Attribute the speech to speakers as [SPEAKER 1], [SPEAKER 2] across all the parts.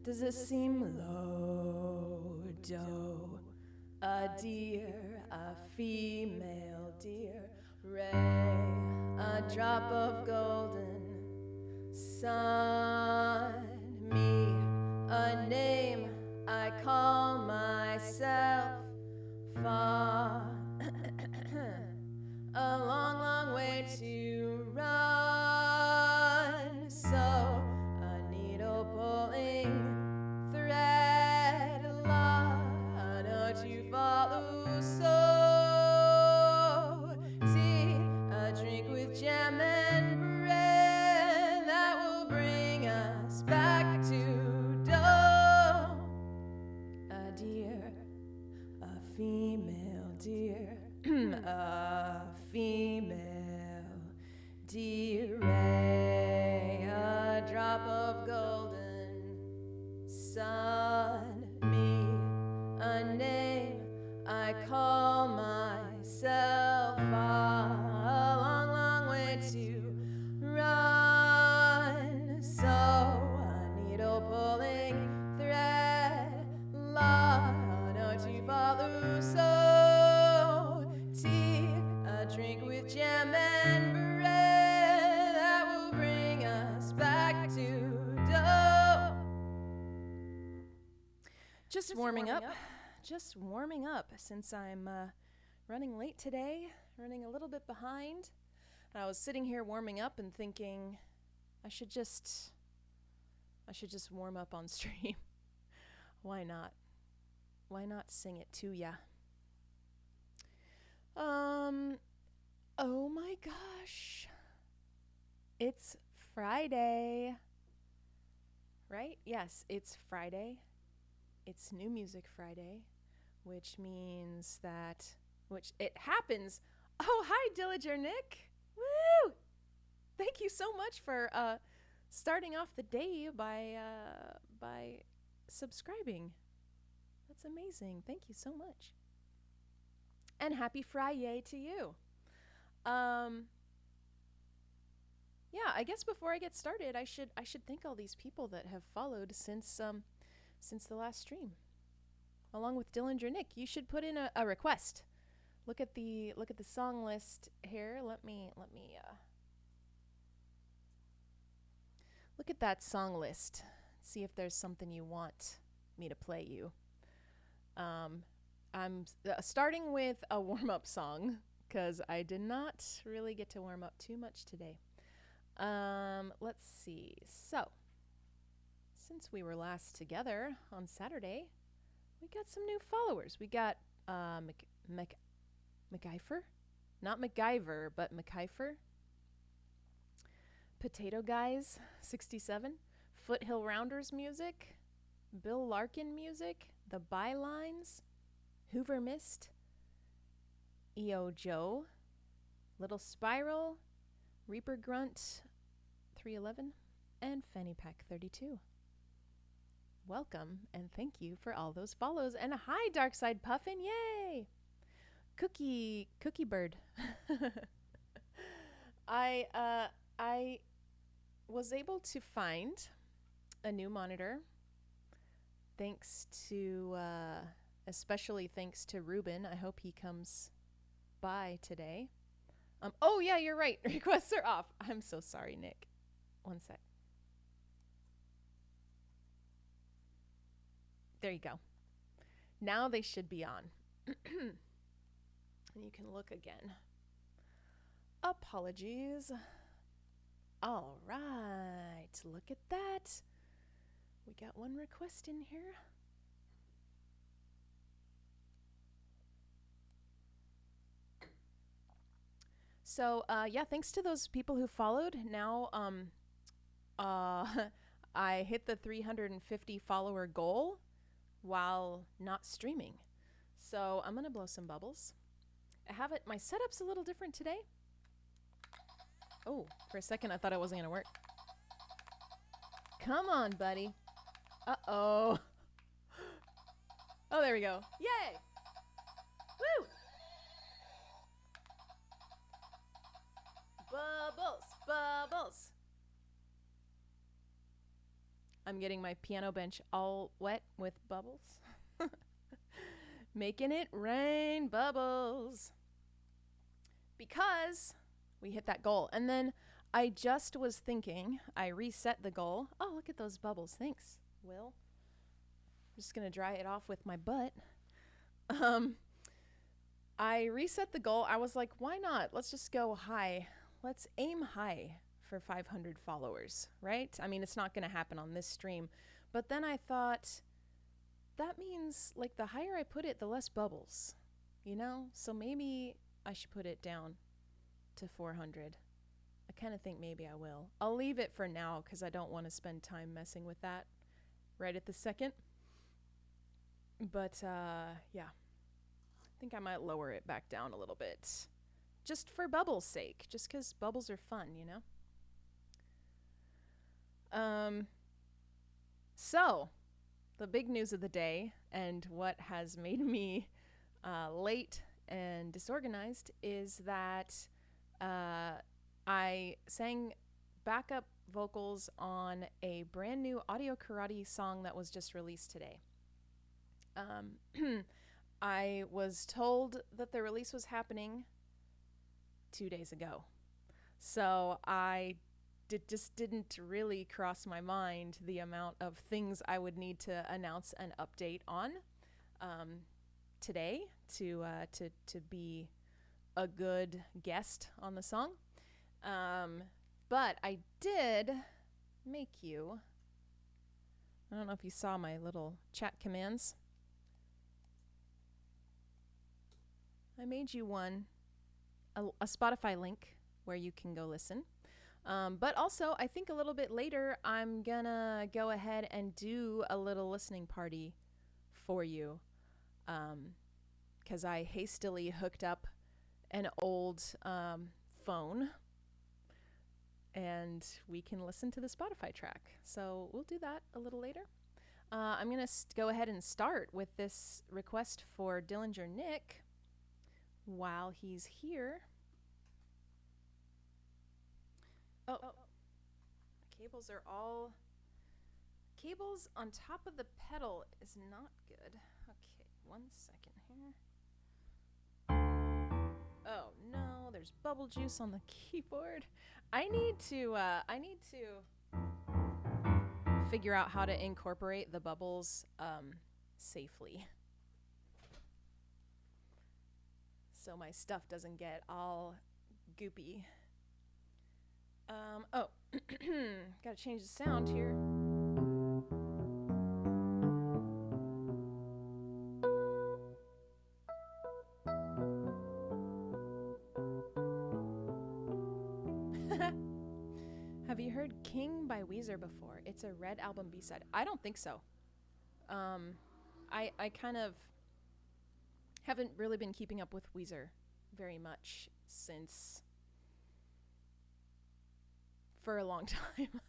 [SPEAKER 1] Does it seem low, doe? A deer, a female deer, ray, a drop of golden sun, me, a name I call myself, far, a long, long way to run, so a needle pulling thread, Lana to follow, so tea, a drink with jam and bread that will bring us back to dough. A deer, a female deer, a female deer, a drop of golden sun, me, a name I call myself, a long, long way to run, so a needle pulling thread, Lana to follow, so tea, a drink with jam and bread that will bring us back to dough. Just warming up since I'm running late today, running a little bit behind. And I was sitting here warming up and thinking I should just warm up on stream. Why not? Why not sing it to ya? Oh my gosh. It's Friday. Right? Yes, it's Friday. It's New Music Friday, which means that, which it happens. Oh, hi, Dillinger Nick. Woo! Thank you so much for starting off the day by subscribing. That's amazing. Thank you so much. And happy Friday to you. Yeah, I guess before I get started, I should thank all these people that have followed since the last stream. Along with Dillinger Nick, you should put in a request. Look at the song list here. Let me look at that song list. See if there's something you want me to play you. I'm starting with a warm-up song because I did not really get to warm up too much today. Let's see. So, since we were last together on Saturday, we got some new followers. We got MacGyver, not MacGyver, but MacGyver. Potato Guys 67, Foothill Rounders Music, Bill Larkin Music, The Bylines, Hoover Mist, EO Joe, Little Spiral, Reaper Grunt 311, and Fanny Pack 32. Welcome and thank you for all those follows. And hi, Darkside Puffin, yay! Cookie Bird. I was able to find a new monitor thanks to especially thanks to Ruben. I hope he comes by today. Oh yeah, you're right. Requests are off. I'm so sorry, Nick. One sec. There you go. Now they should be on. And you can look again. Apologies. All right. Look at that. We got one request in here. So, yeah, thanks to those people who followed. Now, I hit the 350 follower goal while not streaming. So I'm going to blow some bubbles. I have it. My setup's a little different today. Oh, for a second, I thought it wasn't going to work. Come on, buddy. Uh-oh. Oh, there we go. Yay! Woo! Bubbles, bubbles. I'm getting my piano bench all wet with bubbles. Making it rain bubbles. Because we hit that goal. And then I just was thinking, I reset the goal. Oh, look at those bubbles. Thanks, Will. I'm just going to dry it off with my butt. I reset the goal. I was like, why not? Let's just go high. Let's aim high for 500 followers, right? I mean, it's not going to happen on this stream. But then I thought, that means, like, the higher I put it, the less bubbles, you know? So maybe I should put it down to 400. I kind of think maybe I will. I'll leave it for now because I don't want to spend time messing with that right at the second. But, yeah. I think I might lower it back down a little bit. Just for bubbles' sake. Just because bubbles are fun, you know? So, the big news of the day, and what has made me late and disorganized, is that I sang backup vocals on a brand new Audio Karate song that was just released today. I was told that the release was happening 2 days ago. So just didn't really cross my mind the amount of things I would need to announce and update on today to be a good guest on the song. But I did make you, I don't know if you saw my little chat commands. I made you a Spotify link where you can go listen. But also, I think a little bit later, I'm gonna go ahead and do a little listening party for you. 'Cause I hastily hooked up an old phone and we can listen to the Spotify track. So we'll do that a little later. I'm gonna go ahead and start with this request for Dillinger Nick while he's here. Oh. Cables are all... Cables on top of the pedal is not good. Okay, 1 second here. Oh no, there's bubble juice on the keyboard. I need to figure out how to incorporate the bubbles safely, so my stuff doesn't get all goopy. Oh, gotta change the sound here. Have you heard King by Weezer before? It's a Red Album B-side. I don't think so. I kind of haven't really been keeping up with Weezer very much since for a long time.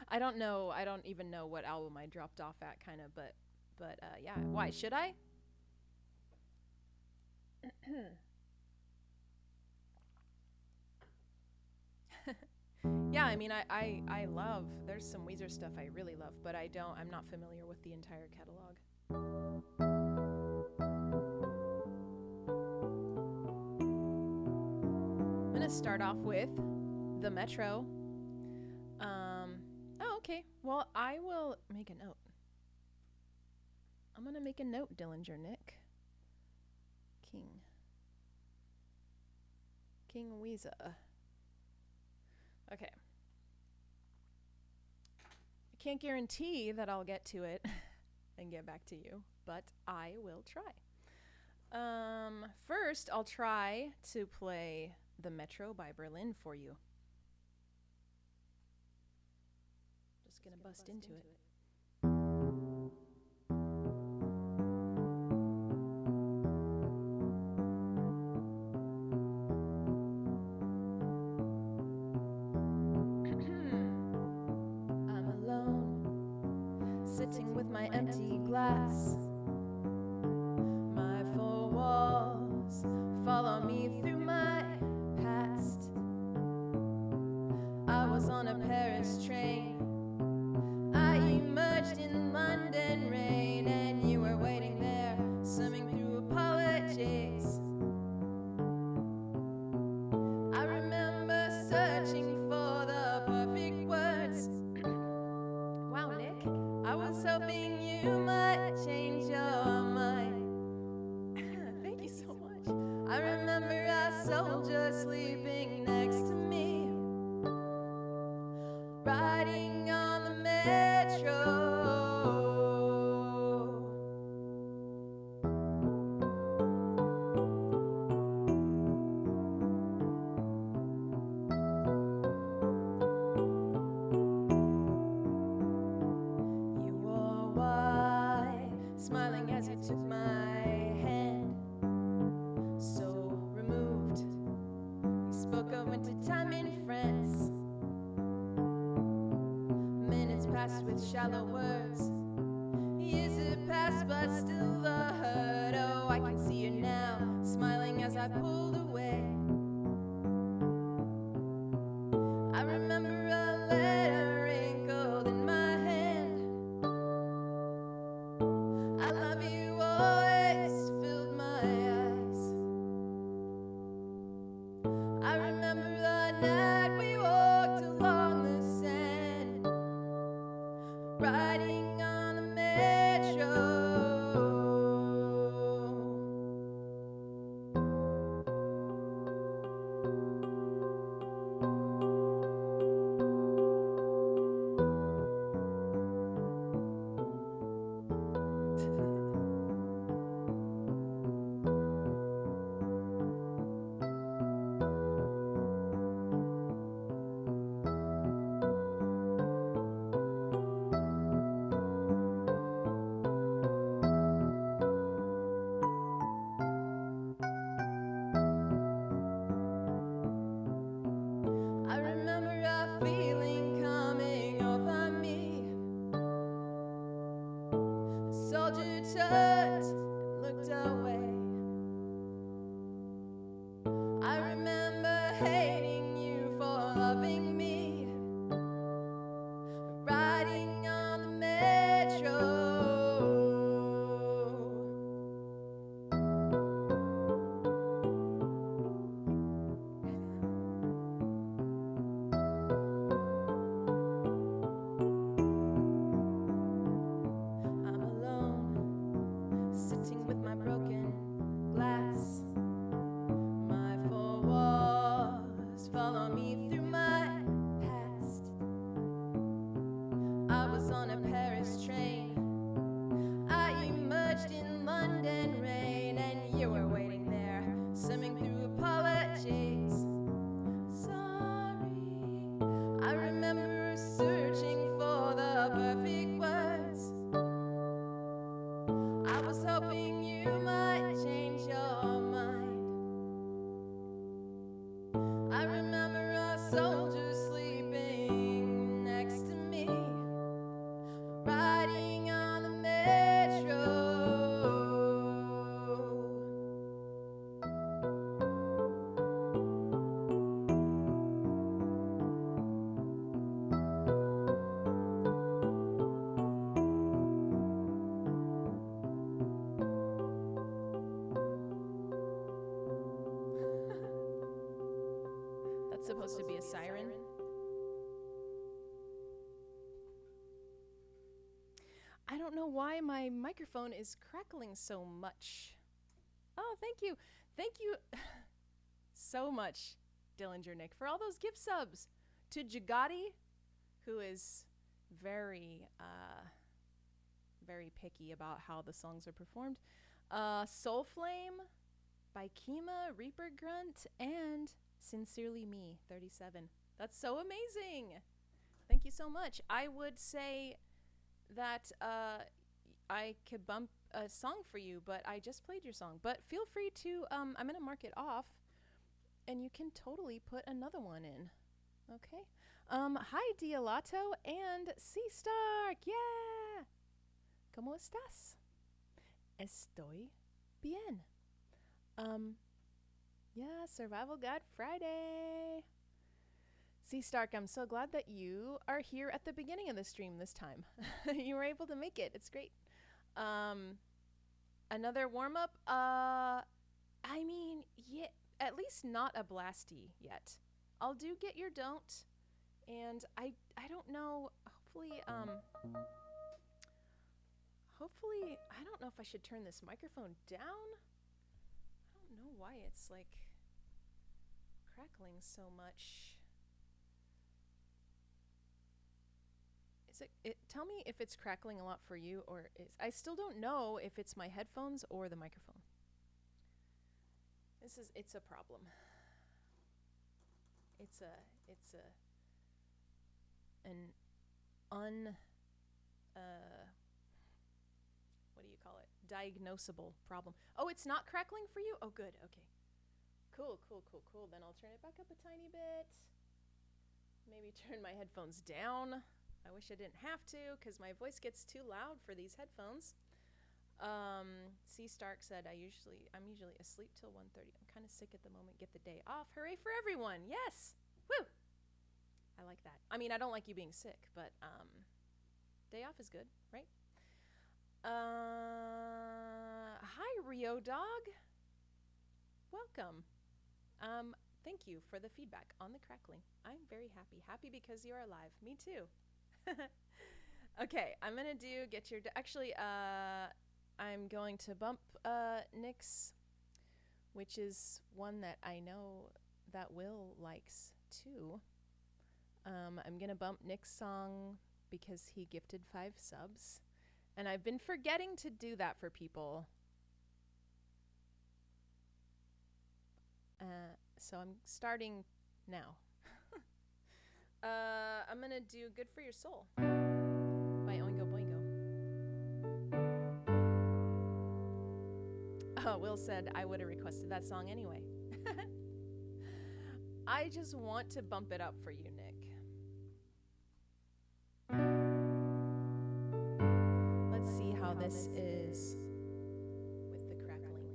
[SPEAKER 1] I don't even know what album I dropped off at, kind of, but yeah. Why should I? Yeah, I mean, I love, there's some Weezer stuff I really love, but I'm not familiar with the entire catalog. I'm gonna start off with the Metro. Oh, okay. Well, I will make a note. I'm gonna make a note, Dillinger Nick. King Weezer. Okay. I can't guarantee that I'll get to it and get back to you, but I will try. First, I'll try to play The Metro by Berlin for you. Just gonna bust into it. Sitting with my empty glass, my four walls follow me through my past. I was on a Paris train, I was hoping you might change your mind. Thank you so much. I remember a soldier sleeping next to me, riding on the metro. You wore white, smiling as you took my hand, so removed. You spoke of wintertime in France. Minutes passed with shallow words. Years have passed, but still the hurt. Oh, I can see you now, smiling as I pulled away. I remember a letter wrinkled in my hand. I love you always filled my eyes. I remember the night we walked along the sand, riding on the metro. I remember a feeling coming over me. The soldier turned and looked away. I remember hating you for loving me, riding on the metro. I'm alone, sitting with my broken glass. My four walls follow me through my past. I was on a Paris train. I emerged in London rain, and you were waiting there, swimming through apologies. Sorry. I remember searching for the perfect words. I was hoping you might change your mind. I remember a soldier sleeping next to me, riding on the metro. That's supposed to be a siren. I don't know why my microphone is crackling so much. Oh, thank you. Thank you so much, Dillinger Nick, for all those gift subs. To Jagati, who is very, very picky about how the songs are performed. Soul Flame by Kima, Reaper Grunt, and Sincerely Me, 37. That's so amazing. Thank you so much. I would say that I could bump a song for you, but I just played your song. But feel free to, I'm going to mark it off, and you can totally put another one in. Okay. Hi, Dialato and C-Stark. Yeah. ¿Cómo estás? Estoy bien. Yeah, Survival Guide Friday. C-Stark, I'm so glad that you are here at the beginning of the stream this time. You were able to make it. It's great. Another warm-up? I mean, yeah, at least not a blasty yet. I'll do Get Your Don't, and I don't know, hopefully, Hopefully, I don't know if I should turn this microphone down. I don't know why it's like crackling so much. Is it tell me if it's crackling a lot for you, or I still don't know if it's my headphones or the microphone. It's a problem. It's an what do you call it? Diagnosable problem. Oh, it's not crackling for you? Oh, good. Okay. Cool. Then I'll turn it back up a tiny bit. Maybe turn my headphones down. I wish I didn't have to, because my voice gets too loud for these headphones. C. Stark said, I'm usually asleep till 1:30. I'm kind of sick at the moment. Get the day off. Hooray for everyone. Yes. Woo. I like that. I mean, I don't like you being sick, but day off is good, right? Hi, Rio Dog. Welcome. Thank you for the feedback on the crackling. I'm very happy. Happy because you're alive. Me too. Okay, I'm gonna actually, I'm going to bump Nick's, which is one that I know that Will likes too. I'm gonna bump Nick's song because he gifted 5 subs, and I've been forgetting to do that for people. So I'm starting now. I'm gonna do Good For Your Soul by Oingo Boingo. Oh, Will said I would have requested that song anyway. I just want to bump it up for you, Nick. Let's see how this is with the crackling.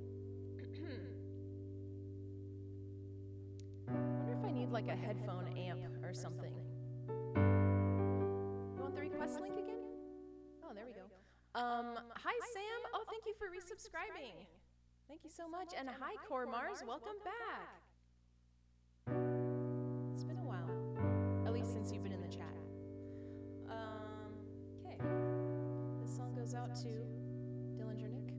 [SPEAKER 1] I wonder if I need like a headphone amp or something. You want the request link again? Oh, there we go. Hi, Sam. Oh, thank you for resubscribing. Thank you so much. And hi, Core Mars. Welcome back. It's been a while, at least since you've been in the chat. Okay. This song goes out to Dillinger Nick.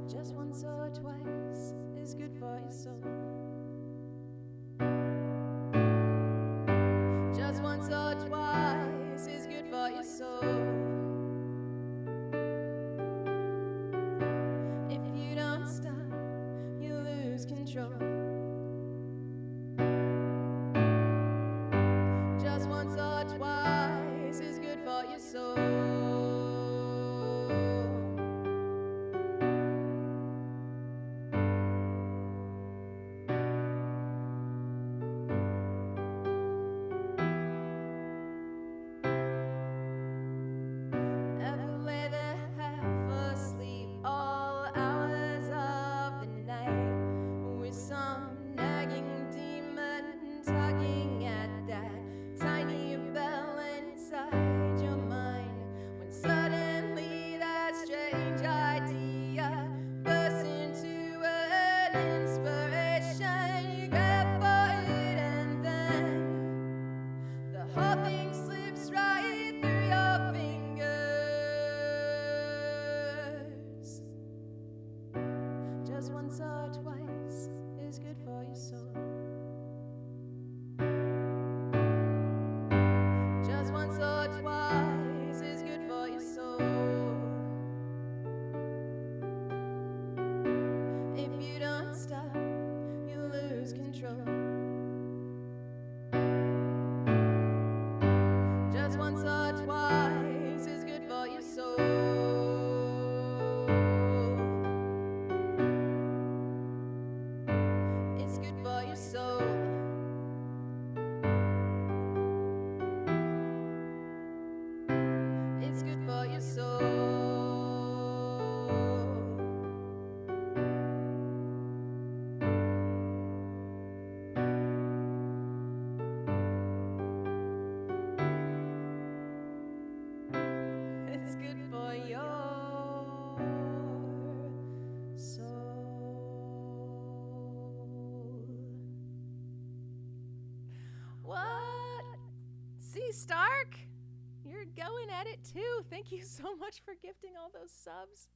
[SPEAKER 1] Just once or twice is good for your soul. C Stark, you're going at it too. Thank you so much for gifting all those subs.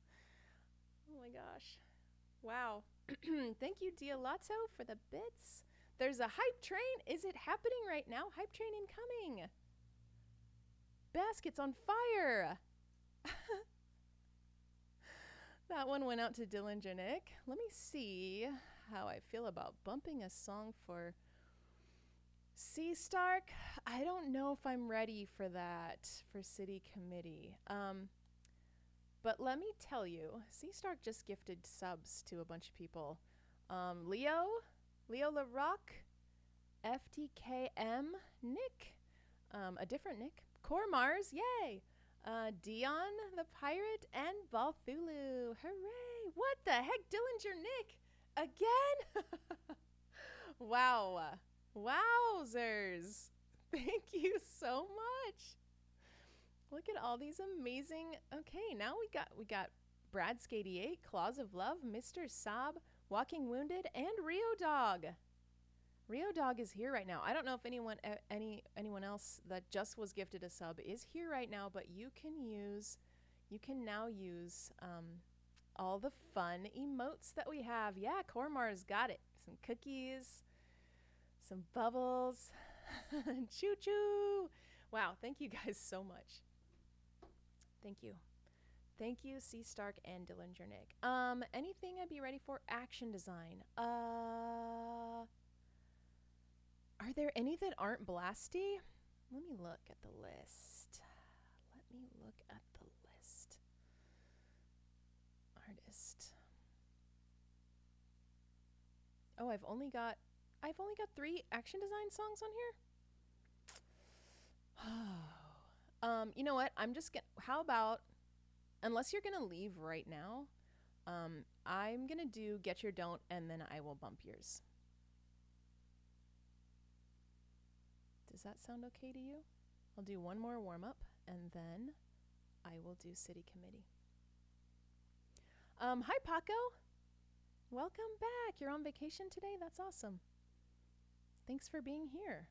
[SPEAKER 1] Oh my gosh. Wow. Thank you, Dialato, for the bits. There's a hype train. Is it happening right now? Hype train incoming. Basket's on fire. That one went out to Dylan Janik. Let me see how I feel about bumping a song for C Stark. I don't know if I'm ready for that for City Committee. But let me tell you, C Stark just gifted subs to a bunch of people. Leo LaRock, FTKM, Nick, a different Nick, Core Mars, yay! Dion the Pirate, and Balthulu. Hooray! What the heck, Dillinger Nick? Again? Wow. Wowzers. Thank you so much. Look at all these amazing. Okay, now we got Bradsk88, Claws of Love, Mr. Sob, Walking Wounded, and Rio Dog. Rio Dog is here right now. I don't know if anyone else that just was gifted a sub is here right now, but you can now use all the fun emotes that we have. Yeah, Cormar's got it. Some cookies, some bubbles, choo choo. Wow, thank you guys so much. Thank you. Thank you, C Stark and Dylan Jernick. Anything I'd be ready for? Action design. Are there any that aren't blasty? Let me look at the list. Artist. Oh, I've only got 3 action design songs on here. You know what? I'm just gonna. How about, unless you're gonna leave right now, I'm gonna do Get Your Don't, and then I will bump yours. Does that sound okay to you? I'll do one more warm-up, and then I will do City Committee. Hi, Paco. Welcome back. You're on vacation today? That's awesome. Thanks for being here.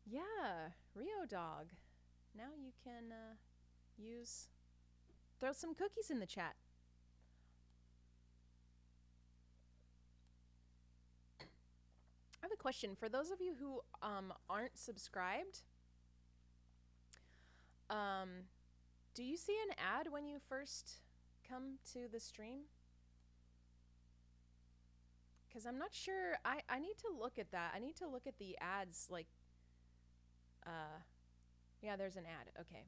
[SPEAKER 1] Yeah, Rio Dog. Now you can throw some cookies in the chat. I have a question for those of you who aren't subscribed. Do you see an ad when you first come to the stream? Because I'm not sure. I need to look at that. I need to look at the ads. Like, yeah, there's an ad. Okay,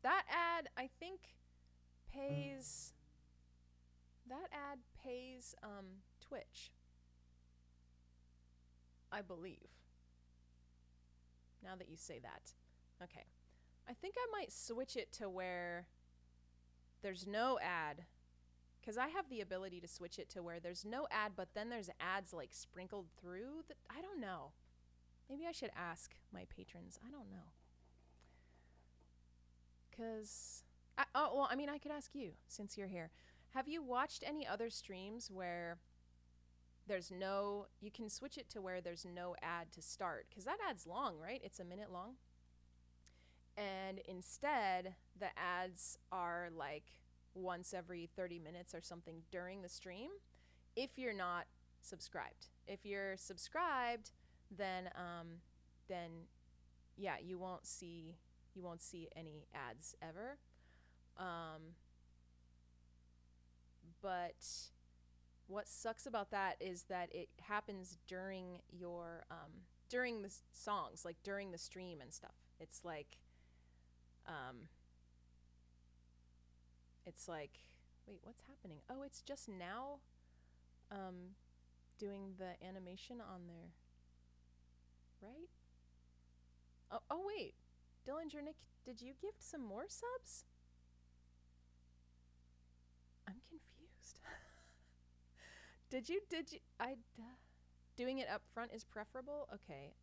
[SPEAKER 1] that ad I think pays. That ad pays Twitch, I believe. Now that you say that. Okay. I think I might switch it to where there's no ad. Because I have the ability to switch it to where there's no ad, but then there's ads like sprinkled through. I don't know. Maybe I should ask my patrons. I don't know. Because, well, I mean, I could ask you since you're here. Have you watched any other streams where there's no, you can switch it to where there's no ad to start? Because that ad's long, right? It's a minute long. And instead, the ads are like once every 30 minutes or something during the stream if you're not subscribed. If you're subscribed, then yeah, you won't see any ads ever. But what sucks about that is that it happens during your during the songs, like during the stream and stuff. It's like wait, what's happening? Oh, it's just now doing the animation on there, right? Oh wait, Dillinger Nick, did you gift some more subs? I'm confused. Did you doing it up front is preferable? Okay.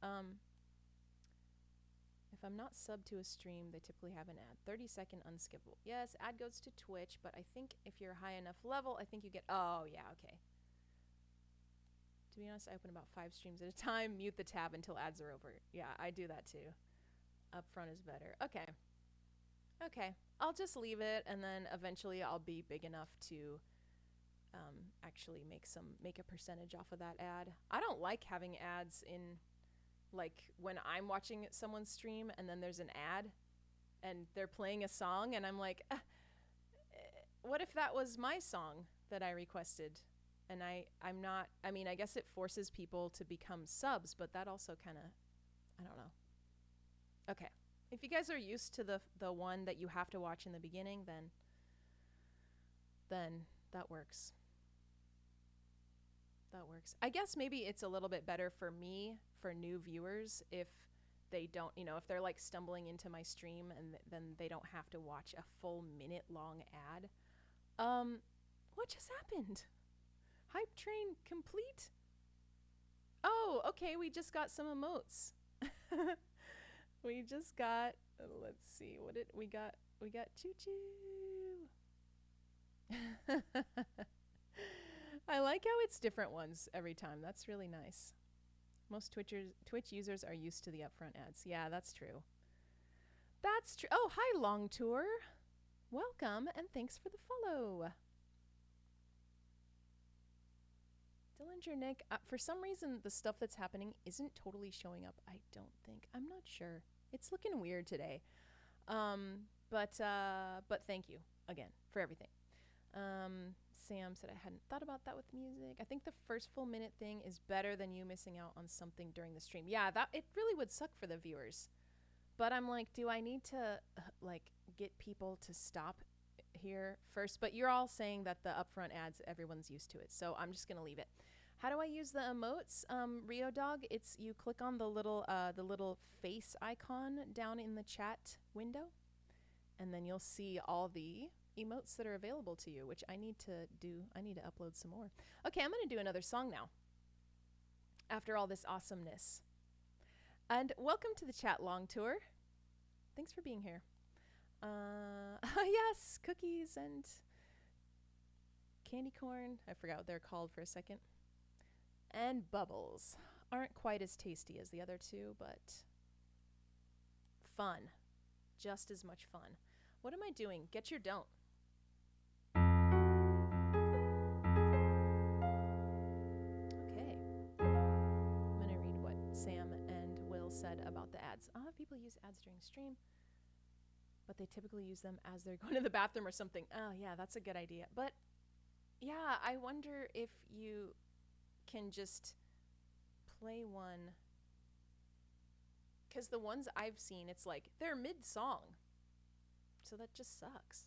[SPEAKER 1] If I'm not subbed to a stream, they typically have an ad. 30-second unskippable. Yes, ad goes to Twitch, but I think if you're high enough level, I think you get... Oh, yeah, okay. To be honest, I open about 5 streams at a time, mute the tab until ads are over. Yeah, I do that too. Upfront is better. Okay. Okay. I'll just leave it, and then eventually I'll be big enough to actually make a percentage off of that ad. I don't like having ads in, like, when I'm watching someone's stream and then there's an ad and they're playing a song and I'm like, what if that was my song that I requested? And I'm not, I mean, I guess it forces people to become subs, but that also kind of, I don't know. Okay. If you guys are used to the one that you have to watch in the beginning, then that works. That works. I guess maybe it's a little bit better for me, for new viewers, if they don't, you know, if they're like stumbling into my stream and then they don't have to watch a full minute-long ad. What just happened? Hype train complete? Oh, okay, we just got some emotes. We just got, let's see, what did we got? We got choo-choo. I like how it's different ones every time. That's really nice. Most Twitch users are used to the upfront ads. Yeah, that's true. That's true. Oh, hi, Long Tour. Welcome, and thanks for the follow. Dillinger Nick, for some reason, the stuff that's happening isn't totally showing up, I don't think. I'm not sure. It's looking weird today. But thank you, again, for everything. Sam said I hadn't thought about that with music. I think the first full minute thing is better than you missing out on something during the stream. Yeah, it really would suck for the viewers. But I'm like, do I need to like get people to stop here first? But you're all saying that the upfront ads, everyone's used to it. So I'm just gonna leave it. How do I use the emotes? Rio Dog, it's you click on the little face icon down in the chat window, and then you'll see all the emotes that are available to you, which I need to upload some more. Okay, I'm gonna do another song now. After all this awesomeness. And welcome to the chat, Long Tour. Thanks for being here. Yes, cookies and candy corn. I forgot what they're called for a second. And bubbles. Aren't quite as tasty as the other two, but fun. Just as much fun. What am I doing? Get your don't. Okay. I'm going to read what Sam and Will said about the ads. People use ads during stream, but they typically use them as they're going to the bathroom or something. Oh, yeah, that's a good idea. But, yeah, I wonder if you can just play one. Because the ones I've seen, it's like, they're mid-song. So that just sucks.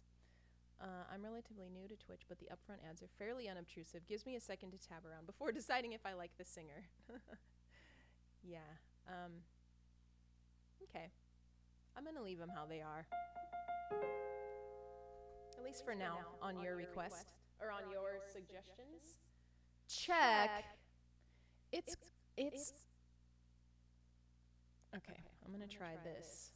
[SPEAKER 1] I'm relatively new to Twitch, but the upfront ads are fairly unobtrusive. Gives me a second to tab around before deciding if I like the singer. Yeah. Okay. I'm going to leave them how they are. At least for now, on your request. Or on your suggestions. Check. It's... Okay, I'm going to try this.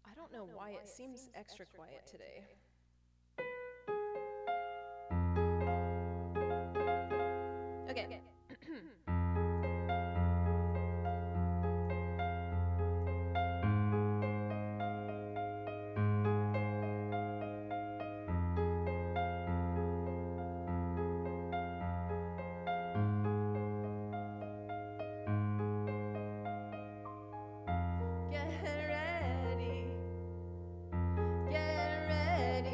[SPEAKER 1] I don't know why it seems extra quiet today. Okay. Get ready.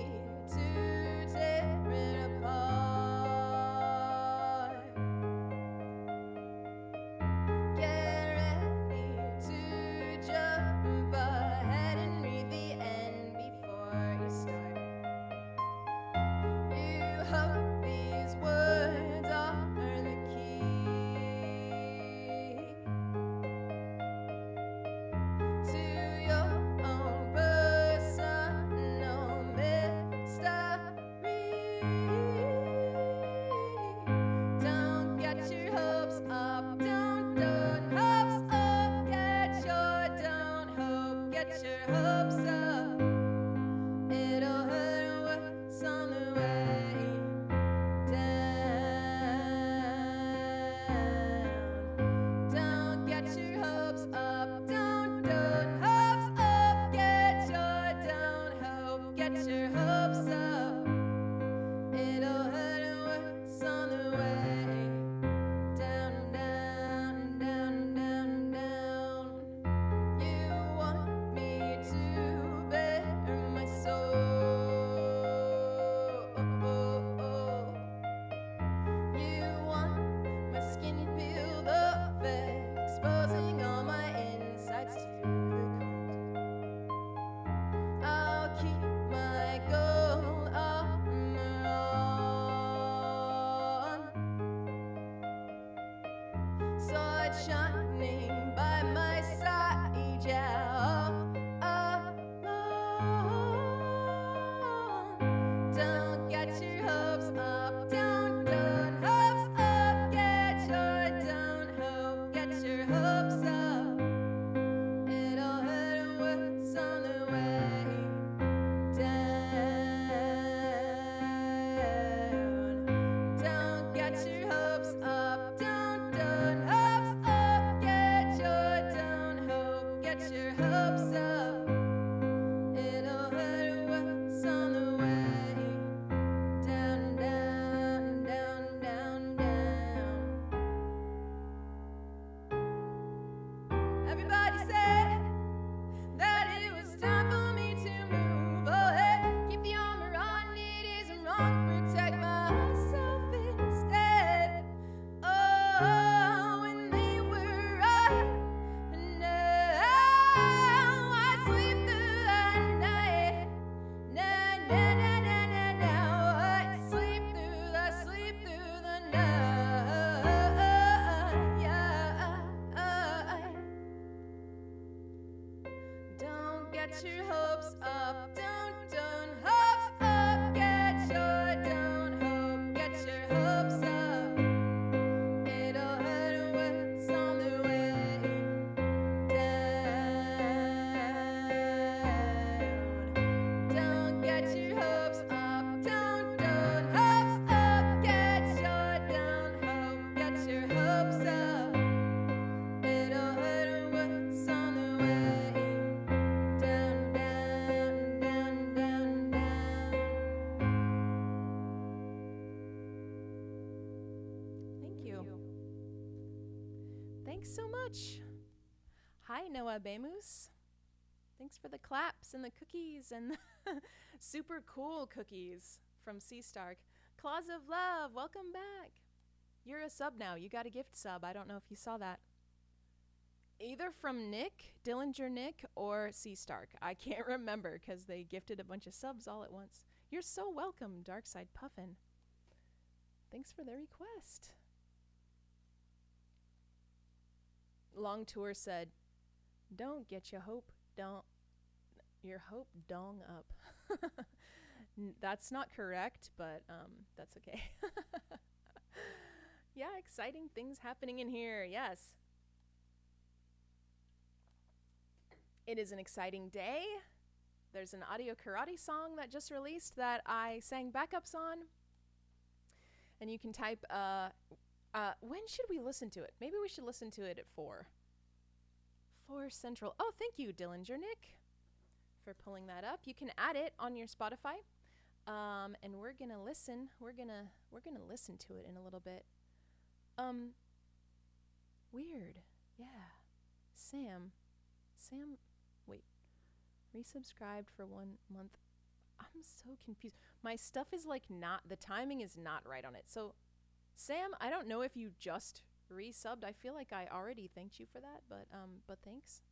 [SPEAKER 1] light shining by my side, yeah. Don't get your hopes up, don't hopes up, get your hopes up. It'll hurt what's on the way down. Don't get your hopes up, don't hopes up, get your hopes up. It'll hurt what's on the way down, down, down, down, down. Everybody said that it was time for me to move. Oh, hey, keep the armor on, it isn't wrong. Protect myself instead. Oh, when they were right, and now I sleep through the night. Now I sleep through the night. Don't get your hopes up, don't hopes up, get your hopes up. It'll hurt what's on the way down. Don't get your hopes up, don't hopes up, get your hopes up. It'll hurt what's on the way down, down, down, down, down. Thank you. Thanks so much. Hi, Noah Bemus. Thanks for the claps and the cookies and the super cool cookies from Sea Stark. Claws of Love, welcome back. You're a sub now. You got a gift sub. I don't know if you saw that. Either from Nick, Dillinger Nick, or Sea Stark. I can't remember because they gifted a bunch of subs all at once. You're so welcome, Darkside Puffin. Thanks for the request. Long Tour said, don't get your hope dong up. That's not correct, but that's okay. Yeah, exciting things happening in here. Yes. It is an exciting day. There's an Audio Karate song that just released that I sang backups on. And you can type, when should we listen to it? Maybe we should listen to it at 4. 4 Central. Oh, thank you, Dillinger Nick, for pulling that up. You can add it on your Spotify. And we're gonna listen. We're gonna listen to it in a little bit. Weird. Yeah. Sam, wait. Resubscribed for 1 month. I'm so confused. My stuff is like the timing is not right on it. So, Sam, I don't know if you just resubbed. I feel like I already thanked you for that, but thanks.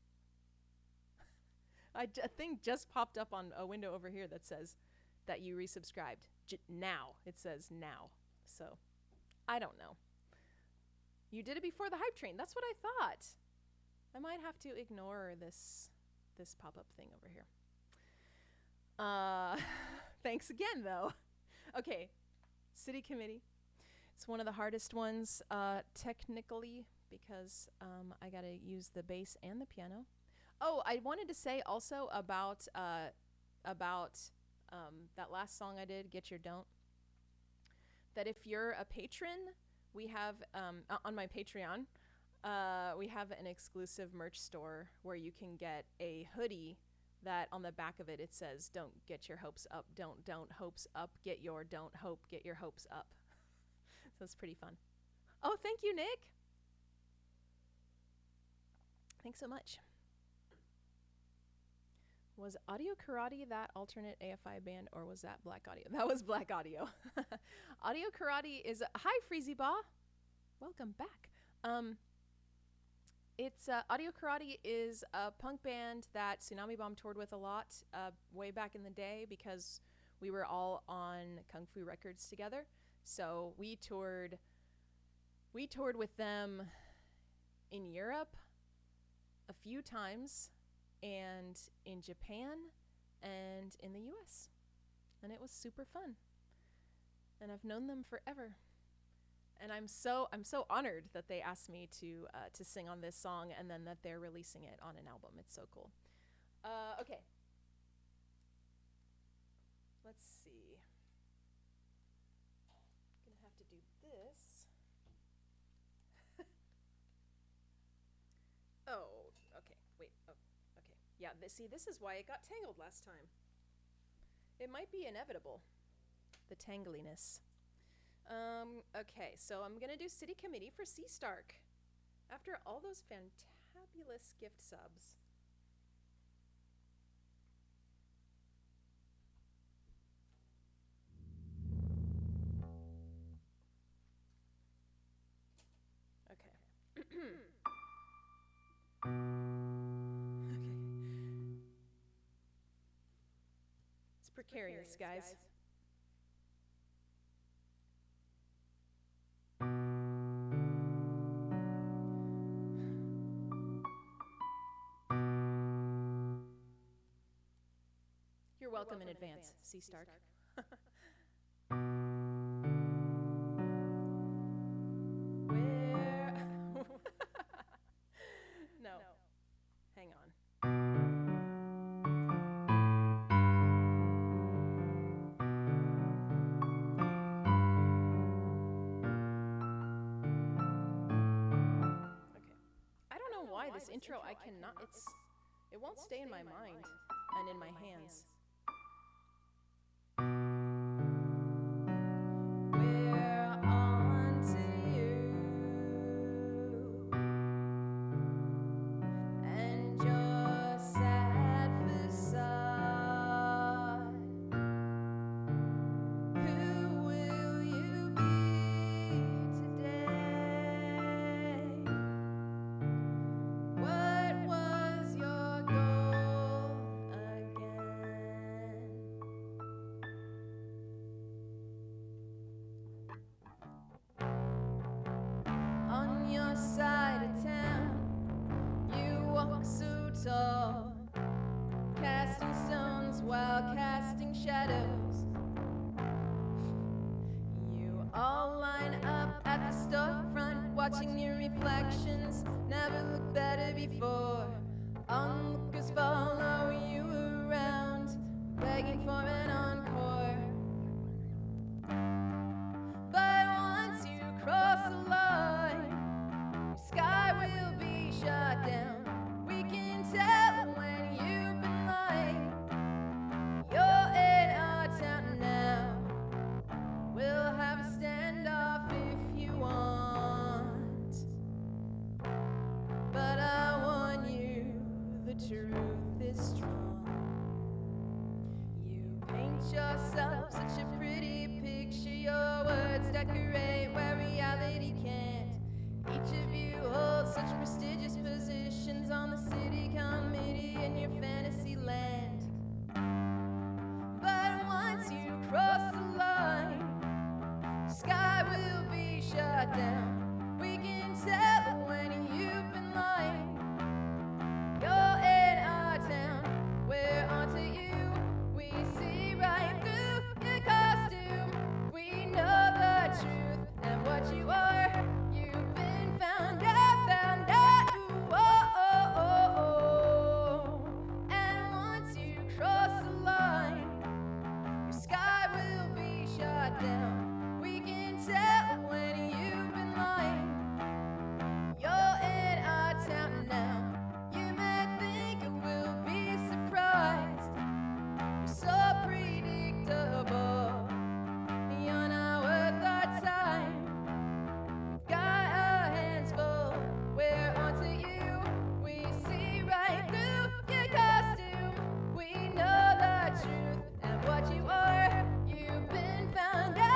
[SPEAKER 1] A thing just popped up on a window over here that says that you resubscribed. Now. It says now. So, I don't know. You did it before the hype train. That's what I thought. I might have to ignore this pop-up thing over here. Thanks again, though. Okay, City Committee. It's one of the hardest ones technically because I got to use the bass and the piano. Oh, I wanted to say also about that last song I did, Get Your Don't, that if you're a patron, we have, on my Patreon, we have an exclusive merch store where you can get a hoodie that on the back of it, it says, don't get your hopes up, don't hopes up, get your hopes up. So it's pretty fun. Oh, thank you, Nick. Thanks so much. Was Audio Karate that alternate AFI band, or was that Black Audio? That was Black Audio. Audio Karate is... Hi, Freezy Ba. Welcome back. It's Audio Karate is a punk band that Tsunami Bomb toured with a lot way back in the day because we were all on Kung Fu Records together. So we toured with them in Europe a few times, and in Japan, and in the US. And it was super fun. And I've known them forever. And I'm so honored that they asked me to sing on this song, and then that they're releasing it on an album. It's so cool. Okay. Let's see. I'm gonna have to do this. Oh, okay. Wait. Oh, okay. Yeah. This is why it got tangled last time. It might be inevitable, the tangliness. Okay, so I'm gonna do City Committee for Sea Stark. After all those fantabulous gift subs. Okay. Okay. It's precarious, guys. You're welcome in advance, Sea Stark. Where? No. Hang on. Okay. I don't know why this intro I cannot. It won't stay in my mind and in my hands. We're on to you and your sad facade. Who will you be today? What was your goal again? On your side of town, you walk so tall, casting stones while casting shadows. You all line up at the storefront, watching your reflections. Never looked better before. Onlookers follow you around, begging for an encore. But once you cross the line, your sky will be shut down. We can tell when you've been lying. You're in our town now. We'll have a standoff if you want. But I warn you, the truth is strong. You paint yourself such a pretty picture. Your words decorate where reality can't. Each of you holds such prestigious positions on the city committee in your fantasy land. But once you cross the line, sky will be shut down. We can tell when you've been lying. You're in our town, we're onto you. We see right through your costume. We know the truth and what you are. You've been found out. Ooh, oh, oh, oh, oh. And once you cross the line, your sky will be shut down. We can tell when you've been lying. You're in our town now. You may think we'll be surprised. You're so predictable. You're not worth our time. We've got our hands full. We're onto you. We see right through your costume. We know the truth and what you are. You've been found out.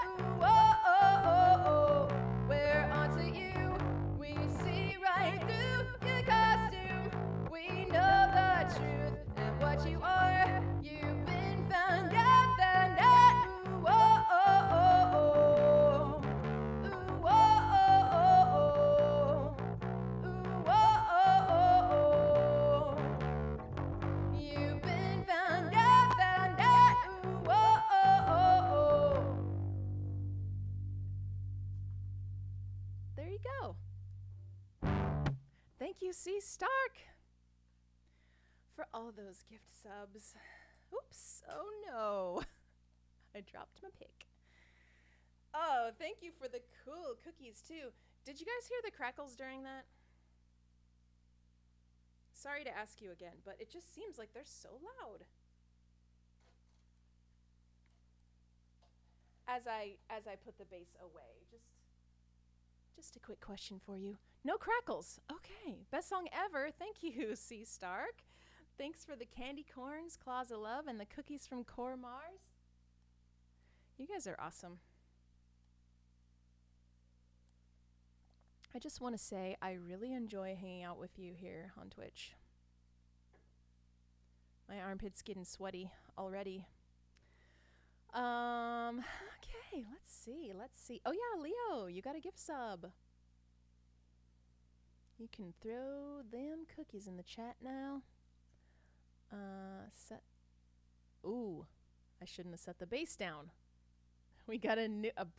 [SPEAKER 1] Ooh, oh, oh, oh, oh. We're onto you. We see right through your costume. We know the truth and what you are. You've been found out. Ooh, oh, oh, oh, oh. Ooh, oh, oh, oh, oh. there you go. Thank you, C. Stark, for all those gift subs. Oops, oh no. I dropped my pick. Oh, thank you for the cool cookies too. Did you guys hear the crackles during that? Sorry to ask you again, but it just seems like they're so loud. As I put the bass away, just a quick question for you. No crackles. Okay. Best song ever. Thank you, C. Stark. Thanks for the candy corns, Claws of Love, and the cookies from Core Mars. You guys are awesome. I just want to say I really enjoy hanging out with you here on Twitch. My armpit's getting sweaty already. Okay, let's see. Oh yeah, Leo, you got a gift sub. You can throw them cookies in the chat now. Ooh, I shouldn't have set the bass down. We got a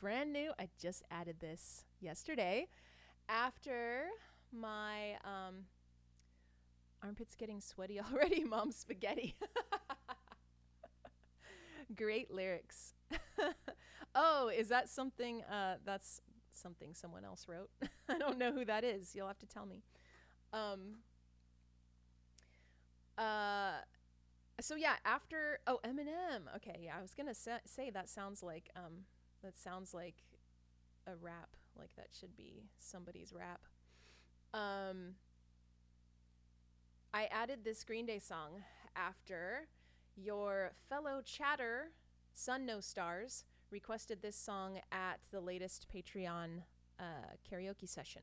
[SPEAKER 1] brand new, I just added this yesterday after my armpit's getting sweaty already, Mom Spaghetti. Great lyrics. Oh, is that something, that's something someone else wrote? I don't know who that is. You'll have to tell me. So yeah, after, Eminem. Okay, yeah, I was gonna say that sounds like a rap. Like that should be somebody's rap. I added this Green Day song after your fellow chatter, Sun No Stars, requested this song at the latest Patreon karaoke session,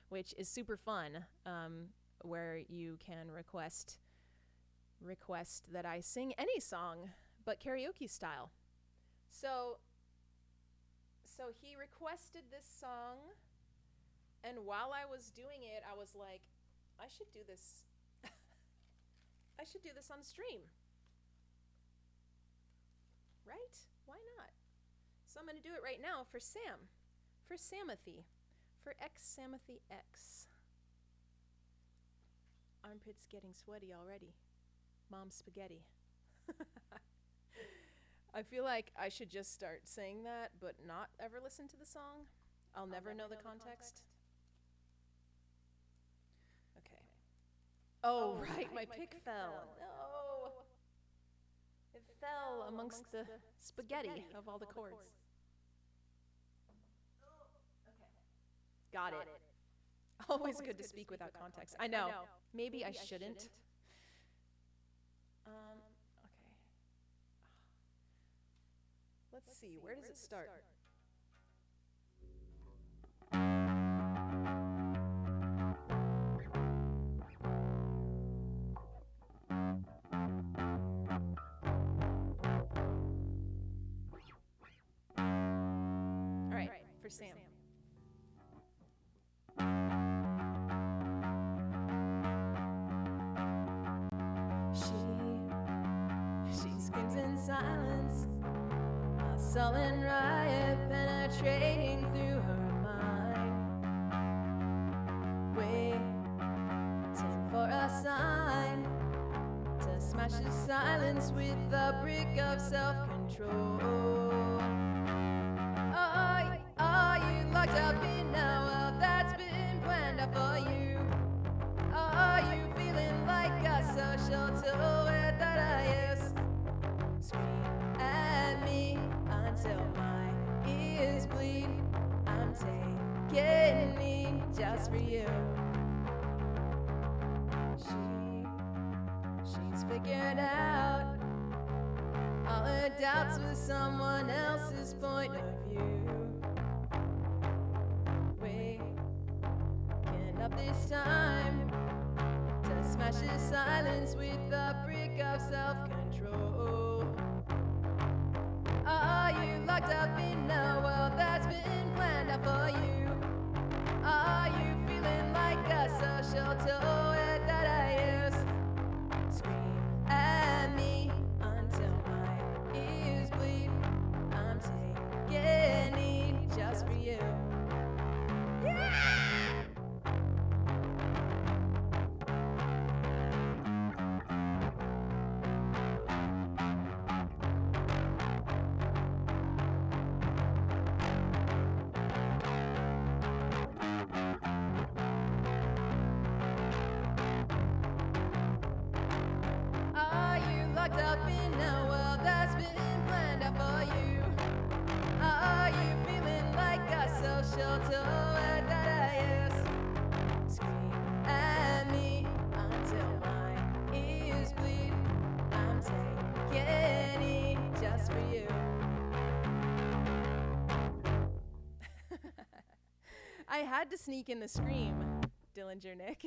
[SPEAKER 1] which is super fun, where you can request that I sing any song, but karaoke style. So he requested this song, and while I was doing it, I was like, I should do this. I should do this on stream. Right? Why not? So I'm going to do it right now for Sam. For Samothy. For X Samothy X. Armpit's getting sweaty already. Mom Spaghetti. I feel like I should just start saying that, but not ever listen to the song. I'll never know the context. Okay. Oh, right, my pick fell. No. It fell amongst the spaghetti of all the chords. Okay. Got it. Always good to speak without context. I know. Maybe I shouldn't. Okay. Let's see. Where does it start? All right, for Sam. She screams in silence, a sullen riot penetrating through her mind, waiting for a sign to smash the silence with a brick of self-control. Are you locked up in a world that's been planned out for you? Are you feeling like a social tool that I use? Scream at me until my ears bleed. I'm taking me just for you. She's figured out all her doubts with someone else's point of view. Waking up this time to smash the silence with a brick of self-control. Are you locked up in a world that's been planned out for you? Are you feeling like a social toy that I use? Scream at me until my ears bleed. I'm taking it just for you. Yeah! I had to sneak in the scream, Dillinger Nick.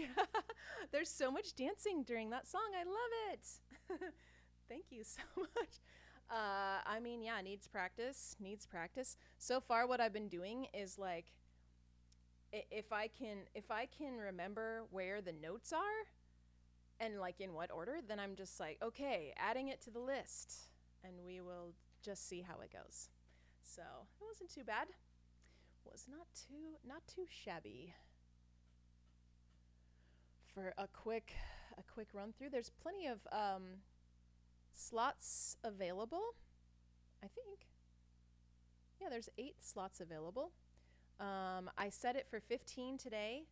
[SPEAKER 1] There's so much dancing during that song. I love it. Thank you so much. I mean, yeah, needs practice. So far, what I've been doing is like, if I can remember where the notes are, and like in what order, then I'm just like, okay, adding it to the list, and we will just see how it goes. So it wasn't too bad. Was not too shabby. For a quick run through, there's plenty of slots available, I think. Yeah, there's 8 slots available. I set it for 15 today.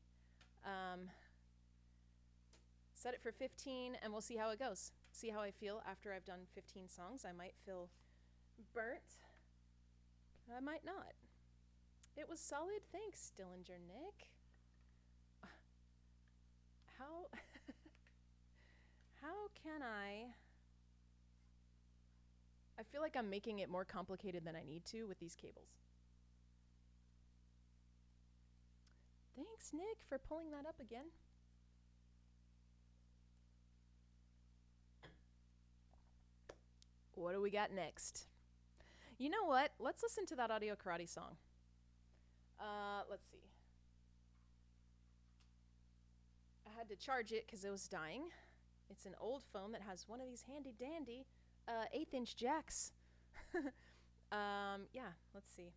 [SPEAKER 1] Set it for 15 and we'll see how it goes. See how I feel after I've done 15 songs. I might feel burnt. I might not. It was solid. Thanks, Dillinger Nick. How can I feel like I'm making it more complicated than I need to with these cables. Thanks, Nick, for pulling that up again. What do we got next? You know what? Let's listen to that Audio Karate song. Let's see. I had to charge it because it was dying. It's an old phone that has one of these handy dandy 1/8" jacks. Yeah, let's see.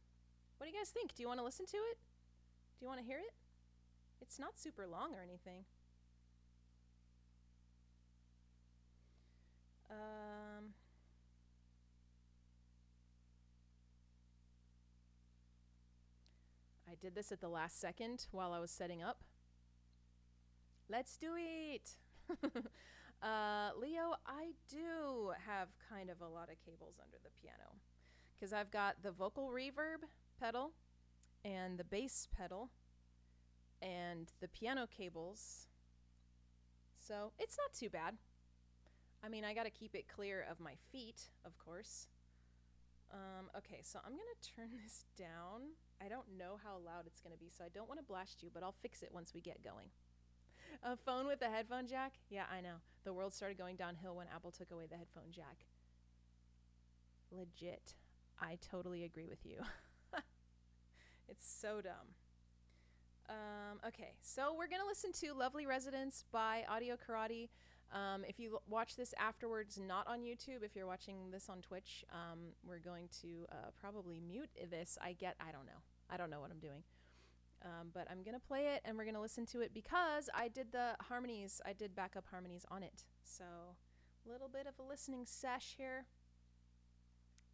[SPEAKER 1] What do you guys think? Do you want to listen to it? Do you want to hear it? It's not super long or anything. I did this at the last second while I was setting up. Let's do it! Leo, I do have kind of a lot of cables under the piano because I've got the vocal reverb pedal and the bass pedal and the piano cables. So it's not too bad. I mean, I got to keep it clear of my feet, of course. Okay, so I'm going to turn this down. I don't know how loud it's going to be, so I don't want to blast you, but I'll fix it once we get going. A phone with a headphone jack? Yeah, I know. The world started going downhill when Apple took away the headphone jack. Legit. I totally agree with you. It's so dumb. Okay, so we're going to listen to Lovely Residence by Audio Karate. If you watch this afterwards, not on YouTube, if you're watching this on Twitch, we're going to probably mute this. I don't know. I don't know what I'm doing. But I'm going to play it and we're going to listen to it because I did the harmonies. I did backup harmonies on it. So a little bit of a listening sesh here.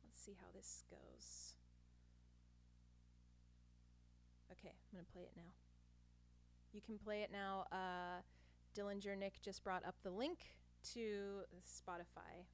[SPEAKER 1] Let's see how this goes. Okay, I'm going to play it now. You can play it now. Dillinger Nick just brought up the link to Spotify.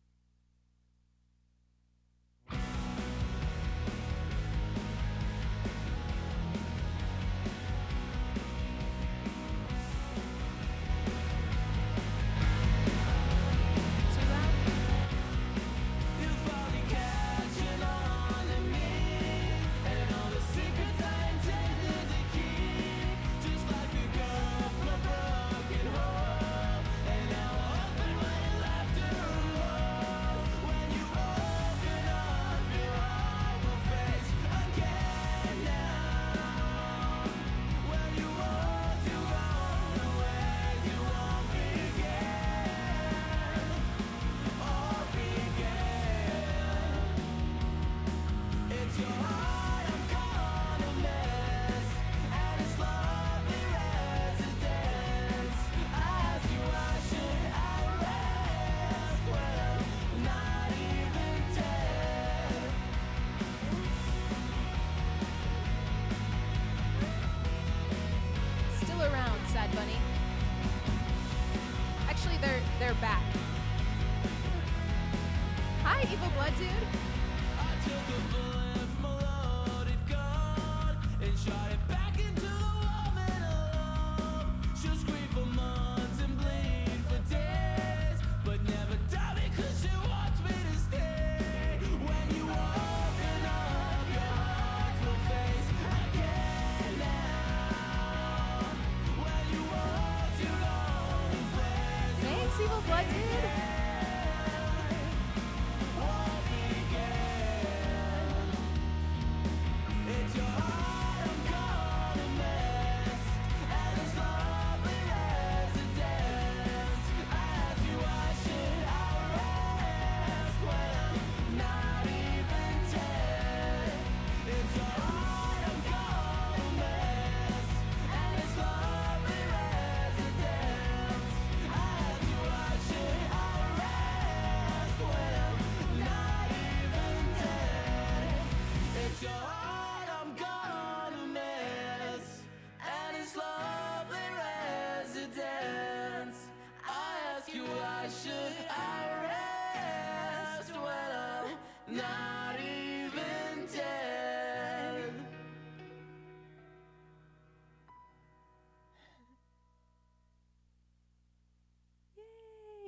[SPEAKER 1] They're back. Hi, Evil Blood Dude. I took a bullet from a loaded gun and shot it back into the woman alone. She'll scream for months and bleed for days, but never die because she wants me to stay. When you open up, your heart will face again now.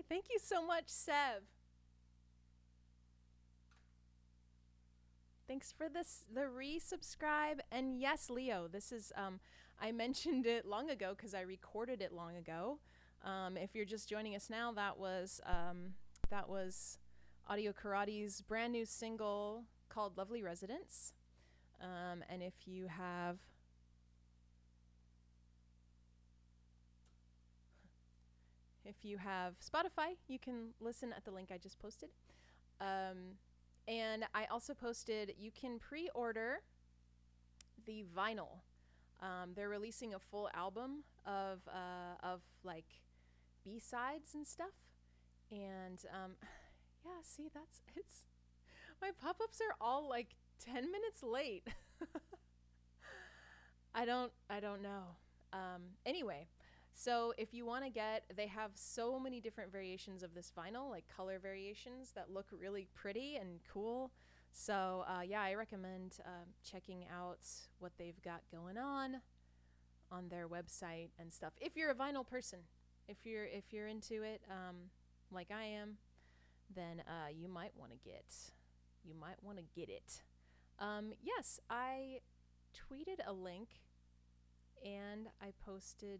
[SPEAKER 1] Thank you so much, Sev. Thanks for the resubscribe. And yes, Leo, this is I mentioned it long ago because I recorded it long ago. If you're just joining us now, that was Audio Karate's brand new single called "Lovely Residence." And if you have Spotify, you can listen at the link I just posted. And I also posted, you can pre-order the vinyl. They're releasing a full album of like B-sides and stuff. And yeah, see, it's my pop-ups are all like 10 minutes late. I don't know. Anyway, so if you want to they have so many different variations of this vinyl, like color variations that look really pretty and cool. So yeah, I recommend checking out what they've got going on their website and stuff. If you're a vinyl person, if you're into it, like I am, then you might want to get it. Yes, I tweeted a link and I posted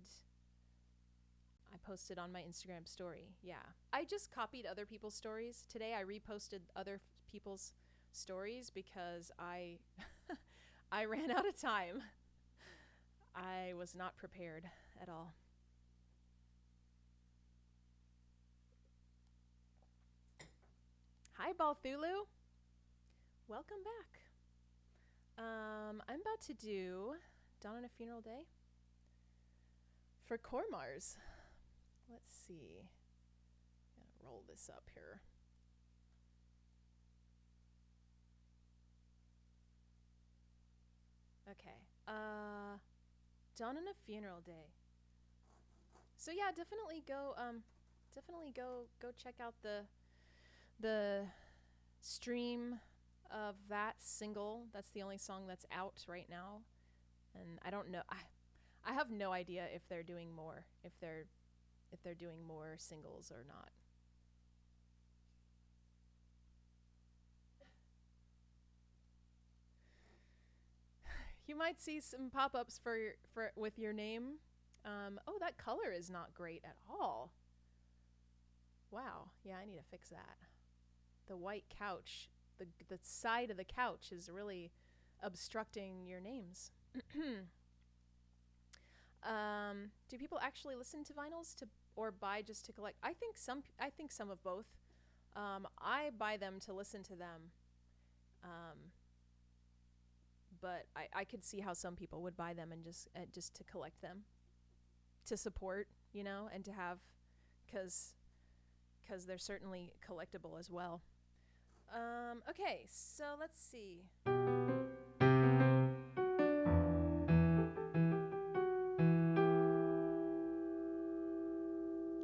[SPEAKER 1] on my Instagram story. Yeah. I just copied other people's stories. Today I reposted other people's stories because I I ran out of time. I was not prepared at all. Hi, Balthulu. Welcome back. I'm about to do Dawn on a Funeral Day for Cormars. Let's see. I'm gonna roll this up here. Okay. Dawn on a Funeral Day. So yeah, definitely go check out the stream of that single. That's the only song that's out right now. And I don't know. I have no idea if they're doing more, if they're doing more singles or not. You might see some pop-ups for with your name. Oh, that color is not great at all. Wow. Yeah, I need to fix that. The white couch, the side of the couch is really obstructing your names. Do people actually listen to vinyls or buy just to collect? I think some of both. I buy them to listen to them. But I could see how some people would buy them and just to collect them, to support, and to have, because they're certainly collectible as well. Okay, so let's see.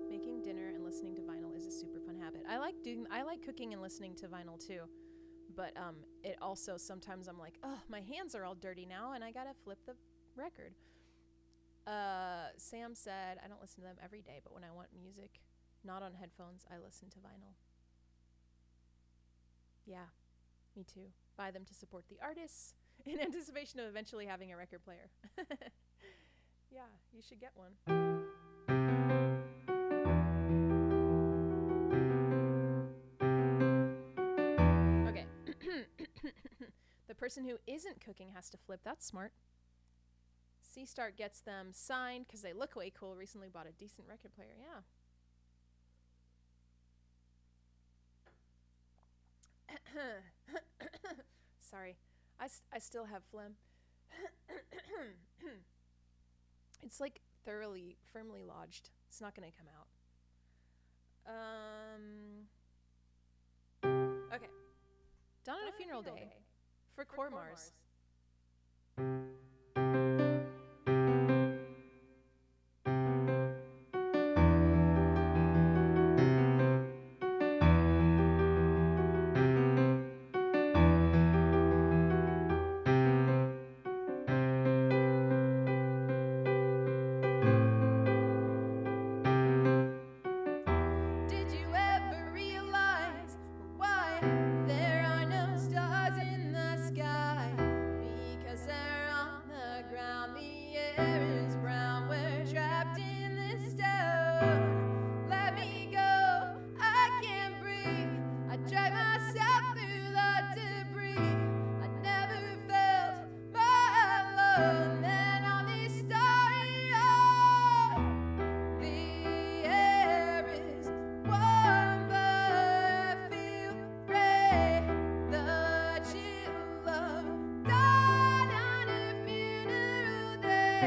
[SPEAKER 1] Making dinner and listening to vinyl is a super fun habit. I like cooking and listening to vinyl too. But it also, sometimes I'm like, oh, my hands are all dirty now, and I gotta flip the record. Sam said, I don't listen to them every day, but when I want music not on headphones, I listen to vinyl. Yeah, me too. Buy them to support the artists in anticipation of eventually having a record player. Yeah, you should get one. The person who isn't cooking has to flip. That's smart. C-Start gets them signed because they look way cool. Recently bought a decent record player. Yeah. Sorry. I still have phlegm. It's like firmly lodged. It's not going to come out. Okay. Dawn on a Funeral Day. For Cormars. Did you hair is brown, we're trapped in this stone. Let me go, I can't breathe. I drag myself through the debris. I never felt more alone than on this starry road. The air is warm, but I feel gray. The chill of dawn on a funeral day.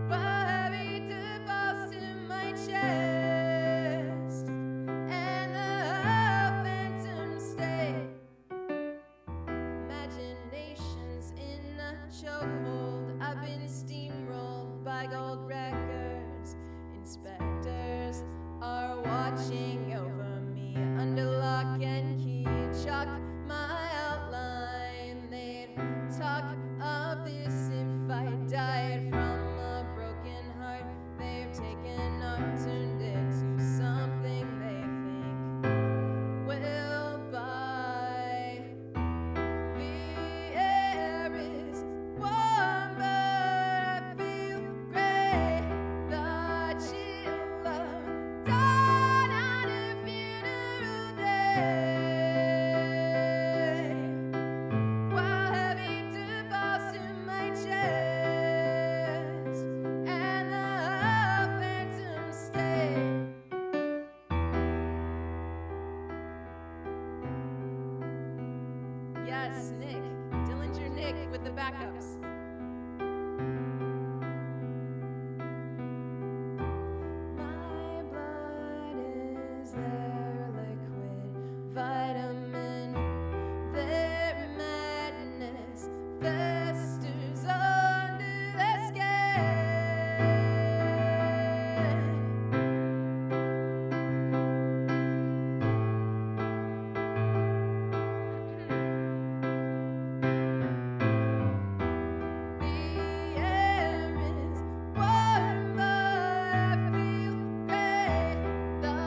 [SPEAKER 1] While heavy falls to my chest, and the phantoms stay. Imaginations in a chokehold. I've been steamrolled by gold records. Inspectors are watching over me under lock and key. Chalk my outline. They'd talk of this if I died from a broken heart. They've taken art, turned it to something they think will buy. The air is warm, but I feel gray. The chill of dawn on a funeral day. While heavy dew falls to my chest, and the phantoms stay. Yes, Nick. Dillinger Nick with the backups. My blood is their liquid vitamin. Their madness festers under the skin. The air is warm, but I feel gray. The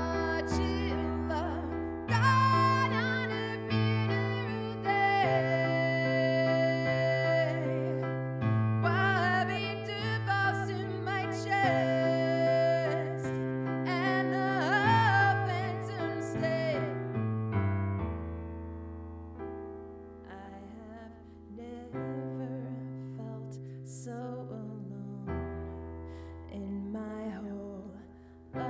[SPEAKER 1] chill of dawn on a funeral day. While heavy dew falls to my chest, and the phantoms stay. I have never felt so alone in my whole life.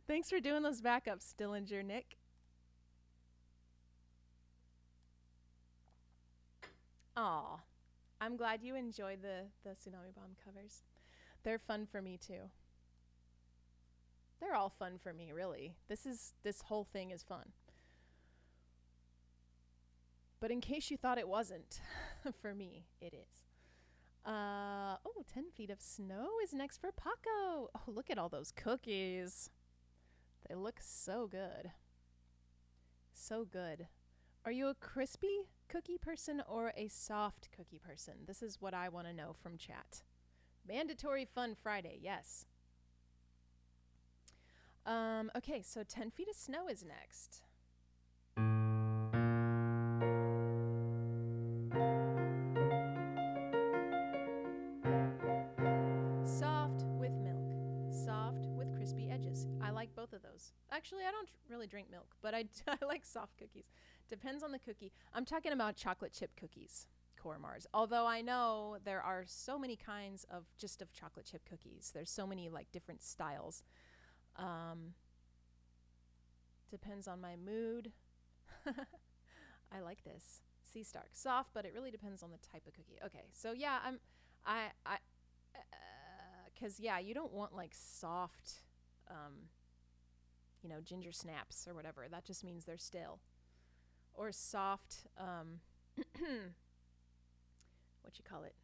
[SPEAKER 1] Thanks for doing those backups, Dillinger Nick. Aw, I'm glad you enjoy the Tsunami Bomb covers. They're fun for me too. They're all fun for me, really. This whole thing is fun. But in case you thought it wasn't, for me, it is. 10 feet of snow is next for Paco. Oh, look at all those cookies. They look so good. So good. Are you a crispy cookie person or a soft cookie person? This is what I want to know from chat. Mandatory Fun Friday, yes. Okay, so 10 feet of snow is next. Soft with milk. Soft with crispy edges. I like both of those. Actually, I don't really drink milk, but I like soft cookies. Depends on the cookie. I'm talking about chocolate chip cookies, Core Mars. Although I know there are so many kinds of chocolate chip cookies. There's so many like different styles. Depends on my mood. I like this. Sea Stark. Soft, but it really depends on the type of cookie. Okay, so yeah, cause yeah, you don't want like soft, ginger snaps or whatever. That just means they're stale. Or soft, what you call it?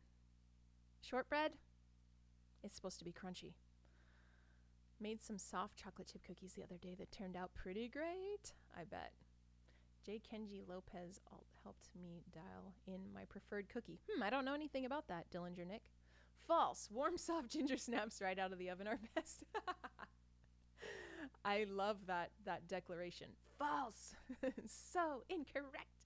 [SPEAKER 1] Shortbread? It's supposed to be crunchy. Made some soft chocolate chip cookies the other day that turned out pretty great, I bet. J. Kenji Lopez helped me dial in my preferred cookie. I don't know anything about that, Dillinger Nick. False. Warm, soft ginger snaps right out of the oven are best. I love that declaration. False. So incorrect.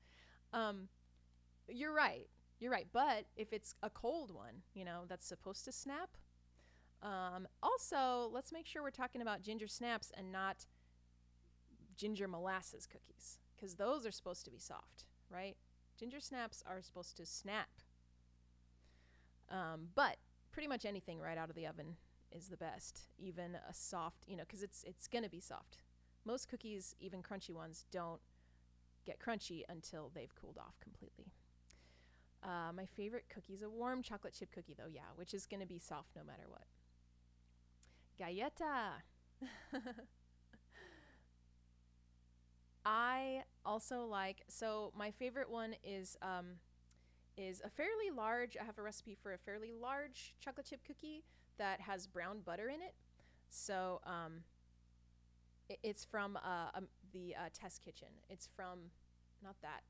[SPEAKER 1] You're right. You're right. But if it's a cold one, that's supposed to snap. Also, let's make sure we're talking about ginger snaps and not ginger molasses cookies, because those are supposed to be soft, right? Ginger snaps are supposed to snap. But pretty much anything right out of the oven is the best. Even a soft, because it's going to be soft. Most cookies, even crunchy ones, don't get crunchy until they've cooled off completely. My favorite cookie is a warm chocolate chip cookie, though, yeah, which is going to be soft no matter what. Galleta. I also so my favorite one is a fairly large, I have a recipe for a fairly large chocolate chip cookie that has brown butter in it. So it's from the Test Kitchen. It's from, not that,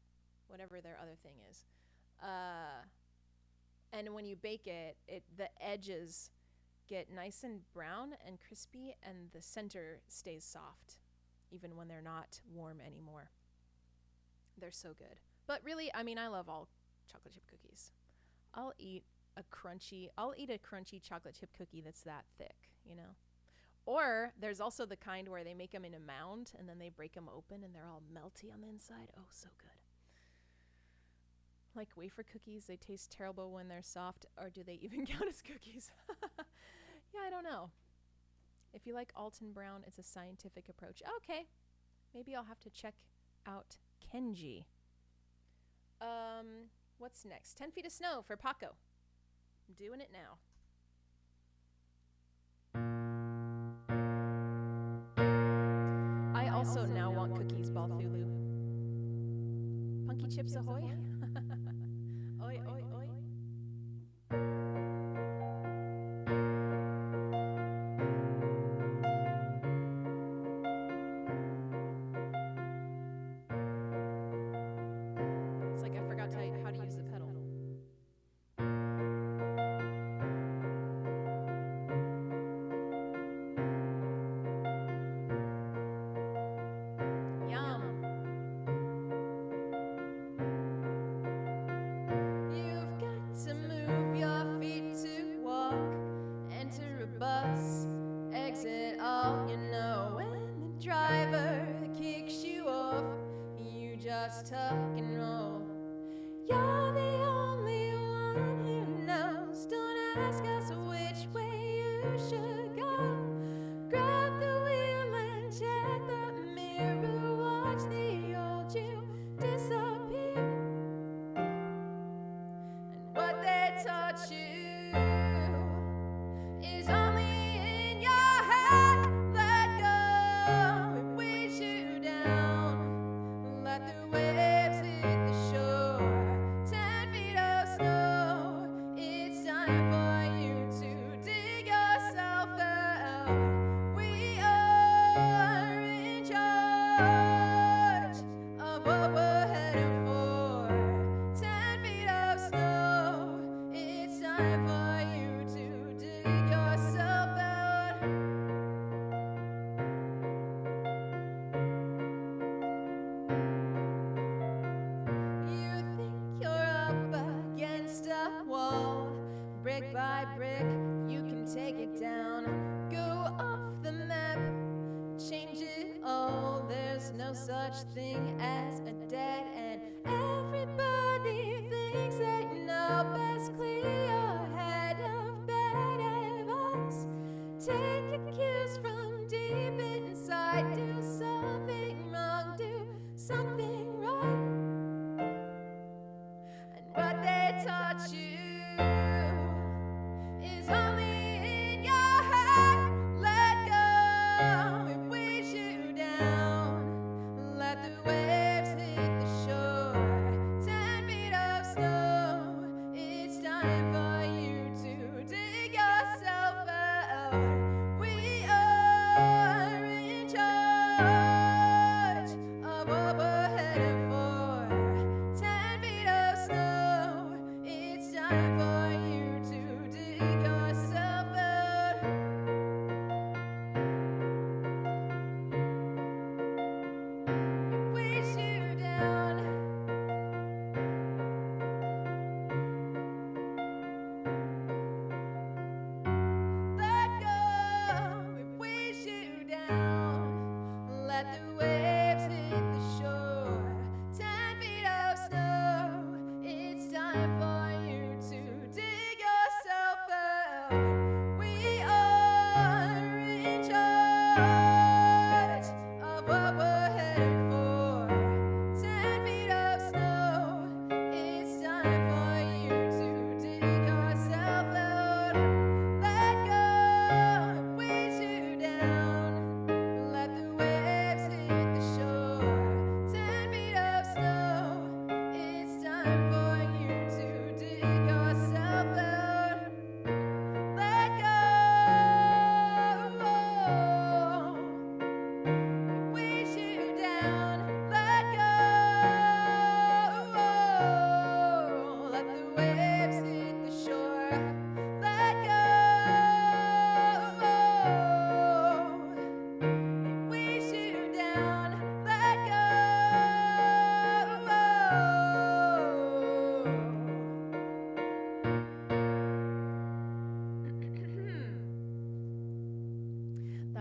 [SPEAKER 1] whatever their other thing is. And when you bake it, the edges get nice and brown and crispy, and the center stays soft, even when they're not warm anymore. They're so good. But really, I love all chocolate chip cookies. I'll eat a crunchy chocolate chip cookie that's that thick, Or there's also the kind where they make them in a mound and then they break them open and they're all melty on the inside. Oh, so good. Like wafer cookies, they taste terrible when they're soft, or do they even count as cookies? Yeah, I don't know. If you like Alton Brown, it's a scientific approach. Okay, maybe I'll have to check out Kenji. What's next? 10 Feet of Snow for Paco. I'm doing it now. I also now want cookies, Balthulu. Punky Chips Ahoy. Oi, oi, oi. It's like I forgot how to use the pedal. Tuck and roll. You're the only one who knows. Don't ask us which way you should go. Grab the wheel and check the mirror. Watch the old you disappear. And what they taught you is only in your head. Let go, it weighs you down. Let the waves hit the shore. 10 feet of snow. It's time for you to dig yourself out. We are in charge of what we're heading for. 10 feet of snow. It's time for you to dig yourself out. You think you're up against a wall. Brick by brick, you can take it down. Go off the map, change it all. There's no such thing as a dead end. Everybody thinks they know best. Clear your head of bad advice. Take your cues from deep inside. Do something wrong, do something right. And what they taught you is only in your head. Let go, it weighs you down. Let the waves hit the shore. 10 feet of snow. It's time for you to dig yourself out. We are in charge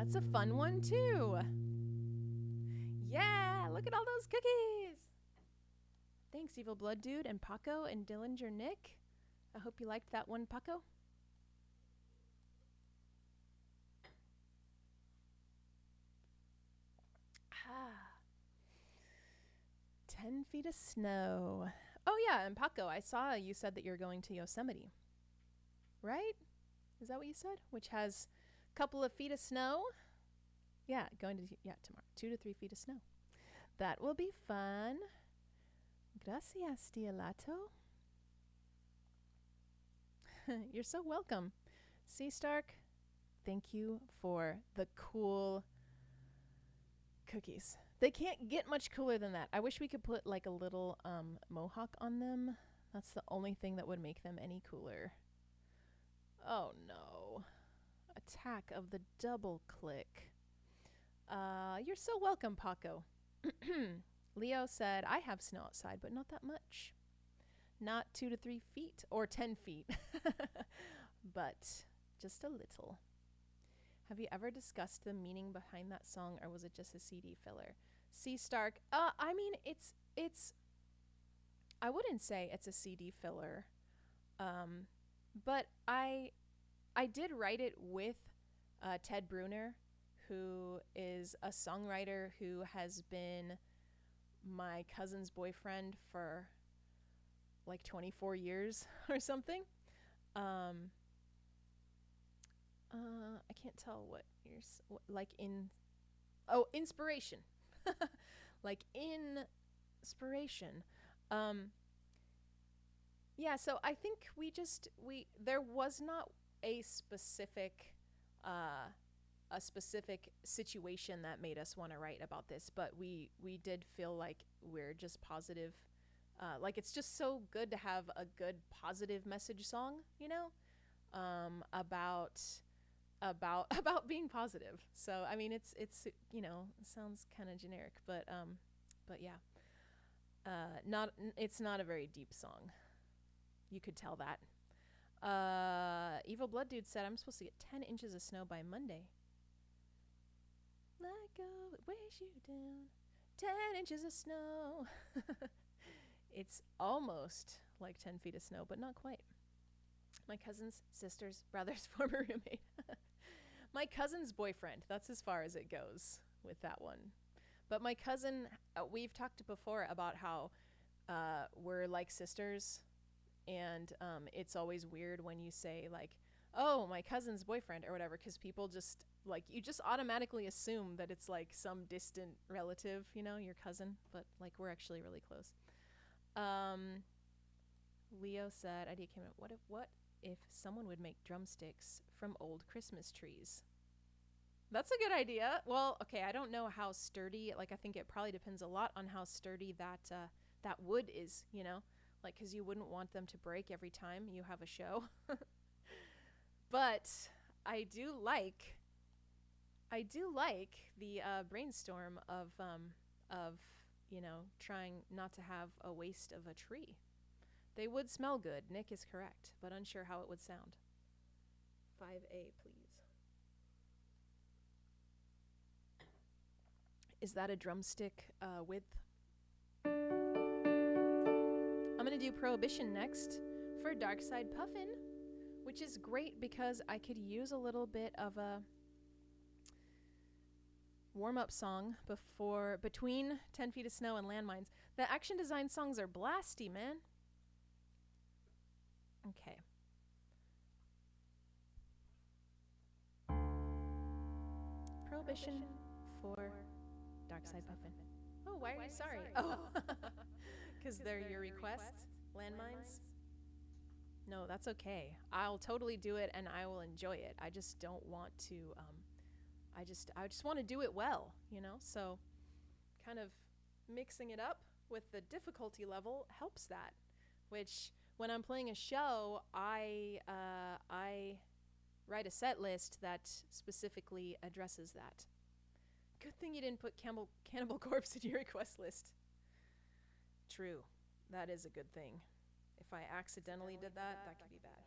[SPEAKER 1] That's a fun one too. Yeah, look at all those cookies. Thanks, Evil Blood Dude and Paco and Dillinger Nick. I hope you liked that one, Paco. Ah. 10 feet of snow. Oh yeah, and Paco, I saw you said that you're going to Yosemite. Right? Is that what you said? Which has a couple of feet of snow. Yeah, going to, tomorrow. 2 to 3 feet of snow. That will be fun. Gracias, Dialato. You're so welcome. Sea Stark, thank you for the cool cookies. They can't get much cooler than that. I wish we could put like a little mohawk on them. That's the only thing that would make them any cooler. Oh no. Attack of the double click. You're so welcome, Paco. Leo said, I have snow outside, but not that much. Not 2 to 3 feet or 10 feet, but just a little. Have you ever discussed the meaning behind that song, or was it just a CD filler? C Stark, I mean, it's, I wouldn't say it's a CD filler, but I did write it with Ted Bruner, who is a songwriter who has been my cousin's boyfriend for like 24 years or something. I can't tell what years, like in, oh, inspiration. Like inspiration. Yeah, so I think there was not a specific situation that made us want to write about this, but we did feel like we're just positive. Like it's just so good to have a good positive message song, you know, about being positive. So I mean, it's you know, it sounds kind of generic, but yeah, it's not a very deep song. You could tell that. Evil Blood Dude said, I'm supposed to get 10 inches of snow by Monday. Let go, it weighs you down. 10 inches of snow. It's almost like 10 feet of snow, but not quite. My cousin's sister's brother's former roommate. My cousin's boyfriend. That's as far as it goes with that one. But my cousin, we've talked before about how we're like sisters. And it's always weird when you say like, oh, my cousin's boyfriend or whatever, because people just like, you just automatically assume that it's like some distant relative, you know, your cousin, but like we're actually really close. Leo said, idea came up, what if someone would make drumsticks from old Christmas trees? That's a good idea. Well, okay, I don't know how sturdy, like I think it probably depends a lot on how sturdy that wood is, you know? Like, because you wouldn't want them to break every time you have a show. But I do like the brainstorm of you know, trying not to have a waste of a tree. They would smell good. Nick is correct, but unsure how it would sound. 5A, please. Is that a drumstick width? I'm going to do Prohibition next for Dark Side Puffin, which is great because I could use a little bit of a warm-up song between 10 Feet of Snow and Landmines. The action design songs are blasty, man. Okay. Prohibition for Dark Side Puffin. Oh, why are you sorry? Oh, because they're your request, Landmines? No, that's okay. I'll totally do it and I will enjoy it. I just don't want to, I just want to do it well, you know? So kind of mixing it up with the difficulty level helps that, which when I'm playing a show, I write a set list that specifically addresses that. Good thing you didn't put Cannibal Corpse in your request list. True. That is a good thing. If I accidentally did that, that could be bad.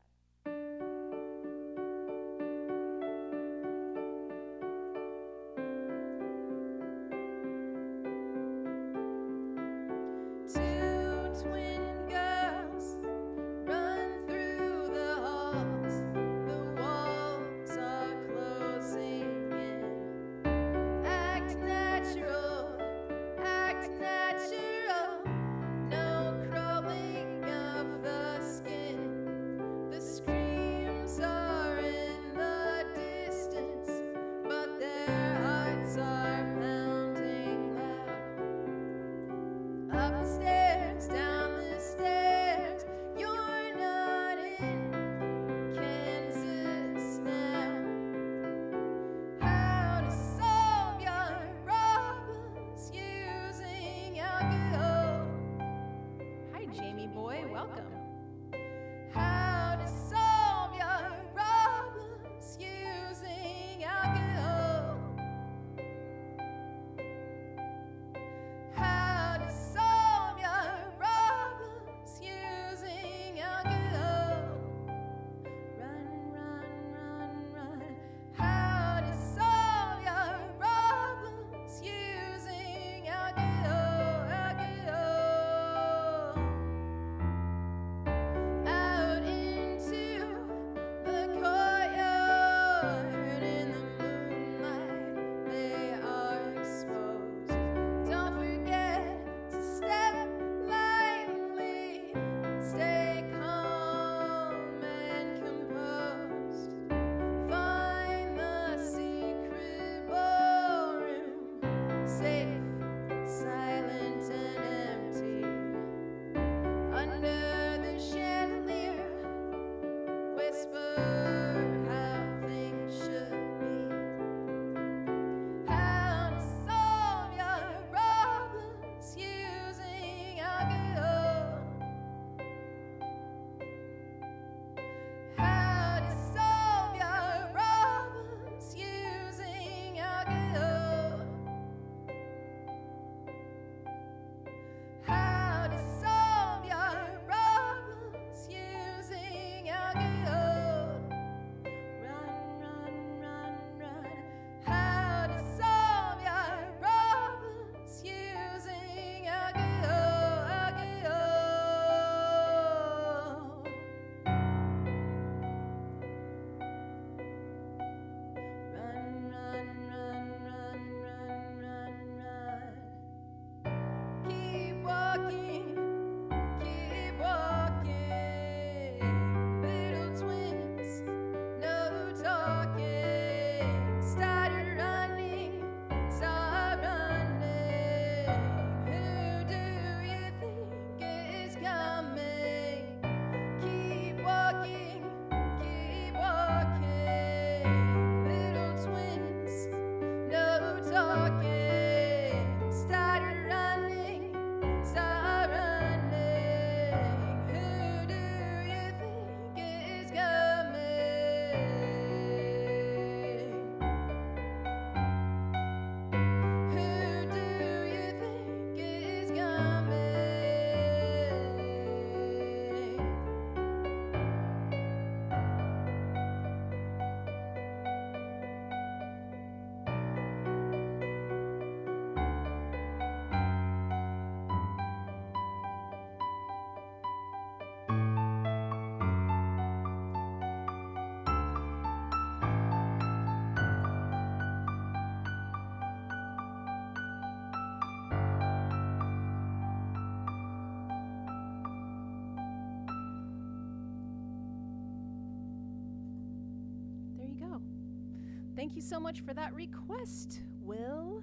[SPEAKER 1] Thank you so much for that request, Will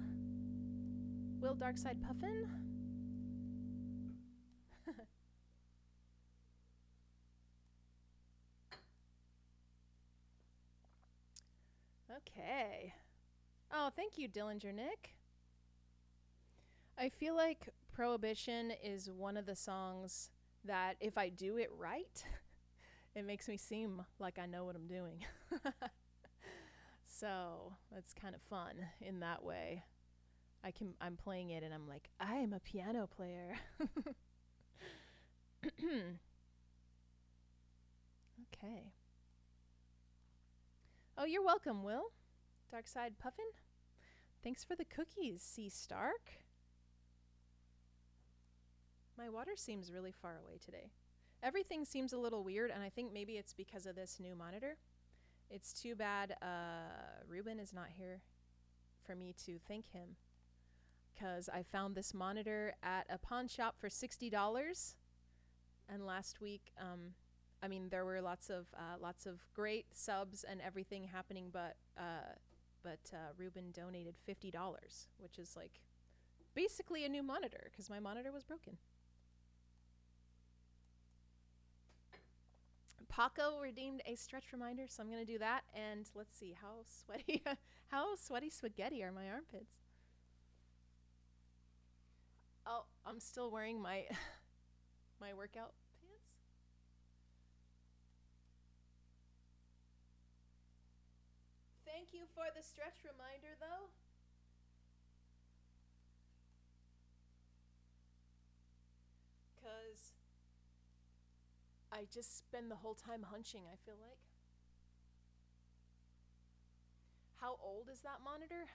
[SPEAKER 1] Darkside Puffin. Okay. Oh, thank you, Dillinger Nick. I feel like Prohibition is one of the songs that if I do it right, it makes me seem like I know what I'm doing. So that's kind of fun in that way. I'm playing it and I'm like, I'm a piano player. Okay. Oh, you're welcome, Will. Darkside Puffin. Thanks for the cookies, C. Stark. My water seems really far away today. Everything seems a little weird, and I think maybe it's because of this new monitor. It's too bad Ruben is not here for me to thank him, because I found this monitor at a pawn shop for $60, and last week, I mean, there were lots of great subs and everything happening, but Ruben donated $50, which is like basically a new monitor because my monitor was broken. Paco redeemed a stretch reminder, so I'm gonna do that. And let's see how sweaty spaghetti are my armpits. Oh, I'm still wearing my my workout pants. Thank you for the stretch reminder, though. Because I just spend the whole time hunching, I feel like. How old is that monitor?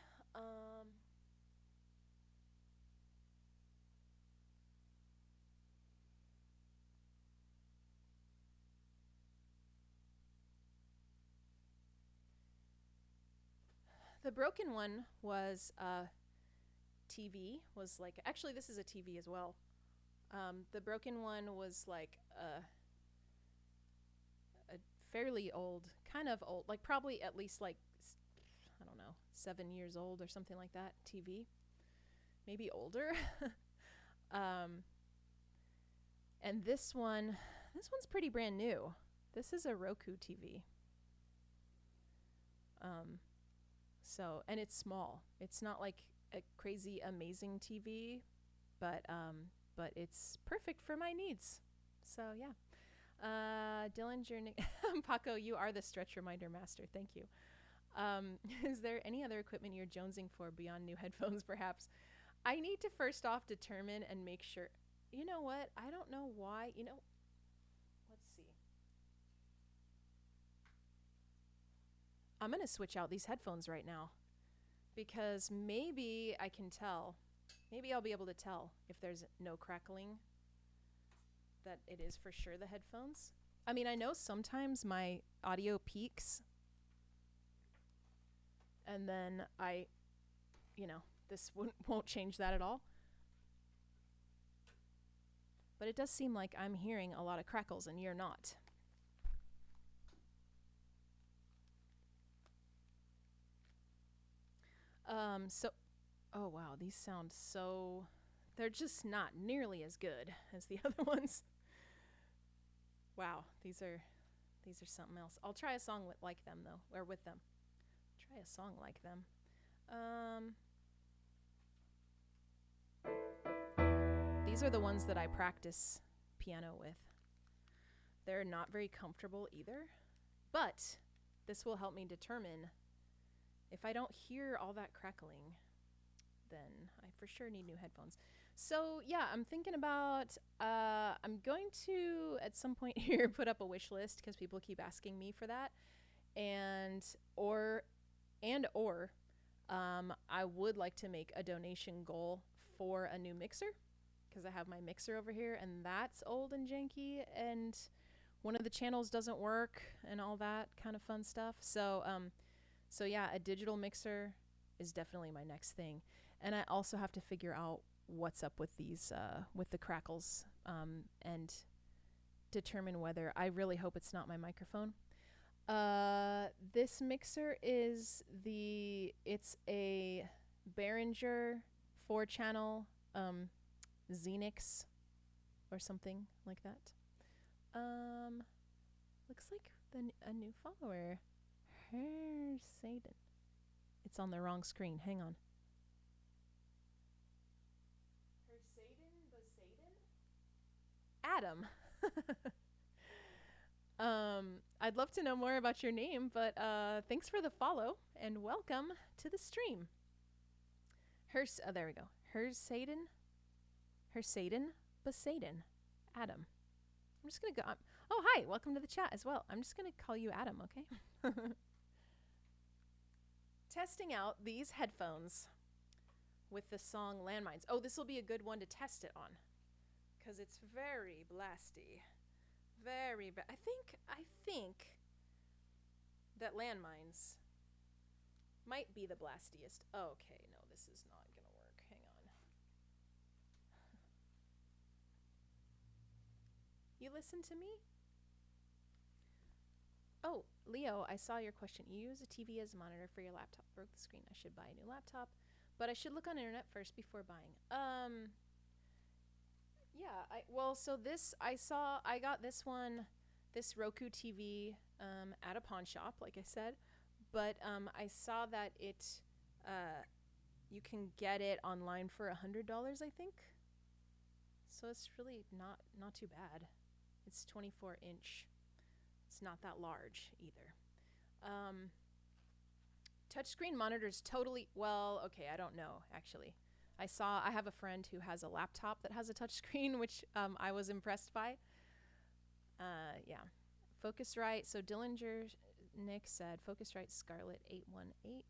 [SPEAKER 1] The broken one was TV, was like, actually this is a TV as well. The broken one was like a fairly old, kind of old, like probably at least like, I don't know, 7 years old or something like that, TV. Maybe older. And this one's pretty brand new. This is a Roku TV. So, and it's small. It's not like a crazy amazing TV, but it's perfect for my needs. So yeah. Dillinger, Paco, you are the stretch reminder master. Thank you. Is there any other equipment you're jonesing for beyond new headphones, perhaps? I need to first off determine and make sure. You know what? I don't know why. Let's see. I'm going to switch out these headphones right now because maybe I can tell. Maybe I'll be able to tell if there's no crackling, that it is for sure the headphones. I mean, I know sometimes my audio peaks and then this won't change that at all. But it does seem like I'm hearing a lot of crackles and you're not. Oh wow, these sound so, they're just not nearly as good as the other ones. Wow, these are something else. I'll try a song like them though, or with them. Try a song like them. These are the ones that I practice piano with. They're not very comfortable either, but this will help me determine if I don't hear all that crackling, then I for sure need new headphones. So yeah, I'm thinking about, I'm going to, at some point here, put up a wish list because people keep asking me for that. Or I would like to make a donation goal for a new mixer because I have my mixer over here and that's old and janky and one of the channels doesn't work and all that kind of fun stuff. So yeah, a digital mixer is definitely my next thing. And I also have to figure out what's up with these, with the crackles, and determine whether, I really hope it's not my microphone. This mixer is it's a Behringer 4-channel Xenix or something like that. Looks like a new follower. Satan. It's on the wrong screen. Hang on. Adam. I'd love to know more about your name, but thanks for the follow and welcome to the stream. There we go. Hersaden Basaden. Adam. I'm just gonna go. Oh, hi. Welcome to the chat as well. I'm just gonna call you Adam, okay? Testing out these headphones with the song Landmines. Oh, this will be a good one to test it on, because it's very blasty. Very I think that Landmines might be the blastiest. Okay, no, this is not gonna work. Hang on. You listen to me? Oh, Leo, I saw your question. You use a TV as a monitor for your laptop. Broke the screen. I should buy a new laptop, but I should look on internet first before buying. Yeah, I got this Roku TV at a pawn shop, like I said, but I saw that you can get it online for $100, I think. So it's really not too bad. It's 24-inch. It's not that large either. Touchscreen monitors totally, well, okay, I don't know, actually. I have a friend who has a laptop that has a touchscreen, which I was impressed by. Yeah. Focusrite, so Dillinger, Nick said, Focusrite Scarlett 818.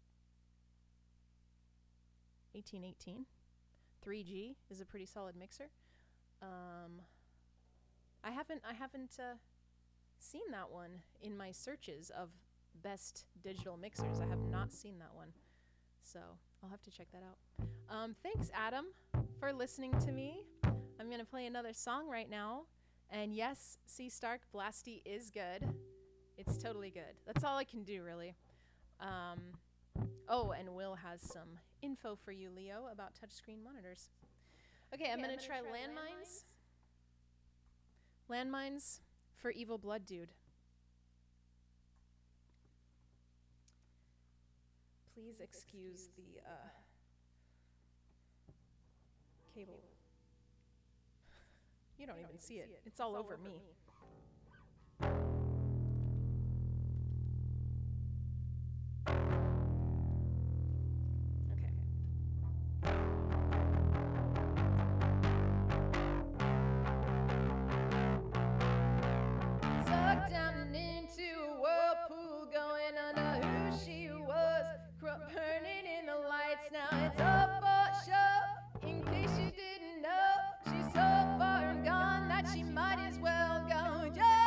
[SPEAKER 1] 1818. 3G is a pretty solid mixer. I haven't seen that one in my searches of best digital mixers. I have not seen that one. So I'll have to check that out. Thanks, Adam, for listening to me. I'm going to play another song right now. And yes, C. Stark, Blasty is good. It's totally good. That's all I can do, really. Oh, and Will has some info for you, Leo, about touchscreen monitors. Okay, I'm going to try Landmines. Landmines for Evil Blood Dude. Please excuse the cable. You don't even see it. It's all over me. Sucked down into a whirlpool, going under who she was, burning in the lights. Now it's up for show, in case you didn't know. She's so far gone that she might as well go.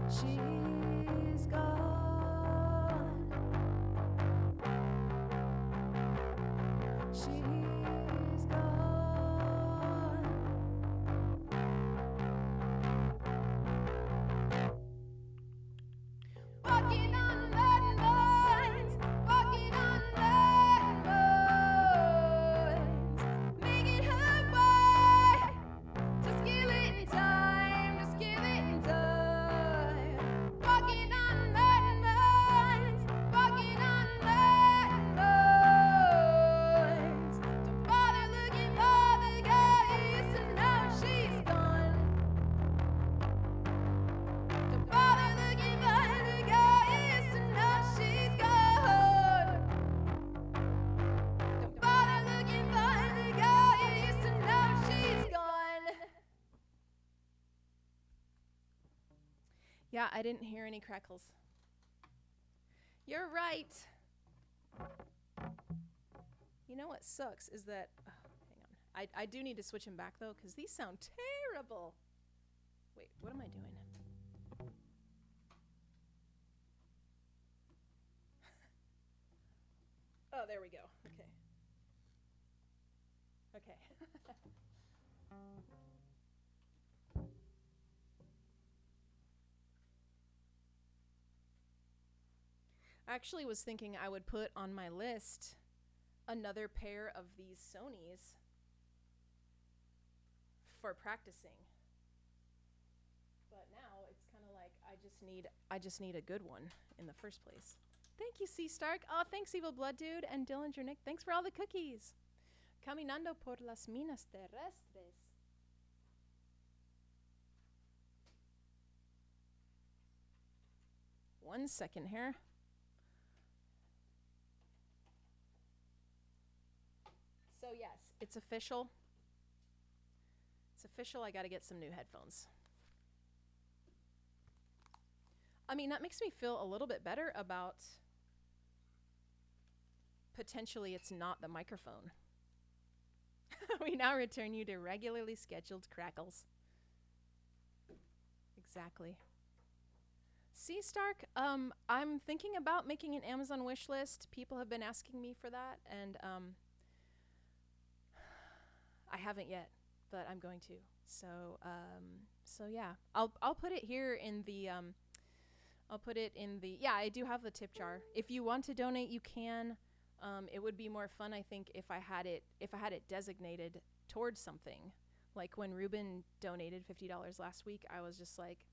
[SPEAKER 1] She's gone. She's gone. Walking on landmines, walking on landmines, making her way. Just give it time, just give it time. Walking on landmines, walking on landmines. Don't bother looking for the girl you used to know, she's gone. Don't bother looking for the girl you used to know, she's gone. Don't bother looking for the girl you used to know, she's gone. Yeah, I didn't hear any crackles. You're right. You know what sucks is that, hang on. I do need to switch them back though, because these sound terrible. Wait, what am I doing? Oh, there we go. Okay. Okay. I actually was thinking I would put on my list another pair of these Sonys for practicing. But now it's kind of like I just need a good one in the first place. Thank you, C Stark. Oh, thanks, Evil Blood Dude and Dillinger Nick. Thanks for all the cookies. Caminando por las minas terrestres. One second here. So yes, it's official. It's official. I got to get some new headphones. I mean, that makes me feel a little bit better about potentially it's not the microphone. We now return you to regularly scheduled crackles. Exactly. C Stark, I'm thinking about making an Amazon wish list. People have been asking me for that, and I haven't yet, but I'm going to. So yeah, I'll put it here in the I'll put it in the, yeah, I do have the tip jar. If you want to donate, you can. It would be more fun, I think, if I had it designated towards something. Like when Ruben donated $50 last week, I was just like,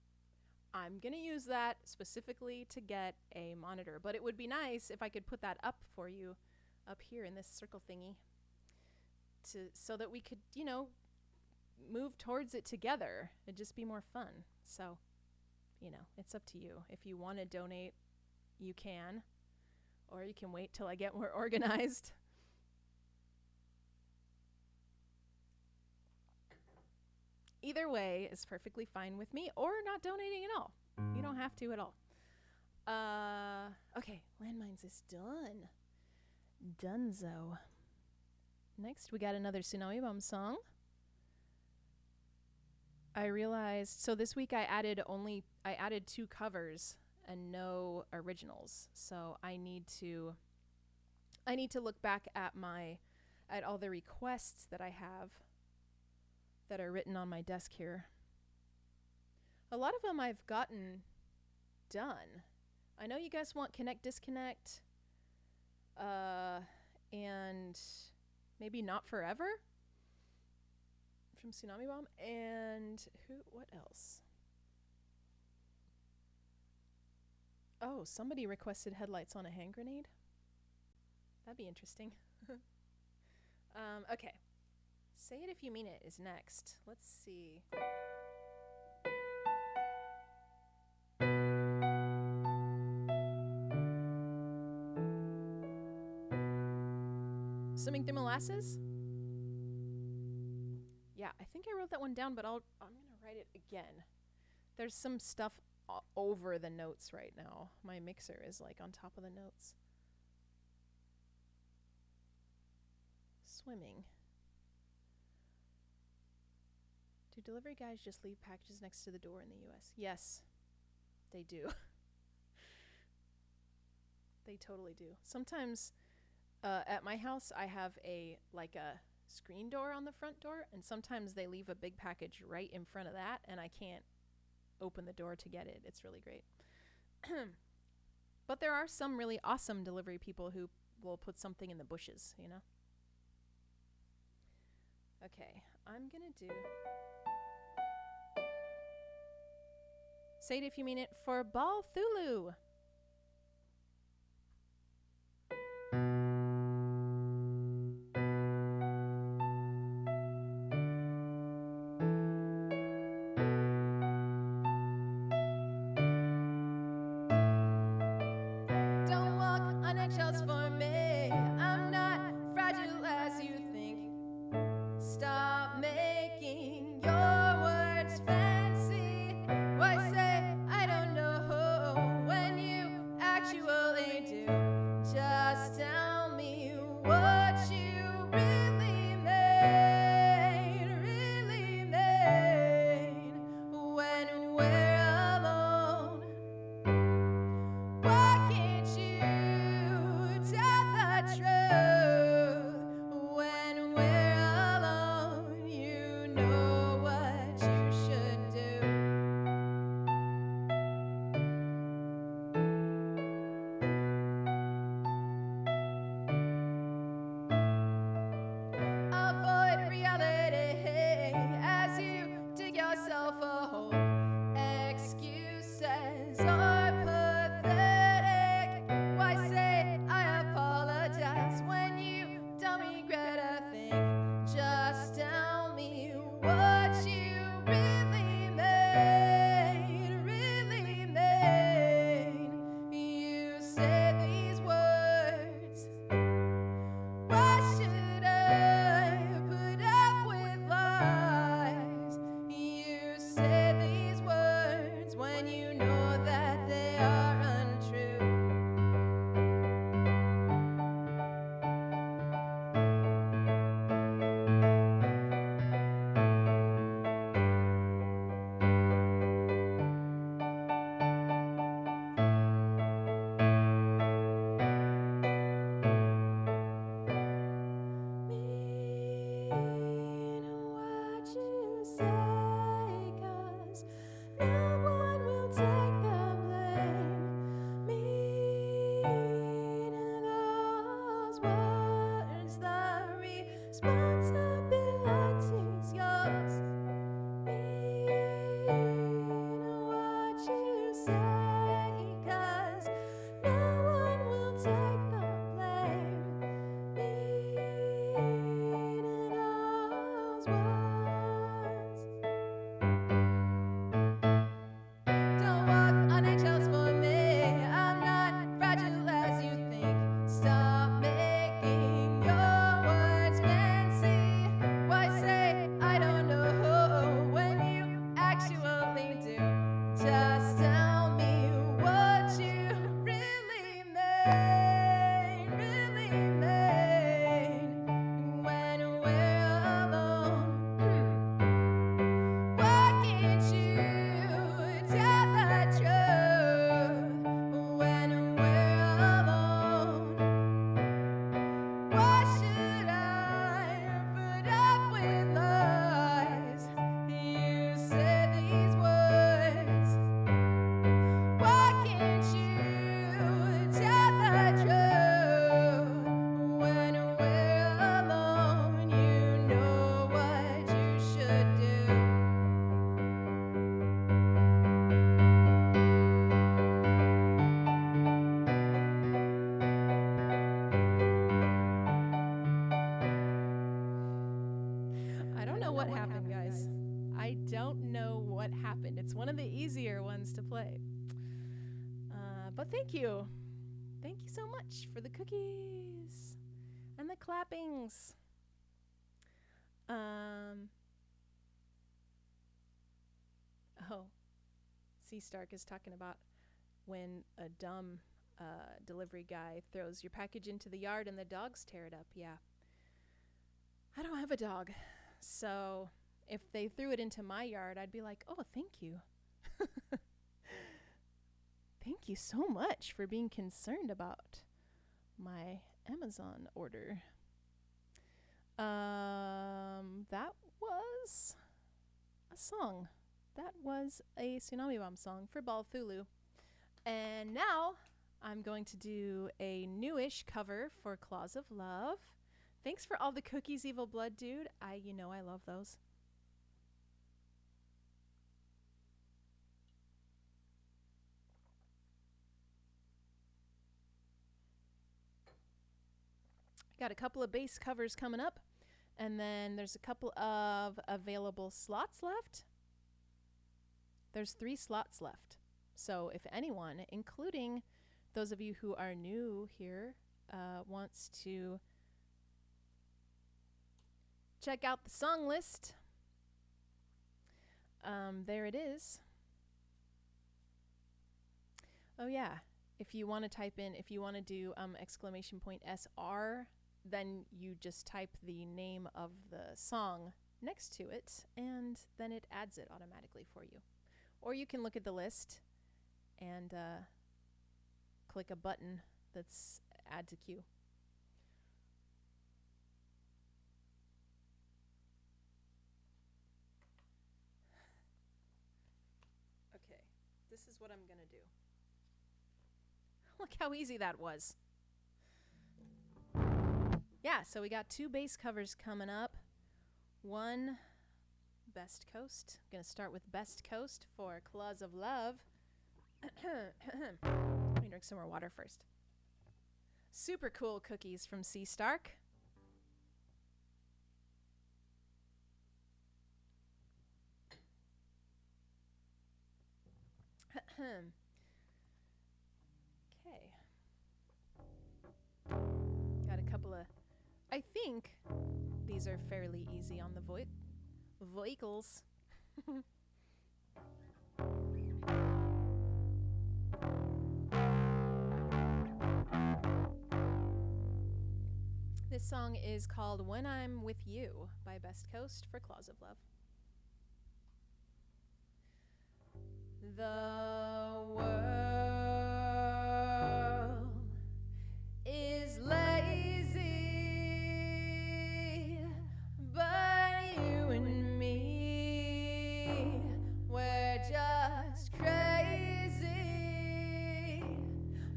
[SPEAKER 1] I'm gonna use that specifically to get a monitor. But it would be nice if I could put that up for you, up here in this circle thingy, so that we could, you know, move towards it together. It'd just be more fun. So, you know, it's up to you. If you want to donate, you can. Or you can wait till I get more organized. Either way is perfectly fine with me, or not donating at all. You don't have to at all. Okay, Landmines is done. Dunzo. Next, we got another Tsunami Bomb song. I realized, so this week I added 2 covers and no originals. So I need to look back at all the requests that I have that are written on my desk here. A lot of them I've gotten done. I know you guys want Connect Disconnect, and maybe Not Forever from Tsunami Bomb, and what else? Oh, somebody requested Headlights on a Hand Grenade. That'd be interesting. Okay. Say It If You Mean It is next. Let's see. Swimming Through Molasses? Yeah, I think I wrote that one down, but I'm going to write it again. There's some stuff over the notes right now. My mixer is like on top of the notes. Swimming. Do delivery guys just leave packages next to the door in the US? Yes. They do. They totally do. Sometimes at my house, I have a screen door on the front door, and sometimes they leave a big package right in front of that, and I can't open the door to get it. It's really great. But there are some really awesome delivery people who will put something in the bushes, you know? Okay, I'm gonna do... Say it if you mean it for Ball Thulu. Don't walk on eggshells for me. I'm not fragile as you think. Stop making your words fancy. Why say I don't know when you actually do? Just tell me what you really mean when we're alone. Why can't you tell the truth when we're alone? You know what you should do. Avoid reality as you dig yourself a hole. Excuses are pathetic. Why say I apologize when you don't regret a thing? Just tell me what you really mean. You say these words. Why should I put up with lies? You say these words when you know that they are untrue. Mean what you say, 'cause no one will take the blame. Mean those words, the responsibility's yours. Mean what you say, 'cause no one will take the blame. Mean those words. Don't walk on eggshells for me. I'm not fragile as you think. Stop making your words fancy. Why say I don't know when you actually do? Just tell me what you really mean when we're alone. Why can't you tell the truth when we're alone? Why should I put up with lies? You say these words. Why can't you tell the truth when we're alone? You know what you should do. I don't know what happened, guys. I don't know what happened. It's one of the easier ones to play. But thank you. Thank you so much for the cookies and the clappings. Oh, C Stark is talking about when a dumb delivery guy throws your package into the yard and the dogs tear it up. Yeah. I don't have a dog. So if they threw it into my yard, I'd be like, oh, thank you. thank you so much for being concerned about my Amazon order. That was a song. That was a Tsunami Bomb song for Ball Thulu. And now I'm going to do a newish cover for Claws of Love. Thanks for all the cookies, Evil Blood Dude. I love those. Got a couple of bass covers coming up, and then there's a couple of available slots left. There's 3 slots left. So if anyone, including those of you who are new here, wants to check out the song list, there it is. Oh yeah, if you want to type in, if you want to do !SR, then you just type the name of the song next to it, and then it adds it automatically for you. Or you can look at the list and click a button that's add to queue. Okay, this is what I'm gonna do. Look how easy that was. Yeah, so we got 2 bass covers coming up. One Best Coast. I'm gonna start with Best Coast for Claws of Love. Let me drink some more water first. Super cool cookies from Sea Stark. Okay. Got a couple of, I think these are fairly easy on the vocals. This song is called When I'm With You by Best Coast for Claws of Love. The world is lazy, but you and me, we're just crazy.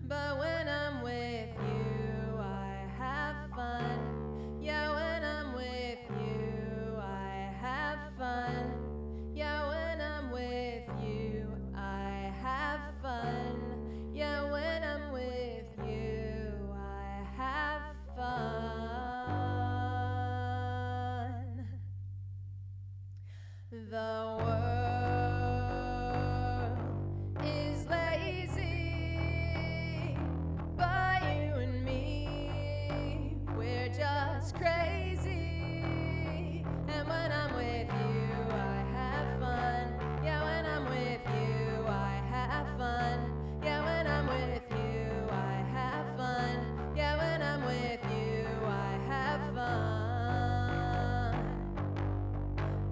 [SPEAKER 1] But when I'm with you, I have fun. Yeah, when I'm with you, I have fun. Yeah, when I'm with you, I have fun. Yeah, when I'm with you, I have fun. The world is lazy, but you and me, we're just crazy. And when I'm with you, I have fun. Yeah, when I'm with you, I have fun. Yeah, when I'm with you, I have fun. Yeah, when I'm with you, I have fun.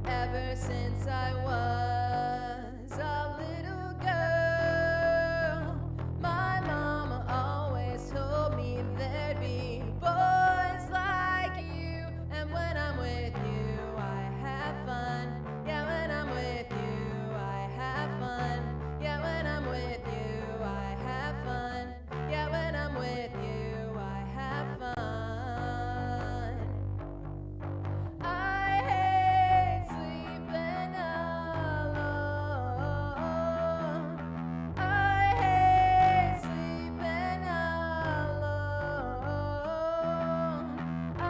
[SPEAKER 1] Ever since I was a little girl, my mama always told me there'd be boys like you. And when I'm with you, I have fun. Yeah, when I'm with you, I have fun. Yeah, when I'm with you, I have fun. Yeah, when I'm with you, I have fun. I hate sleeping alone. I hate sleeping alone. I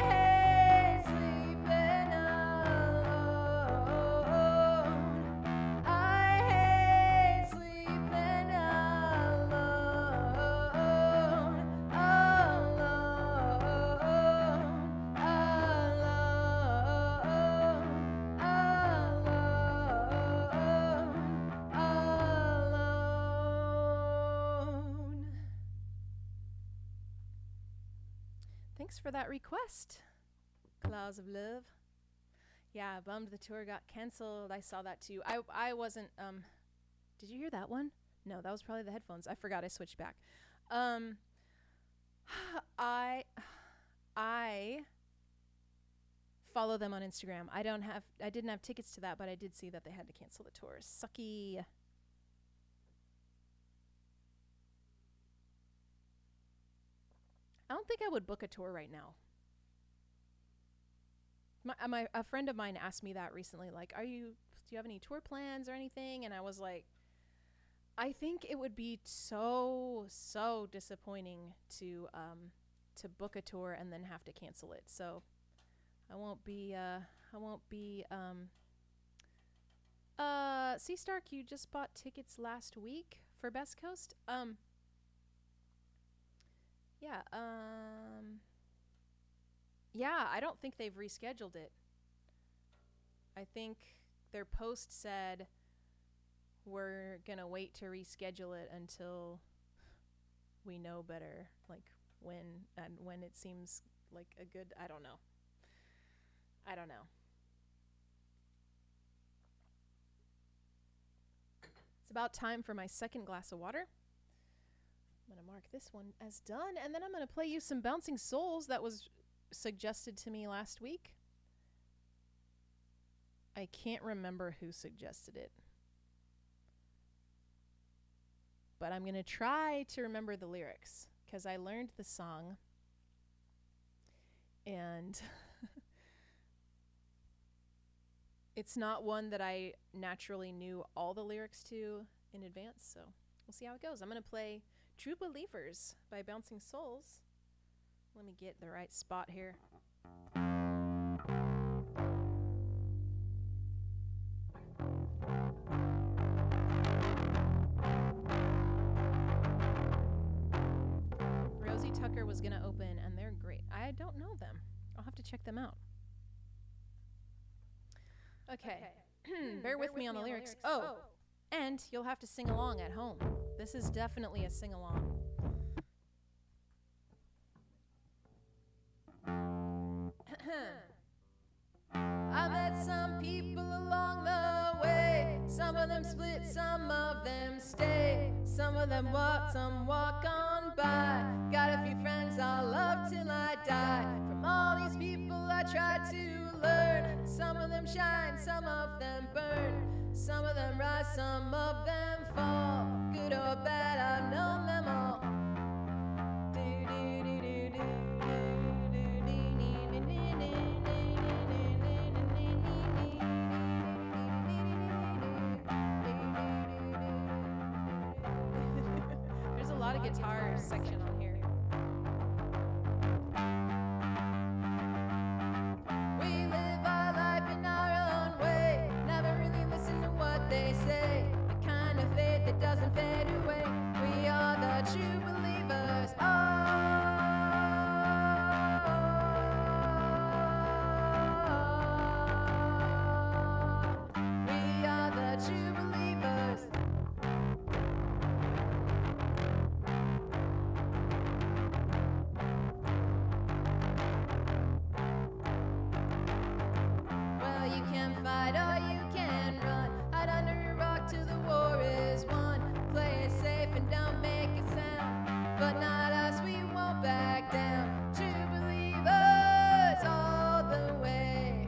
[SPEAKER 1] hate sleeping alone. I hate sleeping alone. Alone. Thanks for that request, Claws of Love. Yeah, bummed the tour got canceled. I saw that too. I wasn't, did you hear that one? No, that was probably the headphones. I forgot I switched back. Um, I follow them on Instagram. I didn't have tickets to that, but I did see that they had to cancel the tour. Sucky. I don't think I would book a tour right now. A friend of mine asked me that recently, like, do you have any tour plans or anything? And I was like, I think it would be so disappointing to book a tour and then have to cancel it. So I won't be Sea Stark, you just bought tickets last week for Best Coast? Yeah, I don't think they've rescheduled it. I think their post said we're gonna wait to reschedule it until we know better, like when it seems like a good, I don't know. It's about time for my second glass of water. I'm gonna mark this one as done, and then I'm gonna play you some Bouncing Souls that was suggested to me last week. I can't remember who suggested it, but I'm gonna try to remember the lyrics because I learned the song and it's not one that I naturally knew all the lyrics to in advance, so we'll see how it goes. I'm gonna play True Believers by Bouncing Souls. Let me get the right spot here. Rosie Tucker was gonna open, and they're great. I don't know them. I'll have to check them out. Okay. Bear with me on the lyrics. Oh, and you'll have to sing along at home. This is definitely a sing-along. I met some people along the way. Some of them split, some of them stay. Some of them walk, some walk on by. Got a few friends I'll love till I die. From all these people I try to learn. Some of them shine, some of them burn. Some of them rise, some of them fall. Good or bad, I've known them all. There's a lot of guitar section on here. We live our life in our own way. Never really listen to what they say. The kind of faith that doesn't fade away. We are the true believers. We are the true believers. Well, you can fight or you can run. Hide under a rock till the war is won. Play it safe and don't make a sound. But not us, we won't back down. True believers all the way.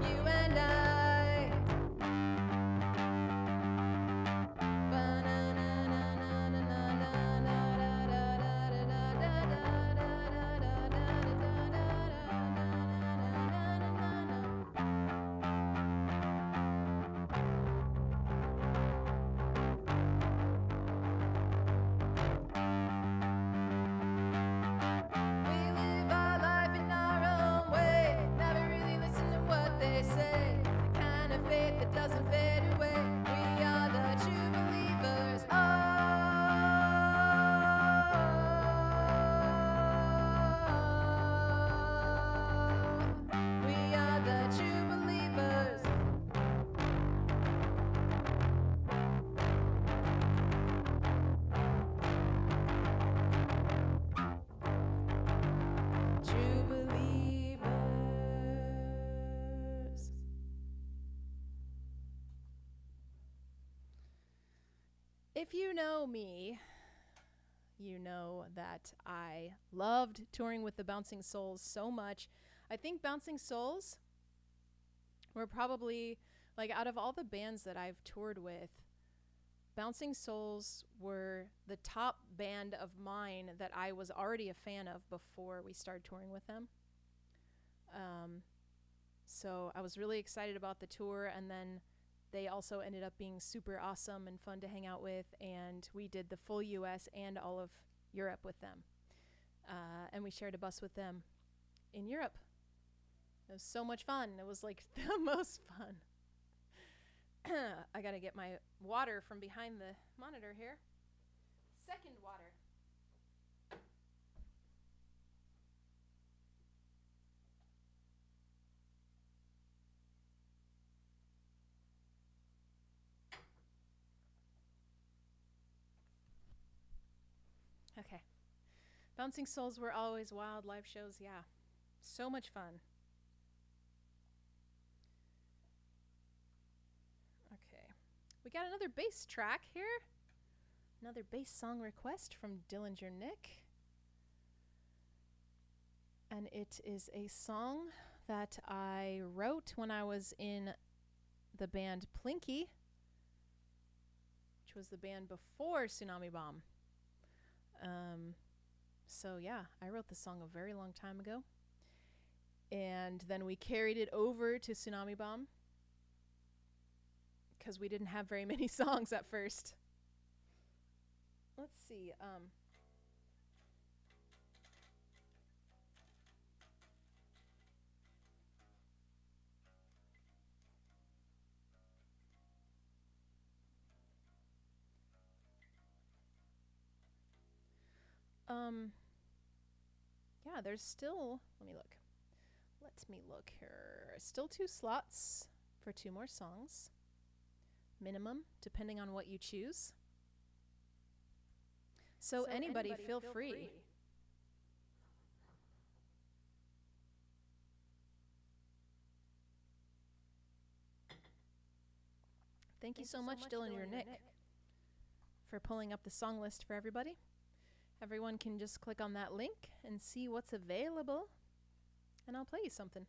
[SPEAKER 1] You and I. If you know me, you know that I loved touring with the Bouncing Souls so much. I think Bouncing Souls were probably, like, out of all the bands that I've toured with, Bouncing Souls were the top band of mine that I was already a fan of before we started touring with them. So I was really excited about the tour, and then they also ended up being super awesome and fun to hang out with, and we did the full US and all of Europe with them. And we shared a bus with them in Europe. It was so much fun. It was like the most fun. I gotta get my water from behind the monitor here. Second water. Okay. Bouncing Souls were always wild live shows, yeah. So much fun. Okay. We got another bass track here. Another bass song request from Dillinger Nick. And it is a song that I wrote when I was in the band Plinky, which was the band before Tsunami Bomb. So yeah, I wrote the song a very long time ago. And then we carried it over to Tsunami Bomb because we didn't have very many songs at first. Let's see. Yeah, there's still, let me look here. Still 2 slots for 2 more songs. Minimum, depending on what you choose. So anybody feel free. Thank you so much, Dillinger Nick, for pulling up the song list for everybody. Everyone can just click on that link and see what's available, and I'll play you something.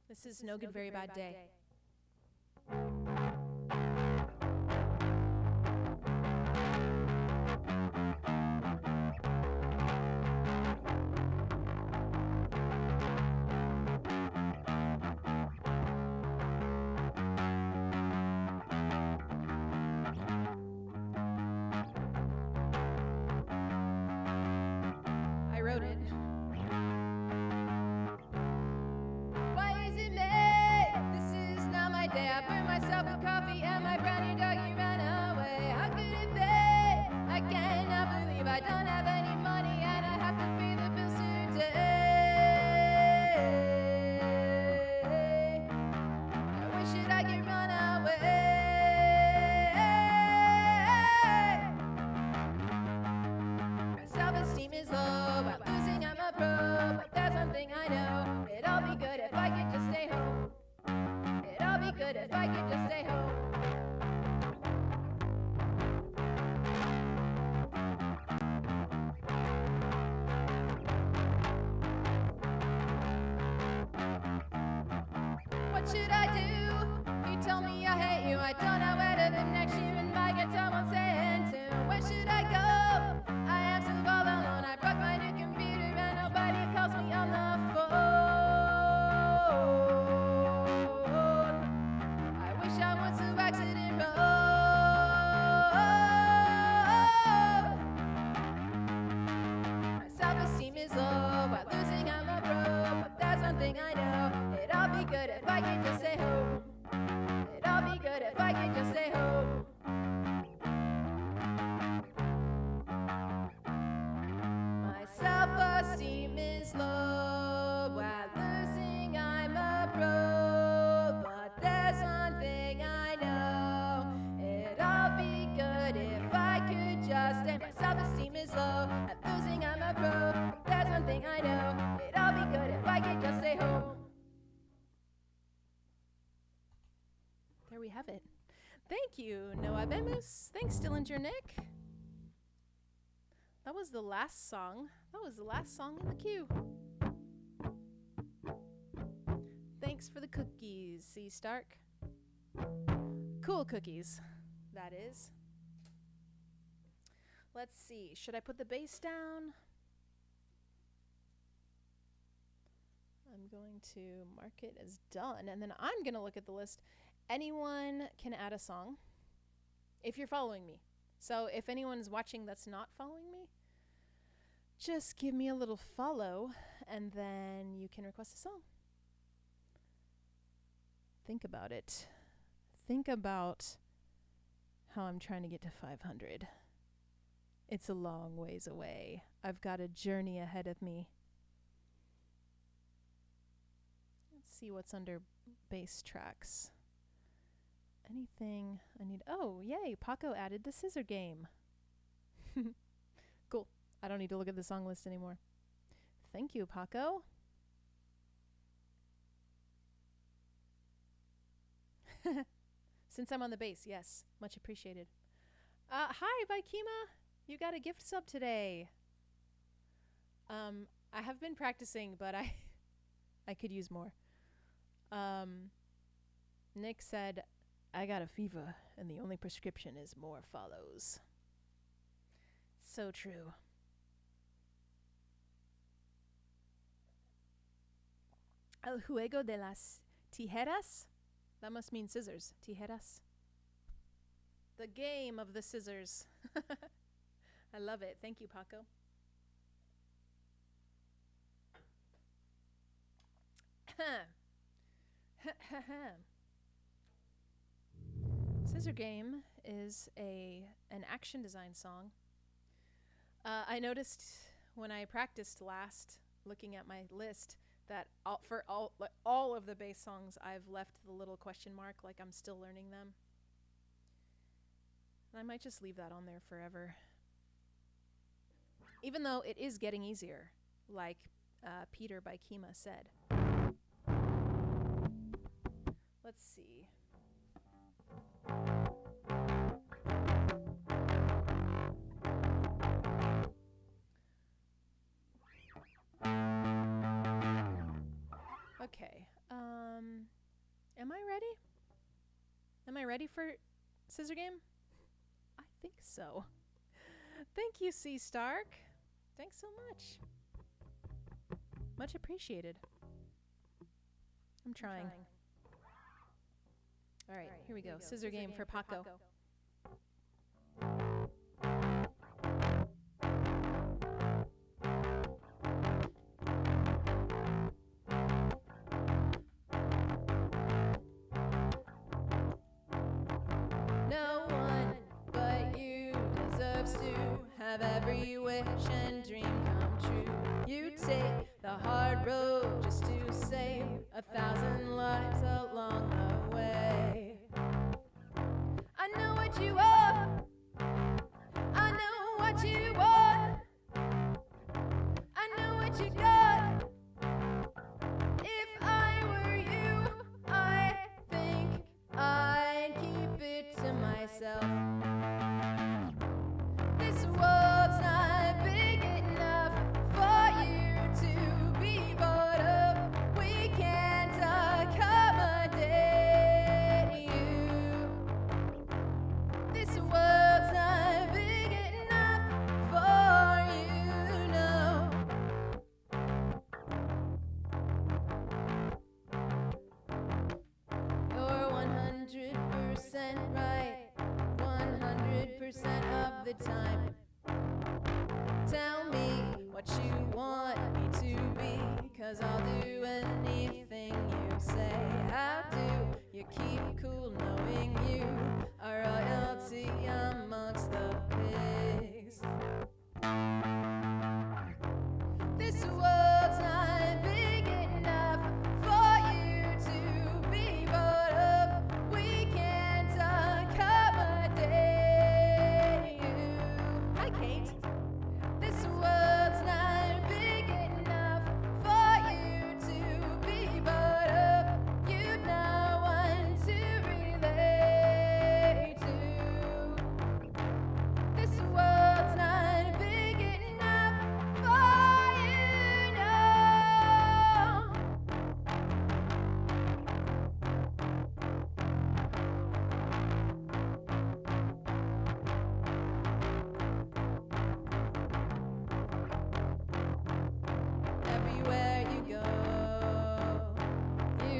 [SPEAKER 1] This is No Good Very Bad Day. we have it. Thank you, Noah Bemus. Thanks, Dillinger Nick. That was the last song. That was the last song in the queue. Thanks for the cookies, C. Stark. Cool cookies, that is. Let's see. Should I put the bass down? I'm going to mark it as done, and then I'm going to look at the list. Anyone can add a song if you're following me. So if anyone is watching that's not following me, just give me a little follow, and then you can request a song. Think about it. Think about how I'm trying to get to 500. It's a long ways away. I've got a journey ahead of me. Let's see what's under bass tracks. Anything I need? Oh, yay, Paco added the Scissor game. Cool. I don't need to look at the song list anymore. Thank you, Paco. Since I'm on the bass, yes. Much appreciated. Hi, Vikima. You got a gift sub today. I have been practicing, but I could use more. Nick said, I got a fever, and the only prescription is more follows. So true. El juego de las tijeras? That must mean scissors. Tijeras. The game of the scissors. I love it. Thank you, Paco. Scissor Game is an action design song. I noticed when I practiced last, looking at my list, that for all of the bass songs, I've left the little question mark, like I'm still learning them. And I might just leave that on there forever. Even though it is getting easier, like Peter by Kima said. Let's see. Okay. Am I ready? Am I ready for Scissor Game? I think so. Thank you, C. Stark. Thanks so much. Much appreciated. I'm trying. All right, here we go. Scissor Game for Paco. No one but you deserves to have every wish and dream come true. You take the hard road just to save 1,000 lives along the way. I know what you are. I know what you want. I know what you got. If I were you, I think I'd keep it to myself. This world's not big enough for you to be bored of. We can't accommodate you. This world's not big enough for you, no. You're 100% right, 100% of the time. Tell me what you want me to be, 'cause I'll do anything you say. How do you keep cool knowing you are royalty amongst the pigs? This world's not big enough for you to be bored of. We can't accommodate you.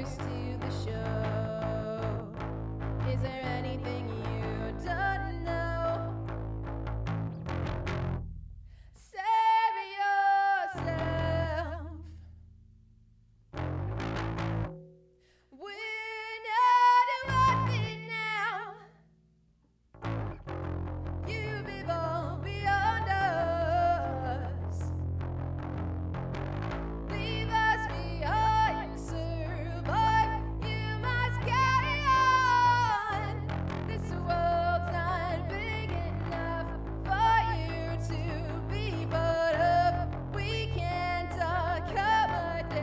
[SPEAKER 1] introduced to the show. Is there anything you don't know? Save yourself. We're not worth now. You've evolved beyond us. Leave us behind, survive. You must carry on. This world's not big enough for you to be part of. We can't accommodate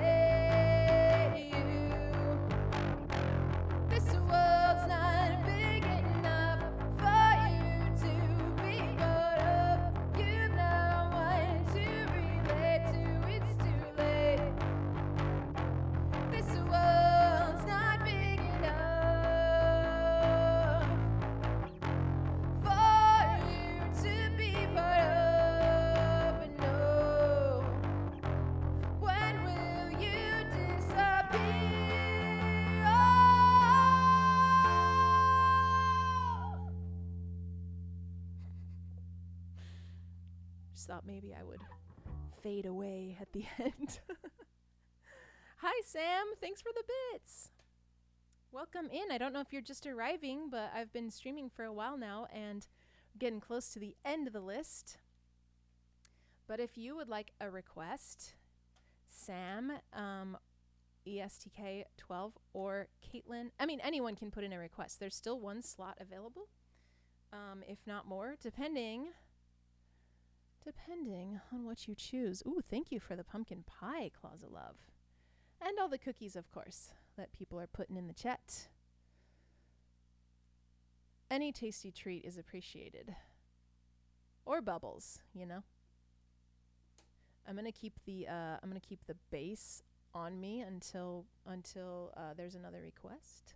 [SPEAKER 1] you. This world's not big enough for you to be part of. You've no one to relate to, it's too late. This world's not big enough for you to be part of. And no, when will you disappear? Just thought maybe I would fade away at the end. Hi, Sam. Thanks for the bits. Welcome in. I don't know if you're just arriving, but I've been streaming for a while now and getting close to the end of the list. But if you would like a request, Sam, ESTK12, or Caitlin, I mean, anyone can put in a request. There's still one slot available, if not more, depending on what you choose. Ooh, thank you for the pumpkin pie, Claws of Love. And all the cookies, of course, that people are putting in the chat. Any tasty treat is appreciated. Or bubbles, you know. I'm gonna keep the bass on me until there's another request.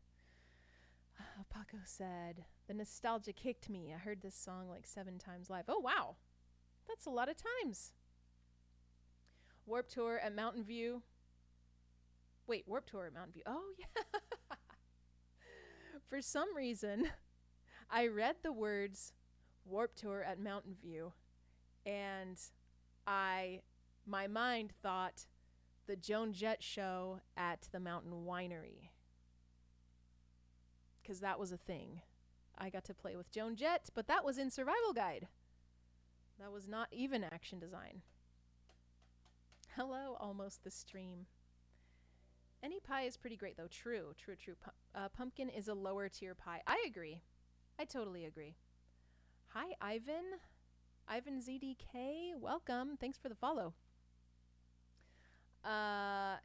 [SPEAKER 1] Paco said, the nostalgia kicked me. I heard this song like 7 times live. Oh wow, that's a lot of times. Warp Tour at Mountain View. Wait, Warp Tour at Mountain View. Oh yeah. For some reason, I read the words Warp Tour at Mountain View, and my mind thought the Joan Jett show at the Mountain Winery, because that was a thing. I got to play with Joan Jett, but that was in Survival Guide. That was not even action design. Hello, almost the stream. Any pie is pretty great, though. True. Pumpkin is a lower tier pie. I agree. I totally agree. Hi, Ivan. Ivan ZDK, welcome. Thanks for the follow. Yeah,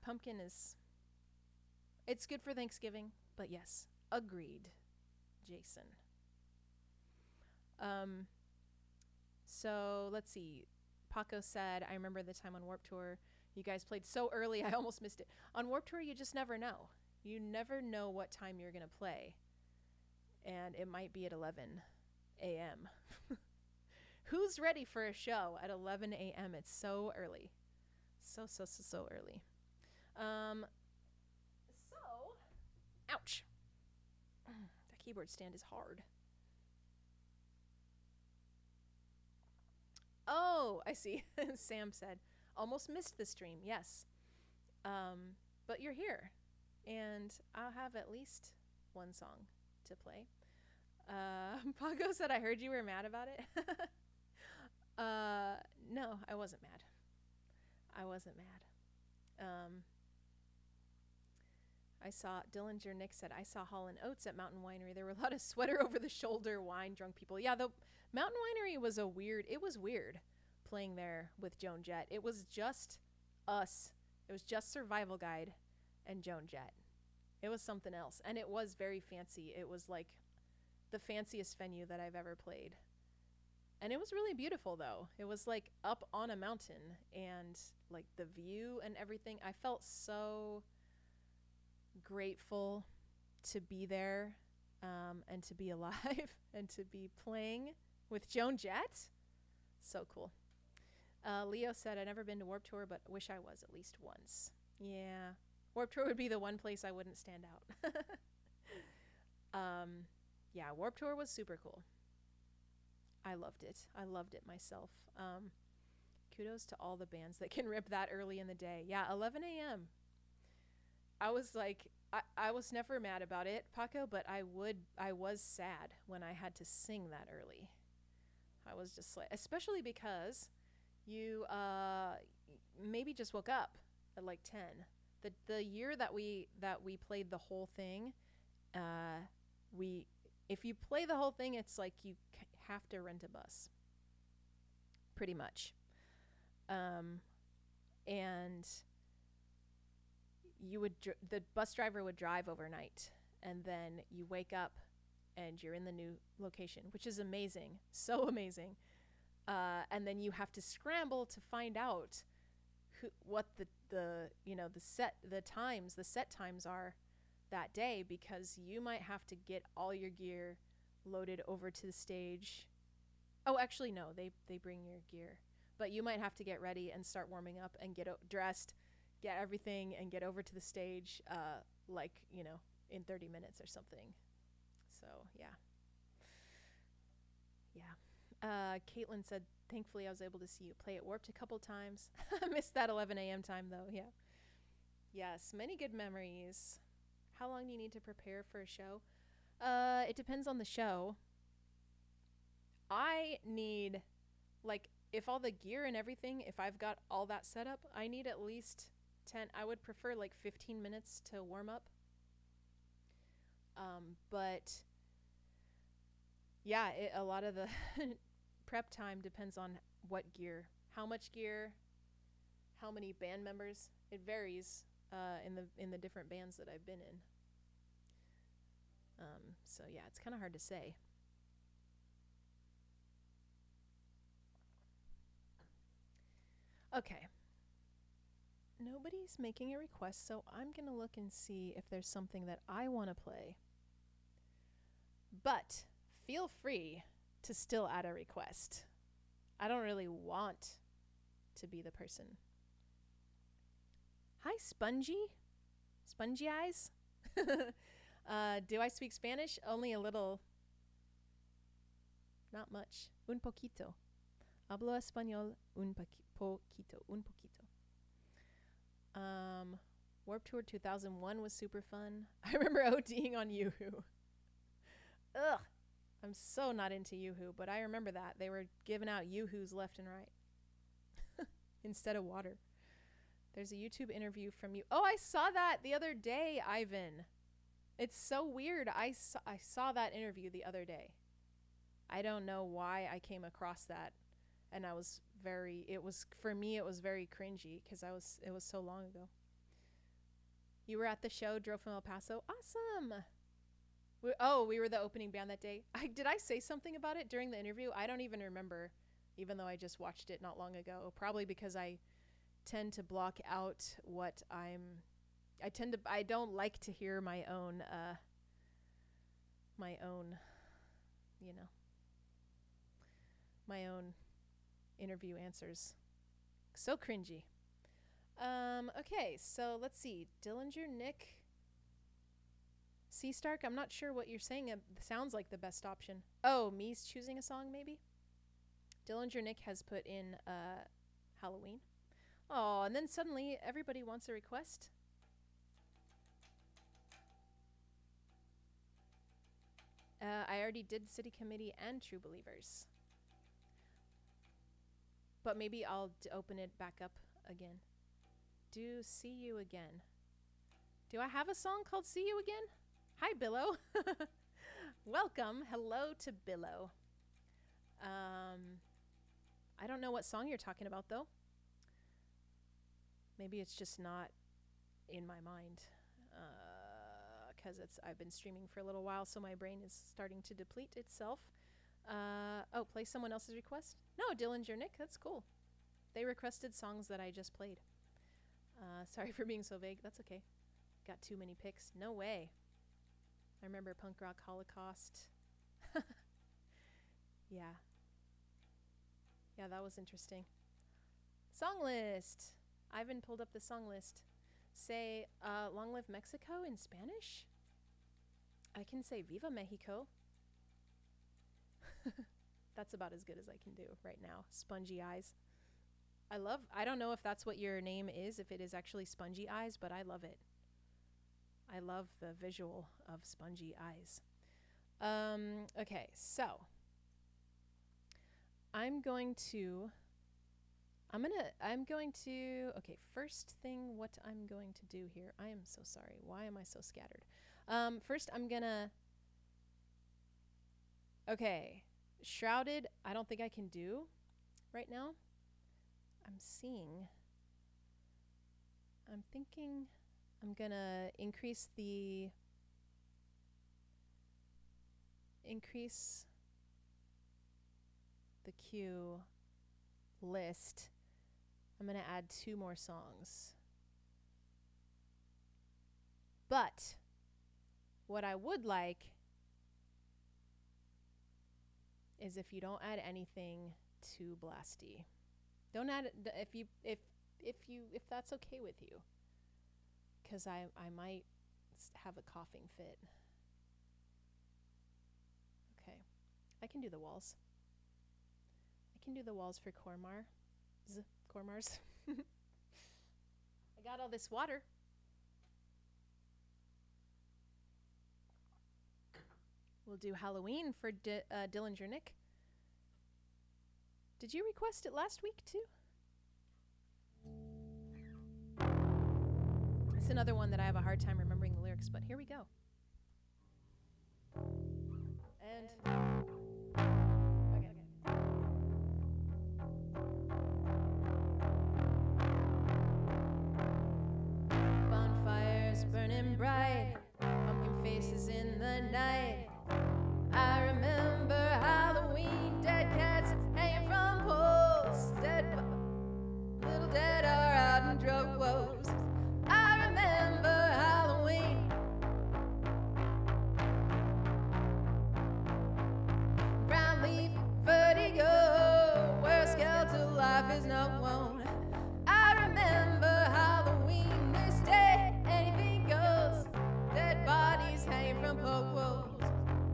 [SPEAKER 1] pumpkin is... It's good for Thanksgiving, but yes, agreed, Jason. So, let's see. Paco said, I remember the time on Warp Tour, you guys played so early, I almost missed it. On Warp Tour, you just never know. You never know what time you're going to play. And it might be at 11 a.m. Who's ready for a show at 11 a.m.? It's so early. So early. Ouch. That keyboard stand is hard. Oh, I see. Sam said, almost missed the stream. Yes. But you're here. And I'll have at least one song to play. Pago said, I heard you were mad about it. No, I wasn't mad. I saw Dillinger Nick said, I saw Hall & Oates at Mountain Winery. There were a lot of sweater over the shoulder wine drunk people. Yeah, the Mountain Winery was it was weird playing there with Joan Jett. It was just us. It was just Survival Guide and Joan Jett. It was something else. And it was very fancy. It was like the fanciest venue that I've ever played. And it was really beautiful, though. It was like up on a mountain, and like the view and everything. I felt so grateful to be there, and to be alive and to be playing with Joan Jett. So cool. Leo said, I've never been to Warped Tour, but wish I was at least once. Yeah, Warped Tour would be the one place I wouldn't stand out. Yeah, Warped Tour was super cool. I loved it. I loved it myself. Kudos to all the bands that can rip that early in the day. Yeah, 11 a.m. I was like, I was never mad about it, Paco, but I was sad when I had to sing that early. I was just like, especially because you maybe just woke up at like 10. The year that we played the whole thing, we if you play the whole thing, it's like you have to rent a bus, pretty much. And you would the bus driver would drive overnight, and then you wake up and you're in the new location, which is amazing, so amazing. And then you have to scramble to find out what the set times are that day, because you might have to get all your gear loaded over to the stage. Oh, actually no, they bring your gear, but you might have to get ready and start warming up and get dressed, get everything, and get over to the stage in 30 minutes or something. So yeah. Caitlin said, thankfully I was able to see you play at Warped a couple times. I missed that 11 a.m. time though. Yeah. Yes, many good memories. How long do you need to prepare for a show? It depends on the show. I need, like, if all the gear and everything, if I've got all that set up, I need at least 10. I would prefer like 15 minutes to warm up. But yeah, a lot of the prep time depends on what gear, how much gear, how many band members. It varies in the different bands that I've been in. So yeah, it's kind of hard to say. Okay. Nobody's making a request, so I'm going to look and see if there's something that I want to play. But feel free to still add a request. I don't really want to be the person. Hi, Spongy. Spongy Eyes. Do I speak Spanish? Only a little. Not much. Un poquito. Hablo español un poquito. Un poquito. Warped Tour 2001 was super fun. I remember ODing on Yoo-Hoo. Ugh. I'm so not into Yoo-Hoo, but I remember that. They were giving out Yoo-Hoos left and right. Instead of water. There's a YouTube interview from you. Oh, I saw that the other day, Ivan. It's so weird. I saw that interview the other day. I don't know why I came across that. And for me, it was very cringy because it was so long ago. You were at the show, drove from El Paso. Awesome. We were the opening band that day. Did I say something about it during the interview? I don't even remember, even though I just watched it not long ago. Probably because I tend to block out what I don't like to hear my own, my own interview answers. So cringy. Okay, so let's see. Dillinger Nick. Sea Stark, I'm not sure what you're saying. It sounds like the best option. Oh, me's choosing a song, maybe? Dillinger Nick has put in Halloween. Oh, and then suddenly everybody wants a request. I already did City Committee and True Believers. But maybe I'll open it back up again. Do See You Again. Do I have a song called See You Again? Hi, Billow. Welcome. Hello to Billow. I don't know what song you're talking about, though. Maybe it's just not in my mind. Because I've been streaming for a little while, so my brain is starting to deplete itself. Play someone else's request? No, Dillinger Nick, that's cool. They requested songs that I just played. Sorry for being so vague. That's okay. Got too many picks. No way. I remember Punk Rock Holocaust. Yeah. Yeah, that was interesting. Song list. Ivan pulled up the song list. say long live Mexico in Spanish. I can say Viva Mexico. That's about as good as I can do right now. Spongy eyes. I don't know if that's what your name is, if it is actually spongy eyes, but I love it. I love the visual of spongy eyes. Okay, so okay, first thing what I'm going to do here. I am so sorry. Why am I so scattered? First okay, Shrouded, I don't think I can do right now. I'm thinking I'm gonna increase the queue list. I'm gonna add 2 more songs. But what I would like is if you don't add anything too blasty. Don't add it if that's okay with you. 'Cause I might have a coughing fit. Okay. I can do the walls. I can do the walls for Cormars. I got all this water. We'll do Halloween for Dillinger Nick. Did you request it last week too? It's another one that I have a hard time remembering the lyrics, but here we go. And okay. Bonfires burning bright, pumpkin faces in the night. I remember Halloween, dead cats hanging from poles, little dead are out in drug woes. I remember Halloween. Brown leaf vertigo, where skeletal life is not known. I remember Halloween, this day anything goes, dead bodies hanging from poles.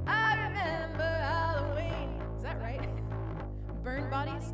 [SPEAKER 1] I remember Halloween. Is that right? Burned bodies?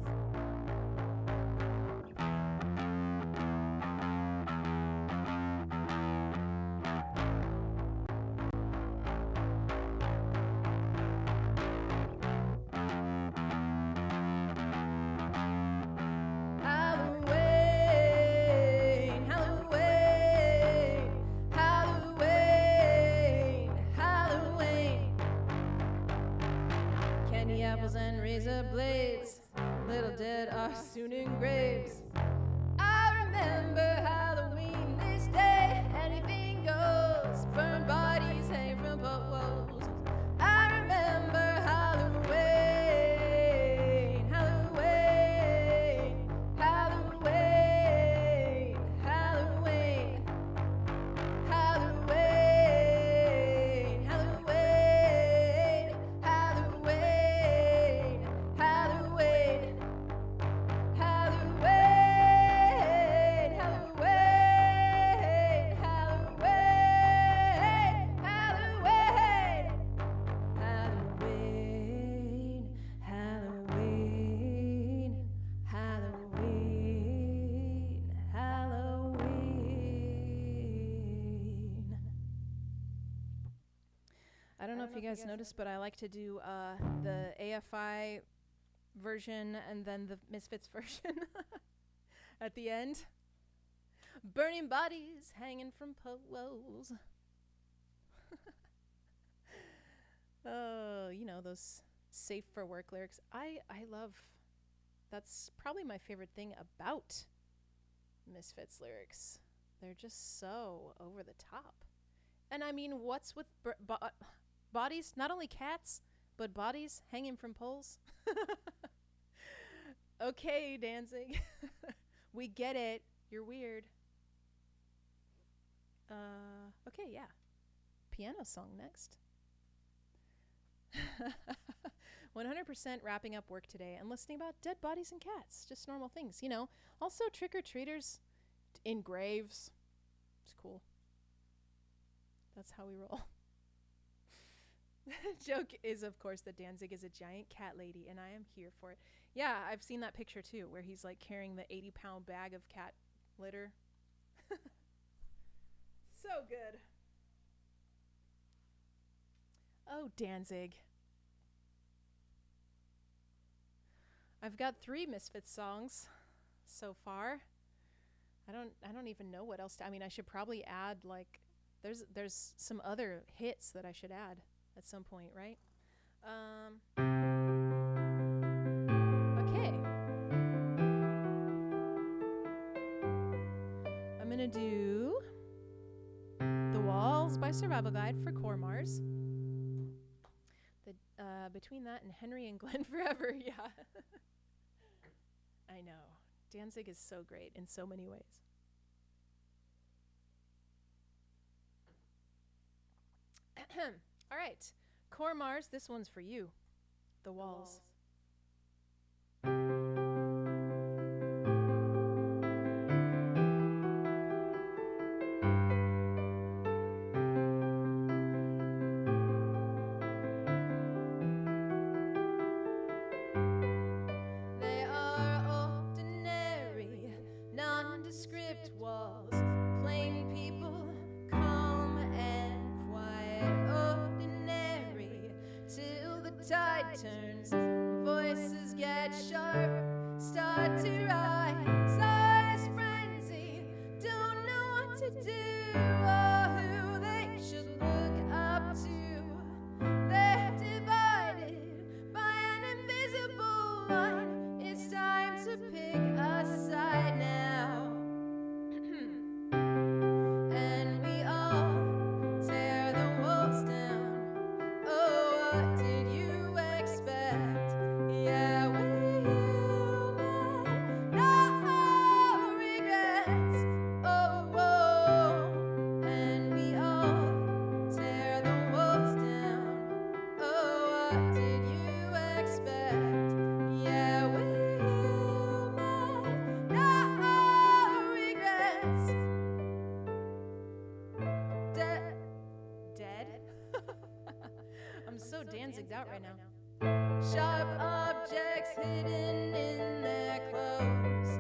[SPEAKER 1] Blades, little dead are soon in graves. I remember Halloween, this day anything goes, burned bodies hang from poles. I remember Halloween, Halloween, Halloween, Halloween, Halloween, Halloween, Halloween. Halloween, Halloween, Halloween, Halloween, Halloween, Halloween, Halloween, Halloween, Halloween. I don't know if you guys noticed, but I like to do the AFI version and then the Misfits version at the end. Burning bodies hanging from poles. Oh, you know, those safe for work lyrics. I love, that's probably my favorite thing about Misfits lyrics. They're just so over the top. And I mean, what's with bodies? Not only cats, but bodies hanging from poles? Okay, Danzig. We get it. You're weird. Okay, yeah. Piano song next. 100% wrapping up work today and listening about dead bodies and cats. Just normal things, you know. Also, trick-or-treaters in graves. It's cool. That's how we roll. Joke is, of course, that Danzig is a giant cat lady, and I am here for it. Yeah, I've seen that picture too, where he's like carrying the 80-pound bag of cat litter. So good. Oh, Danzig. I've got 3 Misfits songs so far. I don't even know what else to, I mean, I should probably add, like, there's some other hits that I should add at some point, right? Okay. I'm gonna do The Walls by Survival Guide for Core Mars. Between that and Henry and Glenn Forever, yeah. I know. Danzig is so great in so many ways. All right. Core Mars, this one's for you. The Walls. They are ordinary, nondescript walls. Plain people, calm and quiet. Ordinary, till the tide turns. Voices get sharp, start to rise. Eyes frenzy, don't know what to do or who they should look up to. They're divided by an invisible line. It's time to pick a side now. And we all tear the walls down. Oh, what did you expect? Yeah, we're human, no regrets. Oh, whoa. And we all tear the walls down. Oh, what did you expect? Yeah, we're human, no regrets. Dead? I'm so Danzig'd out right now. Sharp objects hidden in their clothes.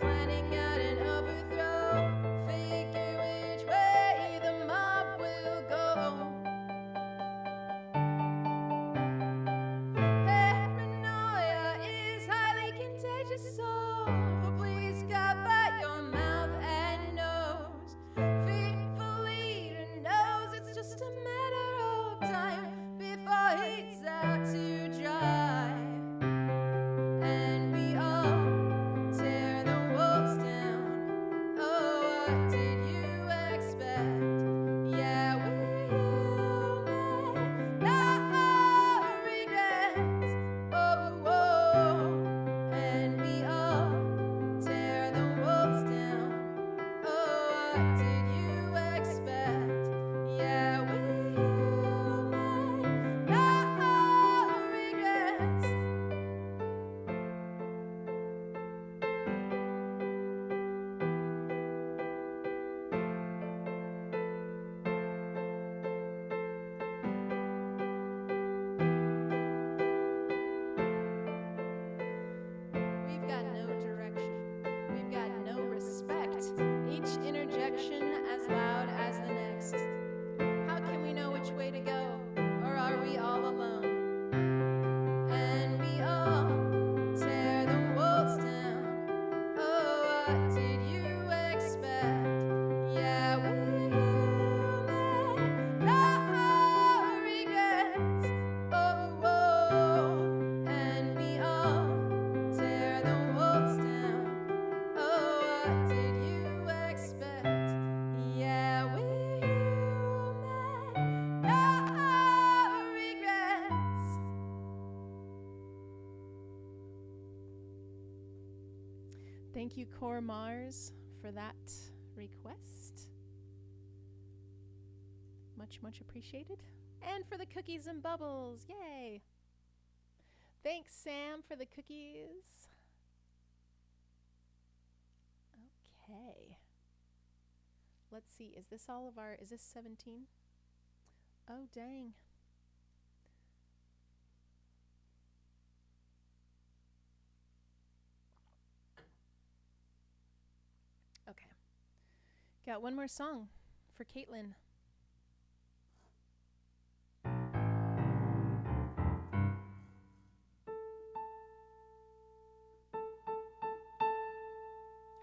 [SPEAKER 1] Planning out an overthrow. Figure which way the mob will go. Paranoia is highly contagious, so please cover your mouth and nose. Fearful leader knows it's just a matter of time before he's out to dry. And we all tear the walls down. Oh, what did you expect? Yeah, we're human, no regrets. Oh, whoa. And we all tear the walls down. Oh, what did you expect? Yeah, we're human, no regrets. We've got no direction. We've got no respect. Each interjection as loud as the next. How can we know which way to go? Or are we all alone? And we all tear the walls down. Oh, what did you expect? Yeah, we're human, no regrets. Oh, whoa. And we all tear the walls down. Oh, what did you expect? Yeah, we're human, no regrets. Thank you, Core Mars, for that request. Much, much appreciated. And for the cookies and bubbles. Yay. Thanks, Sam, for the cookies. Okay. let's see. Is this 17? Oh, dang. Okay. Got one more song for Caitlin.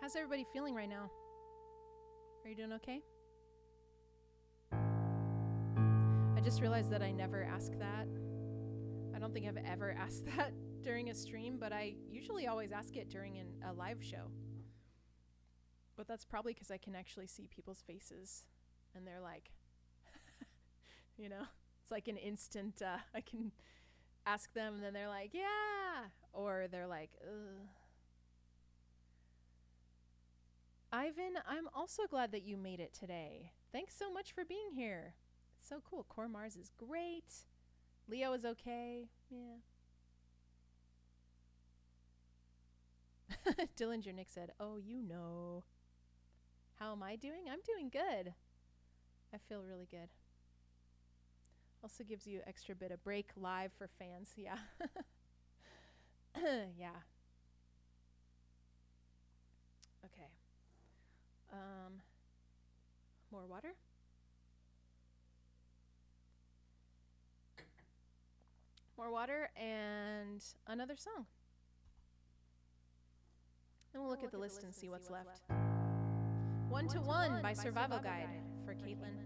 [SPEAKER 1] How's everybody feeling right now? Are you doing okay? I just realized that I never ask that. I don't think I've ever asked that during a stream, but I usually always ask it during a live show. But that's probably because I can actually see people's faces and they're like, you know, it's like an instant, I can ask them and then they're like, yeah, or they're like, ugh. Ivan, I'm also glad that you made it today. Thanks so much for being here. It's so cool. Core Mars is great. Leo is okay. Yeah. Dillinger Nick said, oh, you know. How am I doing? I'm doing good. I feel really good. Also gives you extra bit of break live for fans. Yeah. Yeah. Okay. More water? More water and another song. And we'll look at the list and see what's left. 1 to 1 by Survival Guide for Caitlin.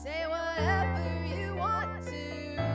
[SPEAKER 1] Say whatever you want to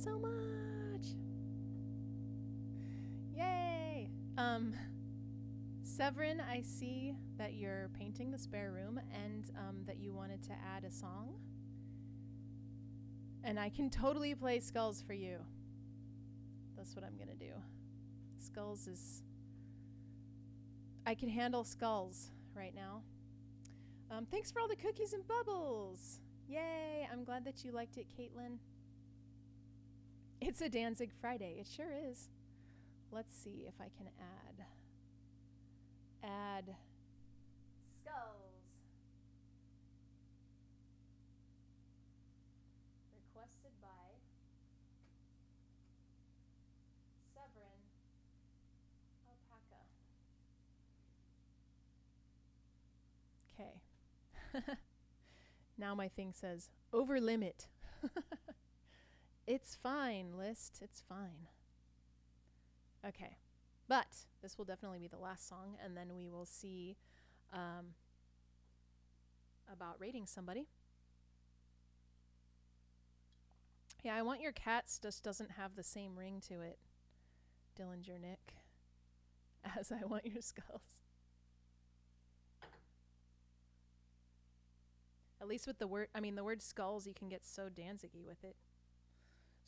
[SPEAKER 1] so much. Yay. Severin, I see that you're painting the spare room and that you wanted to add a song. And I can totally play Skulls for you. That's what I'm gonna do. Skulls is... I can handle Skulls right now. Thanks for all the cookies and bubbles. Yay, I'm glad that you liked it, Caitlin. It's a Danzig Friday. It sure is. Let's see if I can add Skulls. Requested by Severin Alpaca. Okay. Now my thing says over limit. It's fine, list. It's fine. Okay. But this will definitely be the last song, and then we will see about rating somebody. Yeah, I want your cats just doesn't have the same ring to it, Dillinger Nick, as I want your skulls. At least with the word, the word skulls, you can get so Danzig-y with it.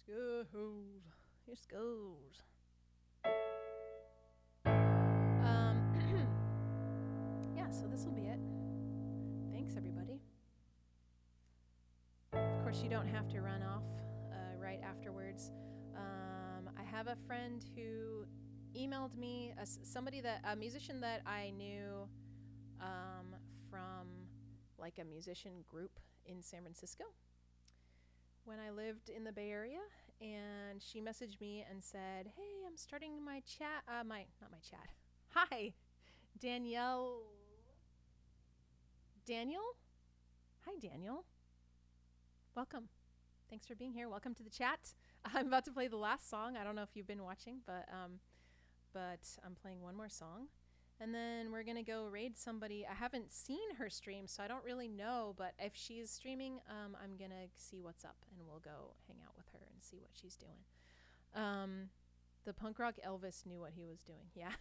[SPEAKER 1] Skulls. Your skulls. Yeah, so this will be it. Thanks, everybody. Of course, you don't have to run off right afterwards. I have a friend who emailed me, a musician that I knew from like a musician group in San Francisco when I lived in the Bay Area, and she messaged me and said, "Hey, I'm starting my chat, not my chat. Hi, Daniel. Hi, Daniel. Welcome. Thanks for being here. Welcome to the chat. I'm about to play the last song. I don't know if you've been watching, but I'm playing one more song. And then we're going to go raid somebody. I haven't seen her stream, so I don't really know. But if she's streaming, I'm going to see what's up. And we'll go hang out with her and see what she's doing. The punk rock Elvis knew what he was doing. Yeah.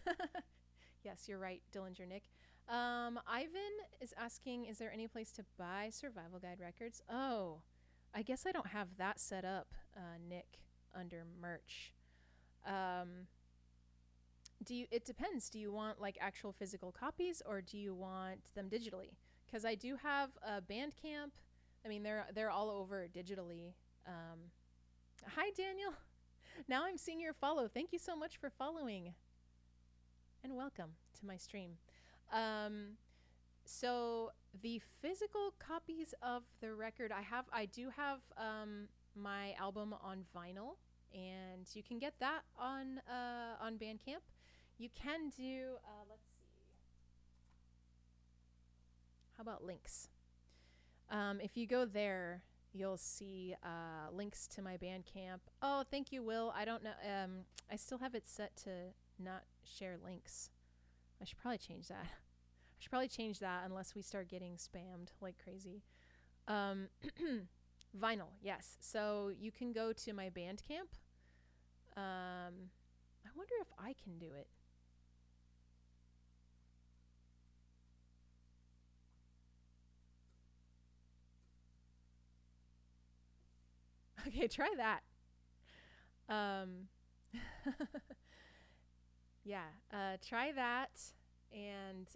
[SPEAKER 1] Yes, you're right, Dillinger Nick. Ivan is asking, is there any place to buy Survival Guide records? Oh, I guess I don't have that set up, Nick, under merch. It depends. Do you want like actual physical copies, or do you want them digitally? Because I do have a Bandcamp. They're all over digitally. Hi, Daniel. Now I'm seeing your follow. Thank you so much for following. And welcome to my stream. So the physical copies of the record I do have my album on vinyl, and you can get that on Bandcamp. You can do, let's see. How about links? If you go there, you'll see links to my Bandcamp. Oh, thank you, Will. I don't know. I still have it set to not share links. I should probably change that. Unless we start getting spammed like crazy. Vinyl, yes. So you can go to my Bandcamp. I wonder if I can do it. Okay, try that. Yeah, try that, and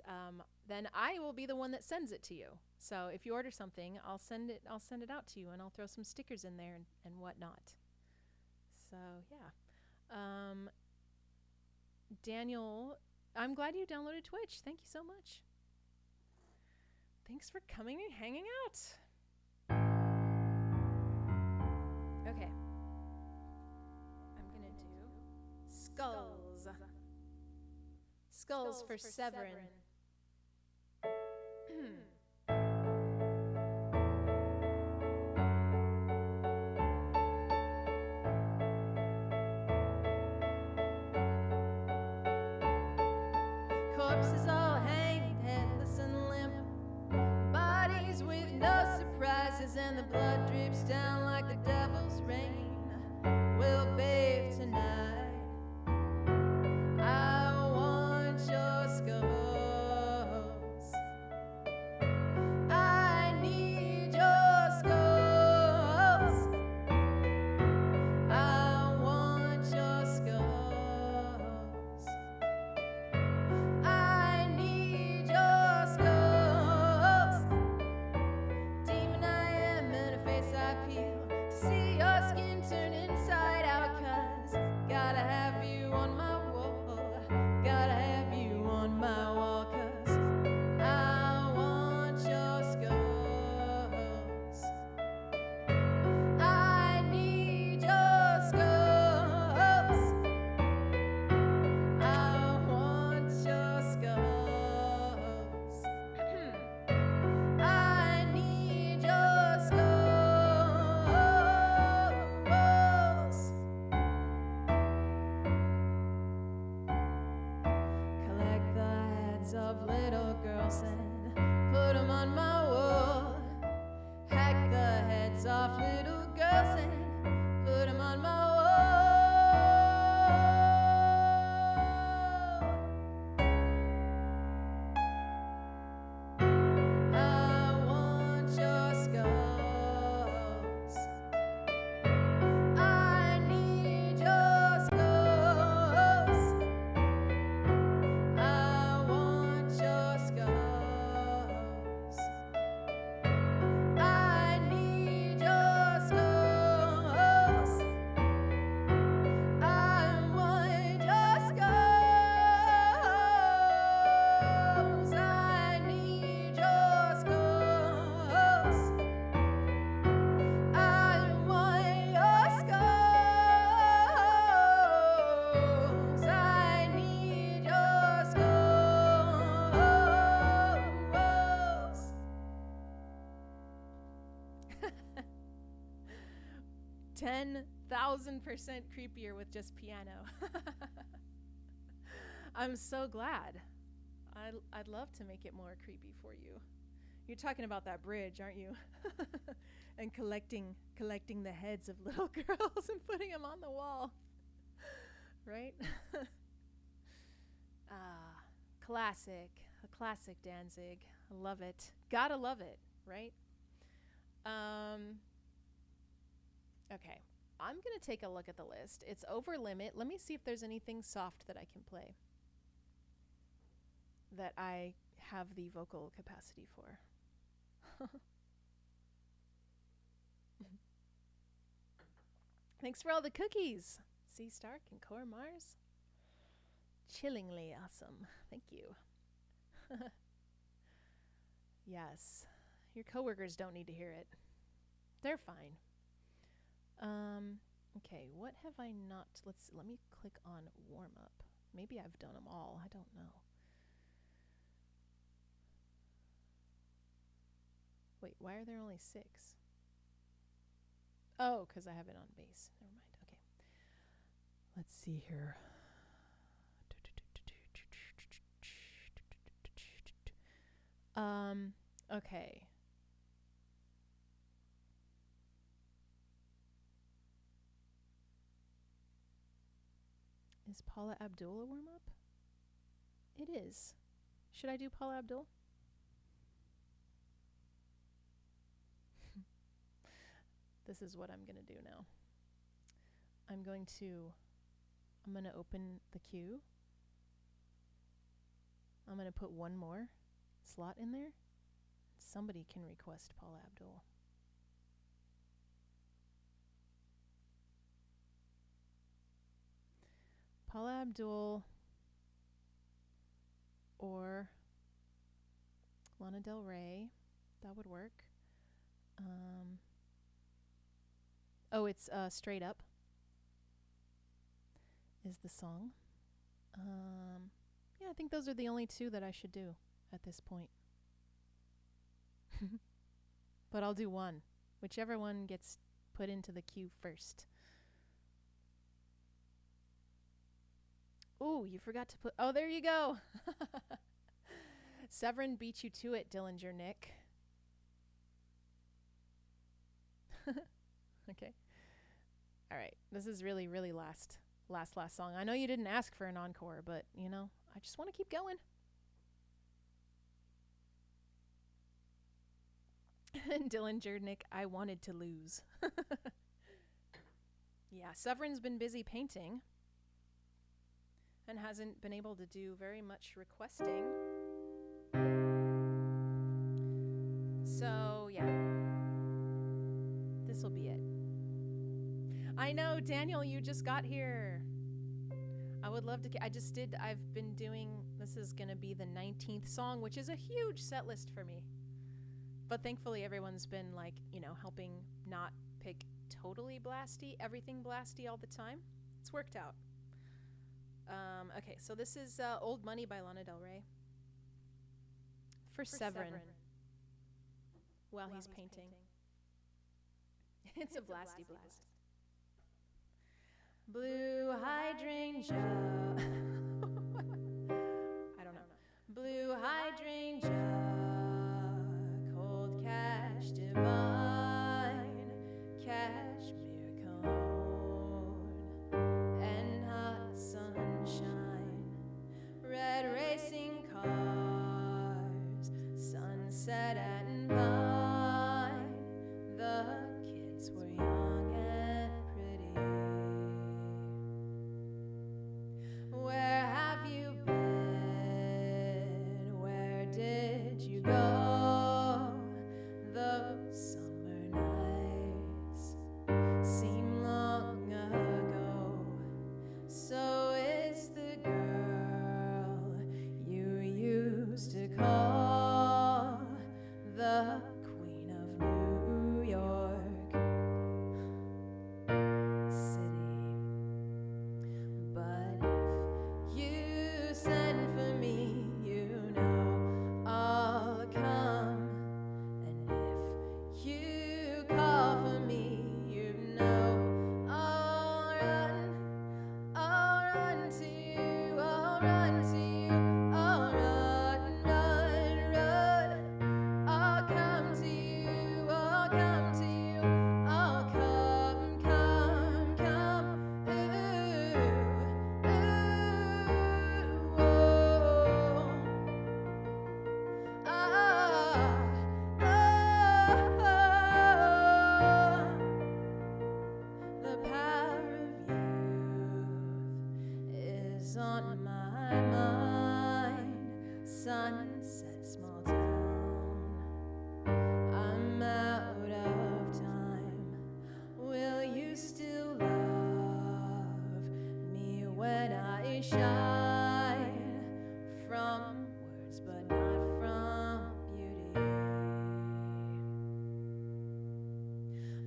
[SPEAKER 1] then I will be the one that sends it to you. So if you order something, I'll send it out to you, and I'll throw some stickers in there and whatnot. So yeah. Daniel, I'm glad you downloaded Twitch. Thank you so much. Thanks for coming and hanging out. Okay. I'm gonna do Skulls. Skulls for Severin. Corpses all hanged, headless and limp. Bodies with no surprises, and the blood drips down like the devil's rain. of little girls and put them on my wall. Hack the heads off little girls and put them on my wall. I want your skulls. I need your skulls. I want your skulls. I need your skulls. I want your skulls. I need your skulls. I want your skulls. I need your skulls. 10,000% creepier with just piano. I'm so glad. I'd love to make it more creepy for you. You're talking about that bridge, aren't you? And collecting the heads of little girls and putting them on the wall. Right? Classic. A classic Danzig. I love it. Gotta love it, right? Okay. I'm going to take a look at the list. It's over limit. Let me see if there's anything soft that I can play that I have the vocal capacity for. Thanks for all the cookies, C. Stark and Core Mars. Chillingly awesome. Thank you. Yes. Your coworkers don't need to hear it. They're fine. Okay, what have I not? Let me click on warm up. Maybe I've done them all. I don't know. Wait, why are there only 6? Oh, because I have it on bass. Never mind. Okay. Let's see here. Okay. Is Paula Abdul a warm-up? It is. Should I do Paula Abdul? This is what I'm going to do now. I'm going to open the queue. I'm going to put one more slot in there. Somebody can request Paula Abdul. Paula Abdul or Lana Del Rey. That would work. Oh, it's Straight Up is the song. Yeah, I think those are the only 2 that I should do at this point. But I'll do one. Whichever one gets put into the queue first. Ooh, you forgot to put... Oh, there you go. Severin beat you to it, Dillinger Nick. Okay. All right. This is really, really last song. I know you didn't ask for an encore, but, you know, I just want to keep going. And Dillinger Nick, I wanted to lose. Yeah, Severin's been busy painting and hasn't been able to do very much requesting. So, yeah. This will be it. I know, Daniel, you just got here. I would love to... I've been doing... This is going to be the 19th song, which is a huge set list for me. But thankfully, everyone's been, like, you know, helping not pick totally blasty, everything blasty all the time. It's worked out. Okay, so this is Old Money by Lana Del Rey. For Severin. While he's painting. It's a blasty blast. Blue hydrangea. I don't know. Blue hydrangea, cold cash divine, cashmere cologne, and hot sunshine, red racing cars, sunset and vine. The kids were young and pretty. Where have you been? Where did you go? Those summer nights seem long ago. So is the girl you used to call the Queen of New York City. But if you send for me, you know I'll come. And if you call for me, you know I'll run to you, I'll run to you, I'll run, run, run. I'll come to you, I'll come to you, I'll come, come, come. Ooh, ooh, oh. Ah, oh. The power of youth is on my mind. Sunset, small town. I'm out of time. Will you still love me when I shine? From words, but not from beauty.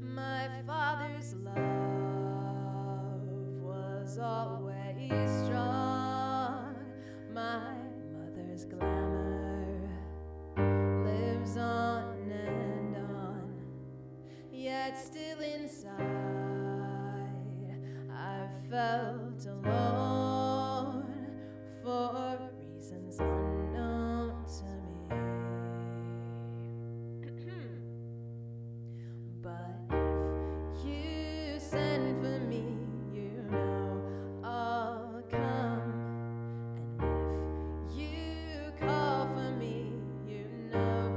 [SPEAKER 1] My father's love was always strong. My mother's glamour lives on and on. Yet still inside, I felt alone for reasons unknown to me. But if you send for me, you know I'll come. And if you call for me, you know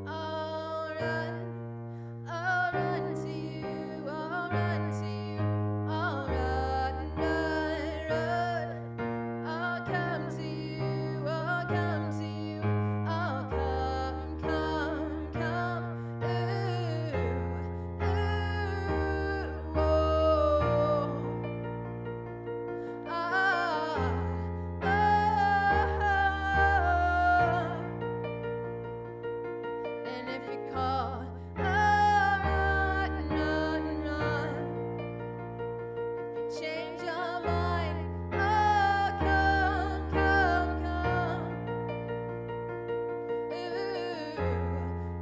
[SPEAKER 1] I'll run to you, I'll run to you, I'll run, run, run. I'll come to you, I'll come to you, I'll come, come, come. Ooh, ooh, whoa. Ah, oh. And if you call, I'll run, run, run. If you change your mind, I'll come, come, come. Ooh,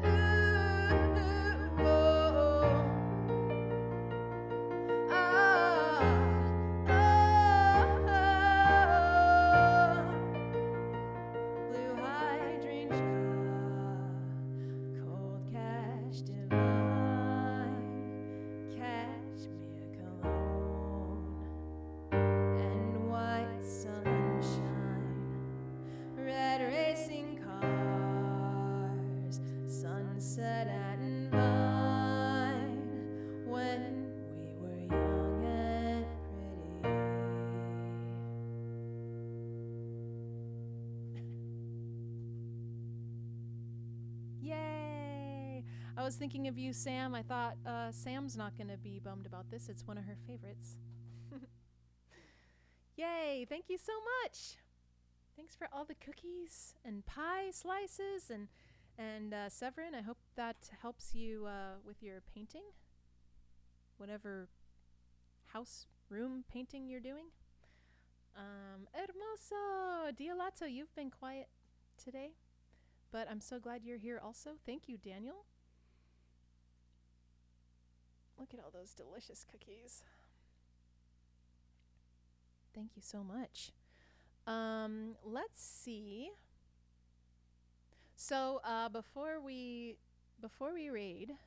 [SPEAKER 1] ooh, whoa. Ah, oh. Blue hydrangea, cold cash divine, cashmere cologne, and white sunshine, red racing cars, sunset and vine, when we were young and pretty. Yay! I was thinking of you, Sam. I thought Sam's not going to be bummed about this. It's one of her favorites. Yay! Thank you so much. Thanks for all the cookies and pie slices and Severin. I hope that helps you with your painting, whatever house room painting you're doing. Hermoso, Dialato, you've been quiet today, but I'm so glad you're here also. Thank you, Daniel. Look at all those delicious cookies. Thank you so much. Let's see. So before we raid,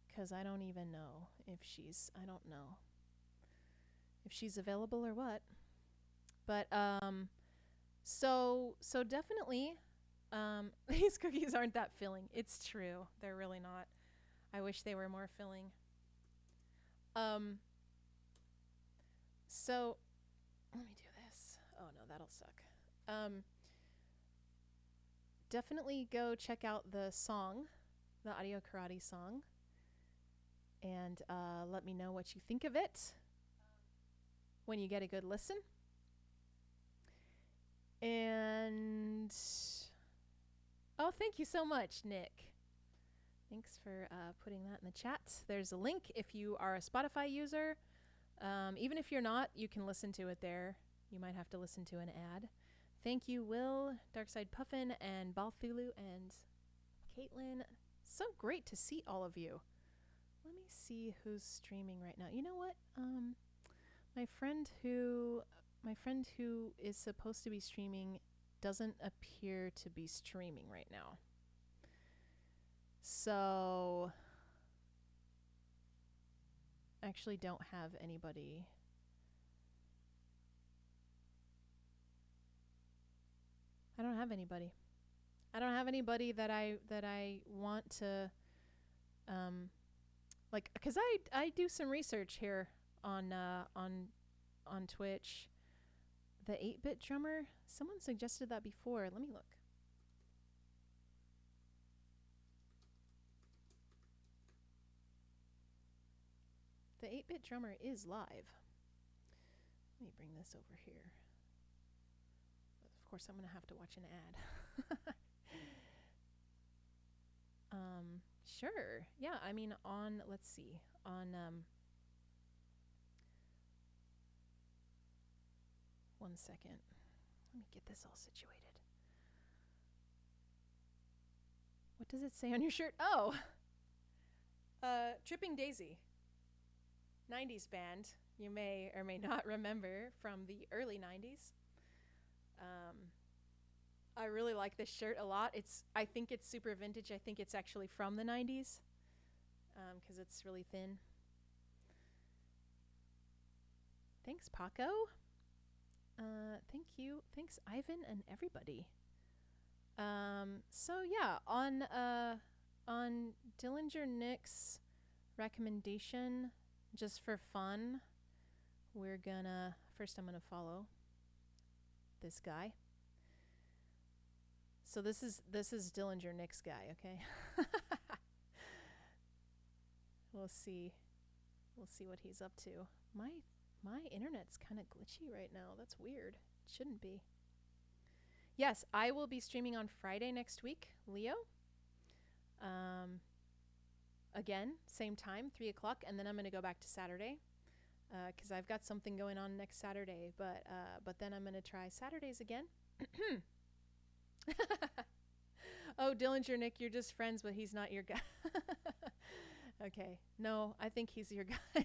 [SPEAKER 1] because I don't even know if I don't know if she's available or what. But so definitely, these cookies aren't that filling. It's true, they're really not. I wish they were more filling. So let me do this. Oh no, that'll suck. Definitely go check out the song, the audio karate song, and let me know what you think of it when you get a good listen. And oh, thank you so much, Nick. Thanks for putting that in the chat. There's a link if you are a Spotify user. Even if you're not, you can listen to it there. You might have to listen to an ad. Thank you, Will, Darkside Puffin, and Balthulu, and Caitlin. So great to see all of you. Let me see who's streaming right now. You know what? My friend who is supposed to be streaming doesn't appear to be streaming right now. So I actually don't have anybody. I don't have anybody that I want to like, cuz I do some research here on Twitch. The 8-bit drummer, someone suggested that before. Let me look. The 8-bit drummer is live. Let me bring this over here. Of course, I'm going to have to watch an ad. Sure. Yeah, I mean, let's see. On, one second. Let me get this all situated. What does it say on your shirt? Oh! Tripping Daisy. 90s band. You may or may not remember from the early 90s. I really like this shirt a lot. I think it's super vintage. I think it's actually from the 90s because it's really thin. Thanks, Paco. Thank you. Thanks, Ivan and everybody. So yeah, on Dillinger Nick's recommendation, just for fun, I'm gonna follow this guy. So this is Dillinger Nick's guy, okay? We'll see what he's up to. My internet's kind of glitchy right now. That's weird. It shouldn't be. Yes, I will be streaming on Friday next week, Leo. Again, same time, 3 o'clock, and then I'm going to go back to Saturday because I've got something going on next Saturday. But then I'm going to try Saturdays again. Oh, Dillinger Nick, you're just friends, but he's not your guy. Okay, no, I think he's your guy.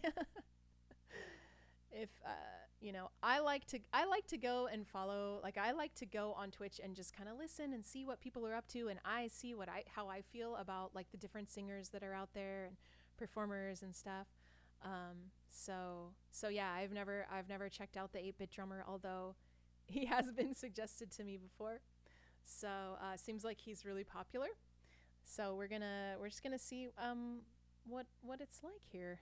[SPEAKER 1] If I like to go and follow, like I like to go on Twitch and just kind of listen and see what people are up to, and I see how I feel about like the different singers that are out there and performers and stuff. So yeah, I've never checked out the 8-bit drummer, although he has been suggested to me before. So seems like he's really popular. So we're just gonna see what it's like here.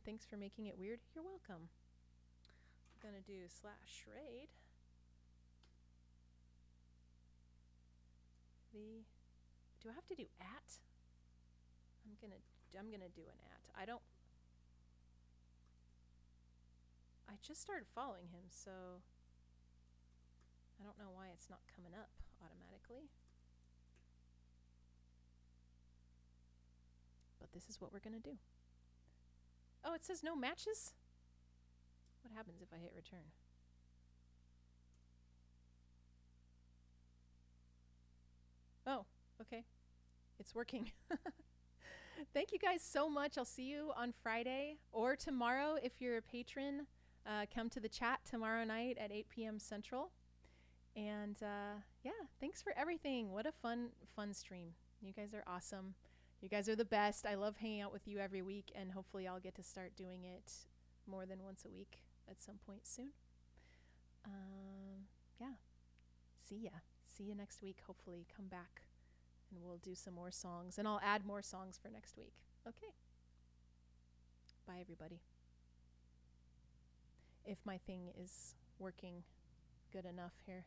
[SPEAKER 1] Thanks for making it weird. You're welcome. I'm gonna do /raid. Do I have to do @? I'm gonna do an @. I just started following him, so I don't know why it's not coming up automatically. But this is what we're gonna do. Oh, it says no matches? What happens if I hit return? Oh, okay. It's working. Thank you guys so much. I'll see you on Friday or tomorrow if you're a patron. Come to the chat tomorrow night at 8 p.m. Central. And yeah, thanks for everything. What a fun stream. You guys are awesome. You guys are the best. I love hanging out with you every week, and hopefully I'll get to start doing it more than once a week at some point soon. Yeah. See ya. See you next week. Hopefully come back and we'll do some more songs, and I'll add more songs for next week. Okay. Bye, everybody. If my thing is working good enough here.